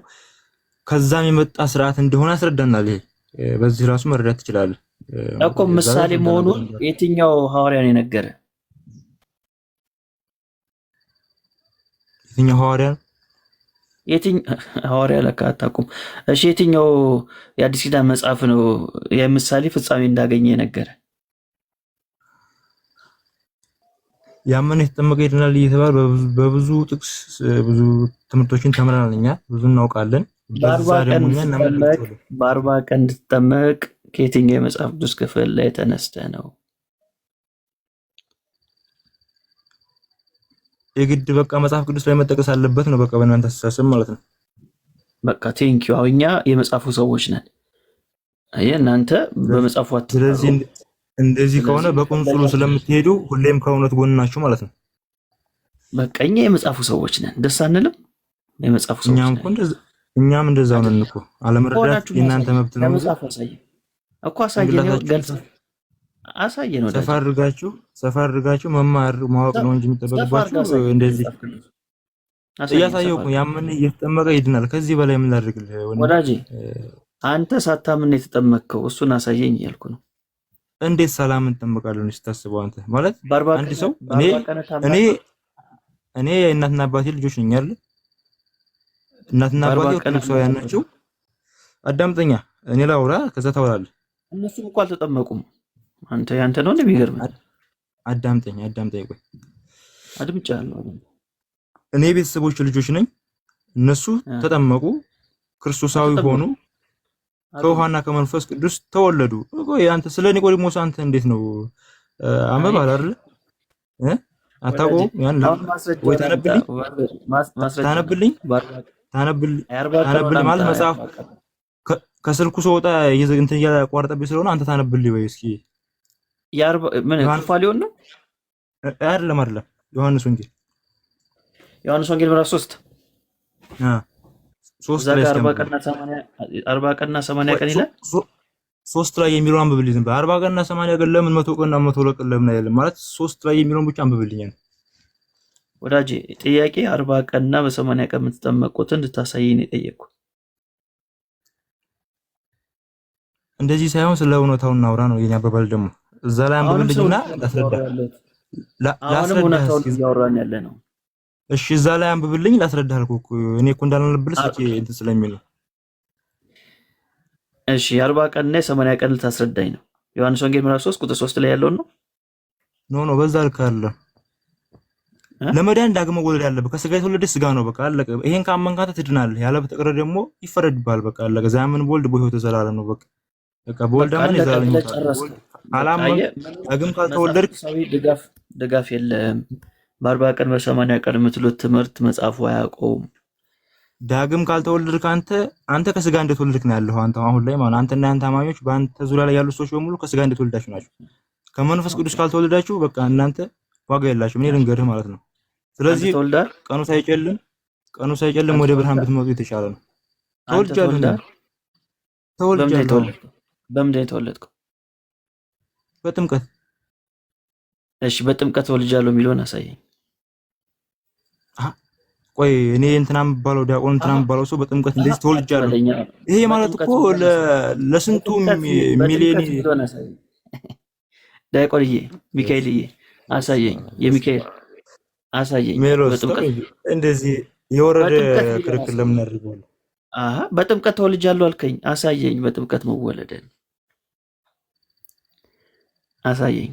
ከዛም የመጣ ስርዓት እንደሆነ ያስረዳናል። ይሄ በዚህ ራሱ መረዳት ትችላለህ እኮ። ምሳሌ መሆኑን የትኛው ሐዋርያ ነው የነገረ? የትኛው ሐዋርያ? ሐዋርያ ለካ አታውቁም። እሺ የትኛው የአዲስ ኪዳን መጽሐፍ ነው የምሳሌ ፍጻሜ እንዳገኘ የነገረ? ያመነ የተጠመቀ ይድናል እየተባለ በብዙ ጥቅስ ብዙ ትምህርቶችን ተምረናል። እኛ ብዙ እናውቃለን። በ40 ቀን እንድትጠመቅ ከየትኛው የመጽሐፍ ቅዱስ ክፍል ላይ ተነስተህ ነው? የግድ በቃ መጽሐፍ ቅዱስ ላይ መጠቀስ አለበት ነው? በቃ በእናንተ አስተሳሰብ ማለት ነው። በቃ ቴንኪው። አሁን እኛ የመጽሐፉ ሰዎች ነን። አየህ እናንተ በመጽሐፉ ስለዚህ እንደዚህ ከሆነ በቁንጽሉ ስለምትሄዱ ሁሌም ከእውነት ጎን ናችሁ ማለት ነው። በቃ እኛ የመጽሐፉ ሰዎች ነን። ደስ አንልም? የመጽሐፉ ሰዎች እኛም እንደዛው ነን እኮ። አለመረዳት የእናንተ መብት ነው። ለመጽሐፍ አሳየን እኮ አሳየን ነው ገልጽ አሳየን ነው። ሰፋ አድርጋችሁ መማር ማወቅ ነው እንጂ የሚጠበቅባችሁ እንደዚህ እያሳየው እኮ። ያመነ እየተጠመቀ ይድናል። ከዚህ በላይ ምን ላድርግልህ ወዳጄ? አንተ ሳታምን የተጠመቅከው እሱን አሳየኝ እያልኩ ነው። እንዴት ሰላም እንጠመቃለን ስታስበው አንተ ማለት አንድ ሰው እኔ የእናትና አባቴ ልጆች ነኝ አይደል? እናትና አባቴ ኦርቶዶክሳውያን ናቸው። አዳምጠኛ፣ እኔ ላውራ ከዛ ታወራለህ። እነሱም እኮ አልተጠመቁም። ያንተ ነው እንደሚገርም። አዳምጠኝ ቆይ አድምጫለሁ። እኔ ቤተሰቦች ልጆች ነኝ። እነሱ ተጠመቁ፣ ክርስቶሳዊ ሆኑ። ከውሃና ከመንፈስ ቅዱስ ተወለዱ። ቆይ አንተ ስለ ኒቆዲሞስ አንተ እንዴት ነው አንብበሃል አይደል? አታውቀውም? ያን ወይ ታነብልኝ ማለት መጽሐፍ ከስልኩ ሰውጣ እንትን እያቋረጠብኝ ስለሆነ አንተ ታነብልኝ ወይ እስኪ። ምን ኩፋሌውን ነው አይደለም ዮሐንስ ወንጌል ምዕራፍ 3 ላይ 40 ቀንና 80 ቀን ይላል። 3 ላይ የሚለውን አንብብልኝ። 40 ቀንና 80 ቀን ለምን 100 ቀንና 102 ቀን ለምን አይደለም? ማለት 3 ላይ የሚለውን ብቻ አንብብልኝ ወዳጄ። ጥያቄ 40 ቀንና በ80 ቀን የምትጠመቁትን እንድታሳየኝ ነው የጠየቅኩ። እንደዚህ ሳይሆን ስለ እውነታው እናውራ ነው የኛ አባባል። ደግሞ እዛ ላይ አንብብልኝና ላስረዳ። እውነታውን እያወራን ያለ ነው። እሺ እዛ ላይ አንብብልኝ ላስረዳህ አልኩህ። እኔ እኮ እንዳልነብልስ እንትን ስለሚል ነው። እሺ 40 ቀንና 80 ቀን ልታስረዳኝ ነው። ዮሐንስ ወንጌል ምዕራፍ 3 ቁጥር 3 ላይ ያለውን ነው። ኖ በዛ ልክ አለ። ለመዳን ዳግም መወለድ ያለብህ ከስጋ የተወለደ ስጋ ነው። በቃ አለቀ። ይሄን ካመንካተ ትድናለህ። ያለ በተቀረ ደግሞ ይፈረድብሃል። በቃ አለቀ። ዛምን በወልድ በሕይወት ዘላለም ነው። በቃ በወልድ አመን ዘላለም ነው። አላመን ዳግም ካልተወለድክ ድጋፍ የለም። በ40 ቀን በ80 ቀን የምትሉት ትምህርት መጽሐፉ አያውቀውም። ዳግም ካልተወለድክ አንተ ከስጋ እንደተወለድክ ነው ያለው። አንተ አሁን ላይ ማለት አንተና ያንተ አማኞች በአንተ ዙሪያ ላይ ያሉ ሰዎች በሙሉ ከስጋ እንደተወለዳችሁ ናቸው። ከመንፈስ ቅዱስ ካልተወለዳችሁ በቃ እናንተ ዋጋ የላችሁም። እኔ ልንገርህ ማለት ነው። ስለዚህ ቀኑ ሳይጨልም ወደ ብርሃን ብትመጡ የተሻለ ነው። ተወልጃለሁ። በምንድን ነው የተወለድከው? በጥምቀት። እሺ በጥምቀት ተወልጃለሁ የሚለውን አሳየኝ። ቆይ እኔ እንትናም ባለው ዲያቆን እንትናም ባለው ሰው በጥምቀት እንደዚህ ተወልጃለሁ። ይሄ ማለት እኮ ለስንቱ ሚሊዮን ዲያቆንዬ ሚካኤልዬ አሳየኝ። የሚካኤል አሳየኝ። በጥምቀት እንደዚህ የወረደ ክርክር ለምን አድርገዋል? በጥምቀት ተወልጃለሁ አልከኝ። አሳየኝ። በጥምቀት መወለደን አሳየኝ።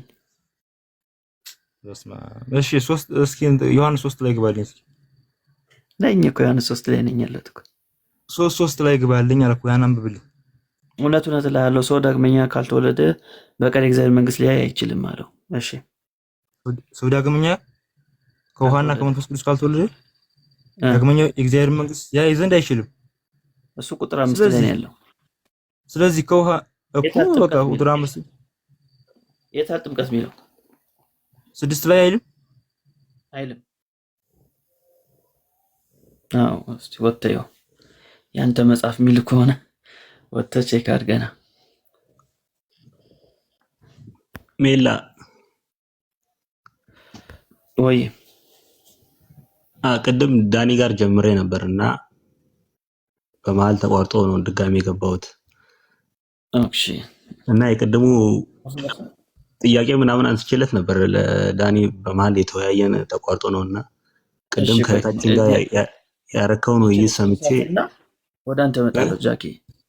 እሺ እስኪ ዮሐንስ 3 ላይ ግባልኝ እስኪ። ነኝ እኮ ዮሐንስ 3 ላይ ነኝ ያለሁት እኮ። 3 ላይ ግባልኝ አልኩ። ያን አንብብልኝ። እውነት እልሃለሁ ሰው ዳግመኛ ካልተወለደ በቀር የእግዚአብሔር መንግሥት ሊያይ አይችልም አለው። እሺ ሰው ዳግመኛ ከውሃና ከመንፈስ ቅዱስ ካልተወለደ ዳግመኛ የእግዚአብሔር መንግሥት ያይ ዘንድ አይችልም። እሱ ቁጥር 5 ላይ ነው ያለው። ስለዚህ ከውሃ እኮ በቃ ቁጥር 5 የታል ጥምቀት የሚለው 6 ላይ አይልም። እስቲ ወጥተው ያንተ መጽሐፍ የሚል ከሆነ ወጥተህ ቼክ አድርገና። ሜላ ወይ ቅድም ዳኒ ጋር ጀምሬ ነበርና በመሀል ተቋርጦ ነው ድጋሚ የገባሁት። እሺ እና የቅድሙ ጥያቄ ምናምን አንስቼለት ነበር ለዳኒ በመሀል የተወያየን ተቋርጦ ነውና ቅድም ከታችን ጋር ያረከውን ውይይት ሰምቼ ወደ አንተ መጣሁ። ጃኪ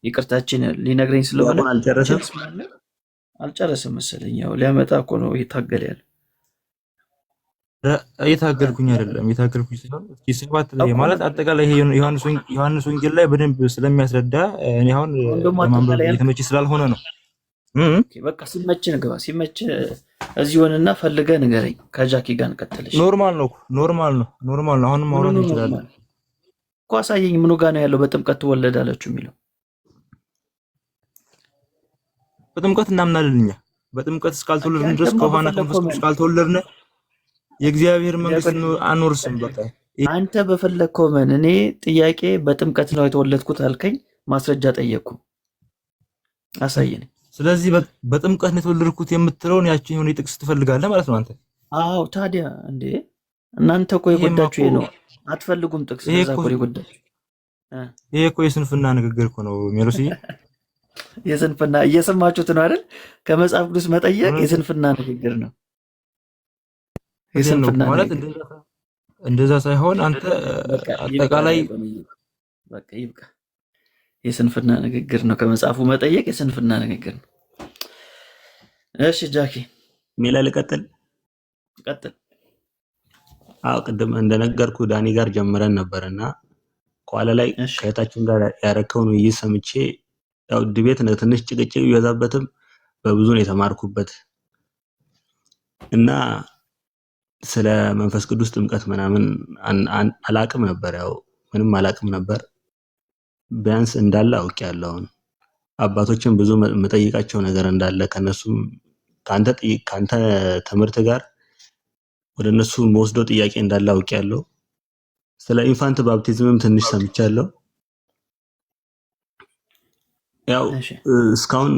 ይቅርታችን ሊነግረኝ ስለሆነ አልጨረሰም መሰለኝ። ያው ሊያመጣ እኮ ነው እየታገለ ያለው። እየታገልኩኝ አይደለም፣ እየታገልኩኝ ሲሆን እስኪ 7 ላይ ማለት አጠቃላይ ይሄ ዮሐንስ ወንጌል ላይ በደንብ ስለሚያስረዳ እኔ አሁን ለማንበብ የተመቸ ስላልሆነ ነው። በቃ ሲመች ንገባ፣ ሲመች እዚህ ሆነና ፈልገህ ንገረኝ። ከጃኪ ጋር እንቀጥልሽ። ኖርማል ነው። አሁንም ማውራት እንችላለን እኮ። አሳየኝ። ምኑ ጋር ነው ያለው በጥምቀት ትወለዳላችሁ የሚለው? በጥምቀት እናምናለን እኛ። በጥምቀት እስካልተወለድን ድረስ ከውሃና ከመንፈስ ቅዱስ እስካልተወለድን የእግዚአብሔር መንግሥት አንወርስም። በቃ አንተ በፈለግከው ምን። እኔ ጥያቄ በጥምቀት ነው የተወለድኩት አልከኝ፣ ማስረጃ ጠየቅኩ፣ አሳየኝ። ስለዚህ በጥምቀት ነው የተወለድኩት የምትለውን ያቺን የሆነ ጥቅስ ትፈልጋለህ ማለት ነው አንተ? አዎ ታዲያ እንዴ እናንተ እኮ የጎዳችሁ ይሄ ነው። አትፈልጉም ጥቅስ። እዛ እኮ የጎዳችሁ ይሄ እኮ የስንፍና ንግግር እኮ ነው ሜሎሲ። የስንፍና እየሰማችሁት ነው አይደል? ከመጽሐፍ ቅዱስ መጠየቅ የስንፍና ንግግር ነው። የስንፍና ማለት እንደዛ ሳይሆን አንተ አጠቃላይ በቃ ይብቃ። የስንፍና ንግግር ነው። ከመጽሐፉ መጠየቅ የስንፍና ንግግር ነው። እሺ ጃኪ ሜላ ልቀጥል። ቀጥል። ቅድም እንደነገርኩ ዳኒ ጋር ጀምረን ነበርና ከኋላ ላይ ከእህታችን ጋር ያረከውን ውይይት ሰምቼ ያው ዲቤት ነው ትንሽ ጭቅጭቅ ቢበዛበትም በብዙ ነው የተማርኩበት እና ስለ መንፈስ ቅዱስ ጥምቀት ምናምን አላቅም ነበር። ያው ምንም አላቅም ነበር። ቢያንስ እንዳለ አውቄያለሁ። አሁን አባቶችን ብዙ መጠይቃቸው ነገር እንዳለ ከነሱም ካንተ ትምህርት ጋር ወደ እነሱ መወስደው ጥያቄ እንዳለ አውቄያለሁ። ስለ ኢንፋንት ባፕቲዝምም ትንሽ ሰምቻለሁ። ያው እስካሁን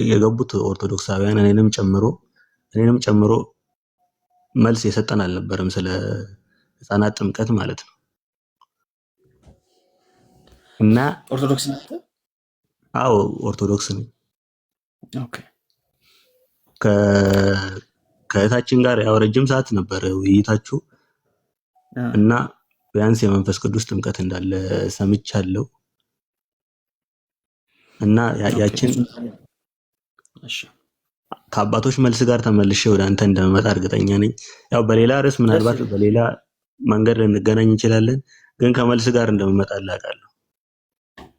የገቡት ኦርቶዶክሳውያን እኔንም ጨምሮ መልስ የሰጠን አልነበረም ስለ ህፃናት ጥምቀት ማለት ነው። እና ኦርቶዶክስ ነህ? አዎ ኦርቶዶክስ ነኝ። ኦኬ። ከእህታችን ጋር ያው ረጅም ሰዓት ነበር ውይይታችሁ እና ቢያንስ የመንፈስ ቅዱስ ጥምቀት እንዳለ ሰምቻለሁ እና ያችን ከአባቶች መልስ ጋር ተመልሼ ወደ አንተ እንደመጣ እርግጠኛ ነኝ። ያው በሌላ ርዕስ ምናልባት በሌላ መንገድ ልንገናኝ እንችላለን፣ ግን ከመልስ ጋር እንደመጣ አውቃለሁ።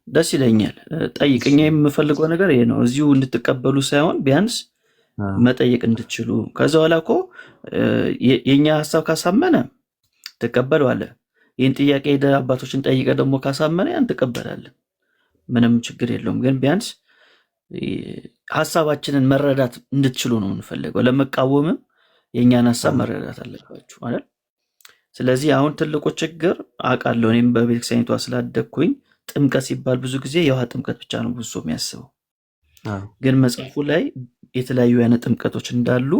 ደስ ይለኛል። ጠይቅኛ የምፈልገው ነገር ይሄ ነው፣ እዚሁ እንድትቀበሉ ሳይሆን ቢያንስ መጠየቅ እንድትችሉ። ከዛ በኋላ እኮ የኛ ሐሳብ ካሳመነ ትቀበለዋለህ። ይህን ጥያቄ ሄደህ አባቶችን ጠይቀህ ደግሞ ካሳመነ ያን ትቀበላለህ። ምንም ችግር የለውም። ግን ቢያንስ ሐሳባችንን መረዳት እንድትችሉ ነው የምንፈልገው። ለመቃወምም የእኛን ሐሳብ መረዳት አለባችሁ አይደል? ስለዚህ አሁን ትልቁ ችግር አውቃለሁ፣ እኔም በቤተክርስቲያኒቷ ስላደግኩኝ ጥምቀት ሲባል ብዙ ጊዜ የውሃ ጥምቀት ብቻ ነው ብዙ ሰው የሚያስበው። ግን መጽሐፉ ላይ የተለያዩ አይነት ጥምቀቶች እንዳሉ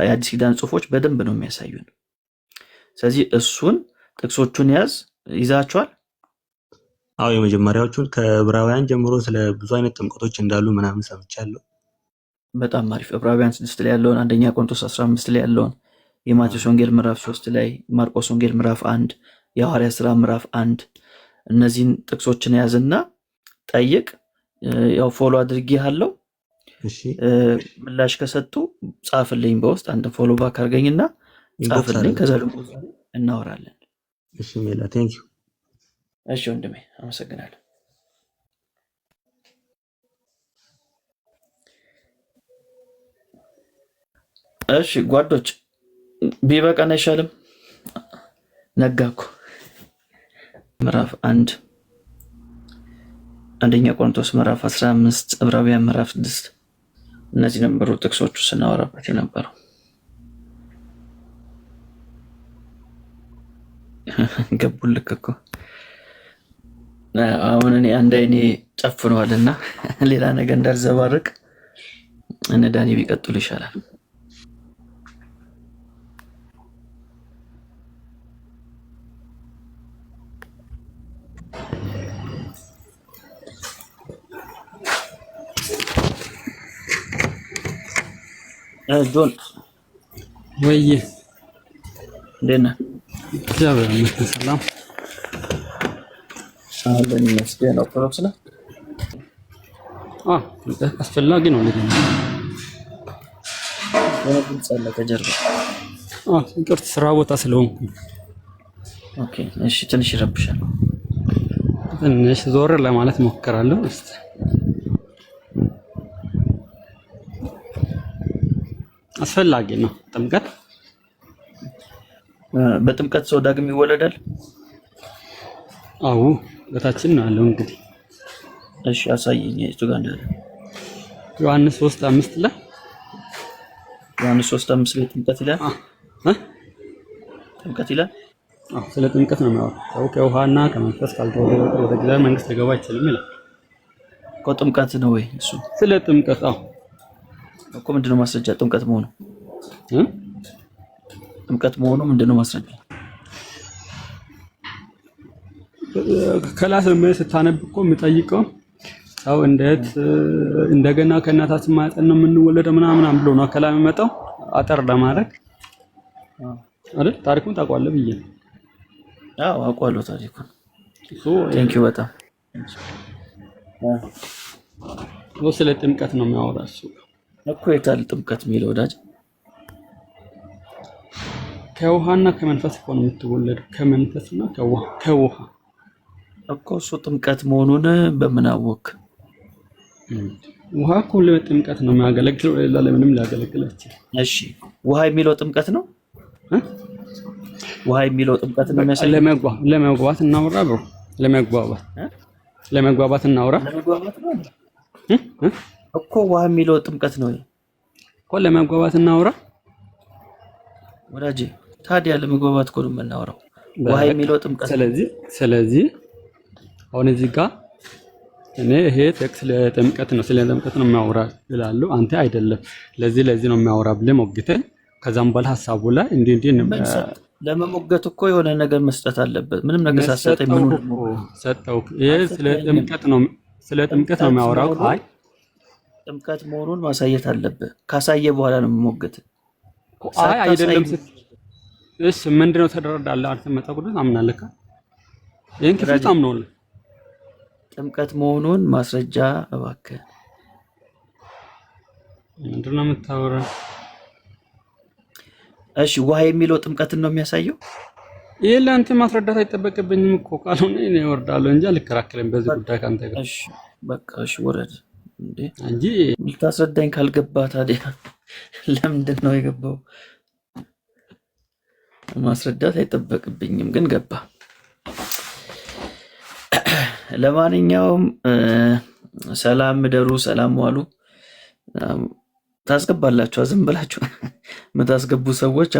የአዲስ ኪዳን ጽሑፎች በደንብ ነው የሚያሳዩን። ስለዚህ እሱን ጥቅሶቹን ይዛችኋል? አዎ የመጀመሪያዎቹን ከዕብራውያን ጀምሮ ስለ ብዙ አይነት ጥምቀቶች እንዳሉ ምናምን ሰምቻለሁ። በጣም አሪፍ። ዕብራውያን 6 ላይ ያለውን፣ አንደኛ ቆሮንቶስ 15 ላይ ያለውን፣ የማቴዎስ ወንጌል ምዕራፍ 3 ላይ፣ ማርቆስ ወንጌል ምዕራፍ 1፣ የሐዋርያት ሥራ ምዕራፍ 1 እነዚህን ጥቅሶችን ያዝና ጠይቅ። ያው ፎሎ አድርጌሃለሁ። እሺ ምላሽ ከሰጡ ጻፍልኝ በውስጥ አንተ ፎሎ ባክ አድርገኝና ጻፍልኝ። ከዛ ደግሞ እናወራለን። እሺ ሜላ ቴንክ ዩ። እሺ ወንድሜ አመሰግናለሁ። እሺ ጓዶች ቢበቃን አይሻልም? ነጋኩ። ምዕራፍ 1 አንደኛ ቆሮንቶስ ምዕራፍ 15 ዕብራውያን ምዕራፍ 6 እነዚህ ነበሩ ጥቅሶቹ ስናወራበት የነበረው። ገቡልክ እኮ አሁን እኔ አንድ አይኔ ጨፍነዋልና ሌላ ነገር እንዳልዘባርቅ እነ ዳኒ ቢቀጥሉ ይሻላል። ጆን ወይ እንዴት ነህ? እግዚአብሔር ይመስገን ሰላም አለን ይመስገን። ኦርቶዶክስ ነህ? አስፈላጊ ነው እንግዲህ ድምፅ አለ ከጀርባ። ይቅርታ ስራ ቦታ ስለሆንኩ። ኦኬ እሺ። ትንሽ ይረብሻል። ትንሽ ዞር ለማለት ሞክራለሁ። እስቲ አስፈላጊ ነው ጥምቀት። በጥምቀት ሰው ዳግም ይወለዳል? አዎ በታችን ነው ያለው እንግዲህ። እሺ አሳየኝ እሱ ጋር እንዳለ። ዮሐንስ 3:5 ላይ ዮሐንስ 3:5 ላይ ጥምቀት ይላል። ጥምቀት ይላል። ስለ ጥምቀት ነው የሚያወራው። ሰው ከውሃና ከመንፈስ ካልተወለደ በቀር ወደ እግዚአብሔር መንግሥት ሊገባ አይችልም ይላል እኮ። ጥምቀት ነው ወይ እሱ? ስለ ጥምቀት እኮ ምንድነው ማስረጃ? ጥምቀት መሆኑ ጥምቀት መሆኑ ምንድነው ማስረጃ? ከላስ ስታነብ እኮ የሚጠይቀው ሰው እንዴት እንደገና ከእናታችን ማህፀን ነው የምንወለደው ምናምን ብሎ ነው ከላ የሚመጣው። አጠር ለማድረግ አይደል? ታሪኩን ታውቀዋለህ ብዬ ነው። አዎ አውቀዋለሁ ታሪኩን። ቴንኪው በጣም ስለ ጥምቀት ነው የሚያወራው እሱ እኮ። የታል ጥምቀት የሚለው ወዳጅ? ከውሃና ከመንፈስ እኮ ነው የምትወለደው። ከመንፈስና ከውሃ እኮ እሱ ጥምቀት መሆኑን በምን አወቅ? ውሃ እኮ ለጥምቀት ነው የሚያገለግለው፣ ሌላ ለምንም ሊያገለግል አይችልም። እሺ ውሃ የሚለው ጥምቀት ነው። ውሃ የሚለው ጥምቀት ነው የሚያሳየው። ለመግባባት እናውራ ብሮ፣ ለመግባባት እናውራ እኮ ውሃ የሚለው ጥምቀት ነው እኮ። ለመግባባት እናውራ ወዳጄ። ታዲያ ለመግባባት እኮ ነው የምናወራው። ውሃ የሚለው ጥምቀት። ስለዚህ አሁን እዚህ ጋር እኔ ይሄ ቴክስት ለጥምቀት ነው፣ ስለ ጥምቀት ነው የሚያወራ ይላሉ። አንተ አይደለም ለዚህ ነው የሚያወራ ብለህ ሞግተህ ከዛም በኋላ ሀሳቡ ላይ እንዴ ለመሞገት እኮ የሆነ ነገር መስጠት አለበት። ምንም ነገር ሳሰጠኝ ምን ሰጠው? ይሄ ስለ ጥምቀት ነው የሚያወራው። አይ ጥምቀት መሆኑን ማሳየት አለበት። ካሳየ በኋላ ነው የምሞገት። አይ አይደለም። እሺ ምንድነው ተደረዳለህ? አንተ መጣ ቅዱስ አምናለህ? ይሄን ክፍል ታምነውልህ? ጥምቀት መሆኑን ማስረጃ እባክህ። ምንድነው የምታወራው? እሺ ውሃ የሚለው ጥምቀትን ነው የሚያሳየው። ይሄ ለአንተ ማስረዳት አይጠበቅብኝም እኮ ካልሆነ እኔ እወርዳለሁ እንጂ አልከራከረም በዚህ ጉዳይ ካንተ ጋር። እሺ በቃ እሺ ወረድ እንጂ ልታስረዳኝ ካልገባ ታዲያ ለምንድን ነው የገባው? ማስረዳት አይጠበቅብኝም ግን ገባ። ለማንኛውም ሰላም ደሩ፣ ሰላም ዋሉ። ታስገባላችሁ ዝም ብላችሁ የምታስገቡ ሰዎች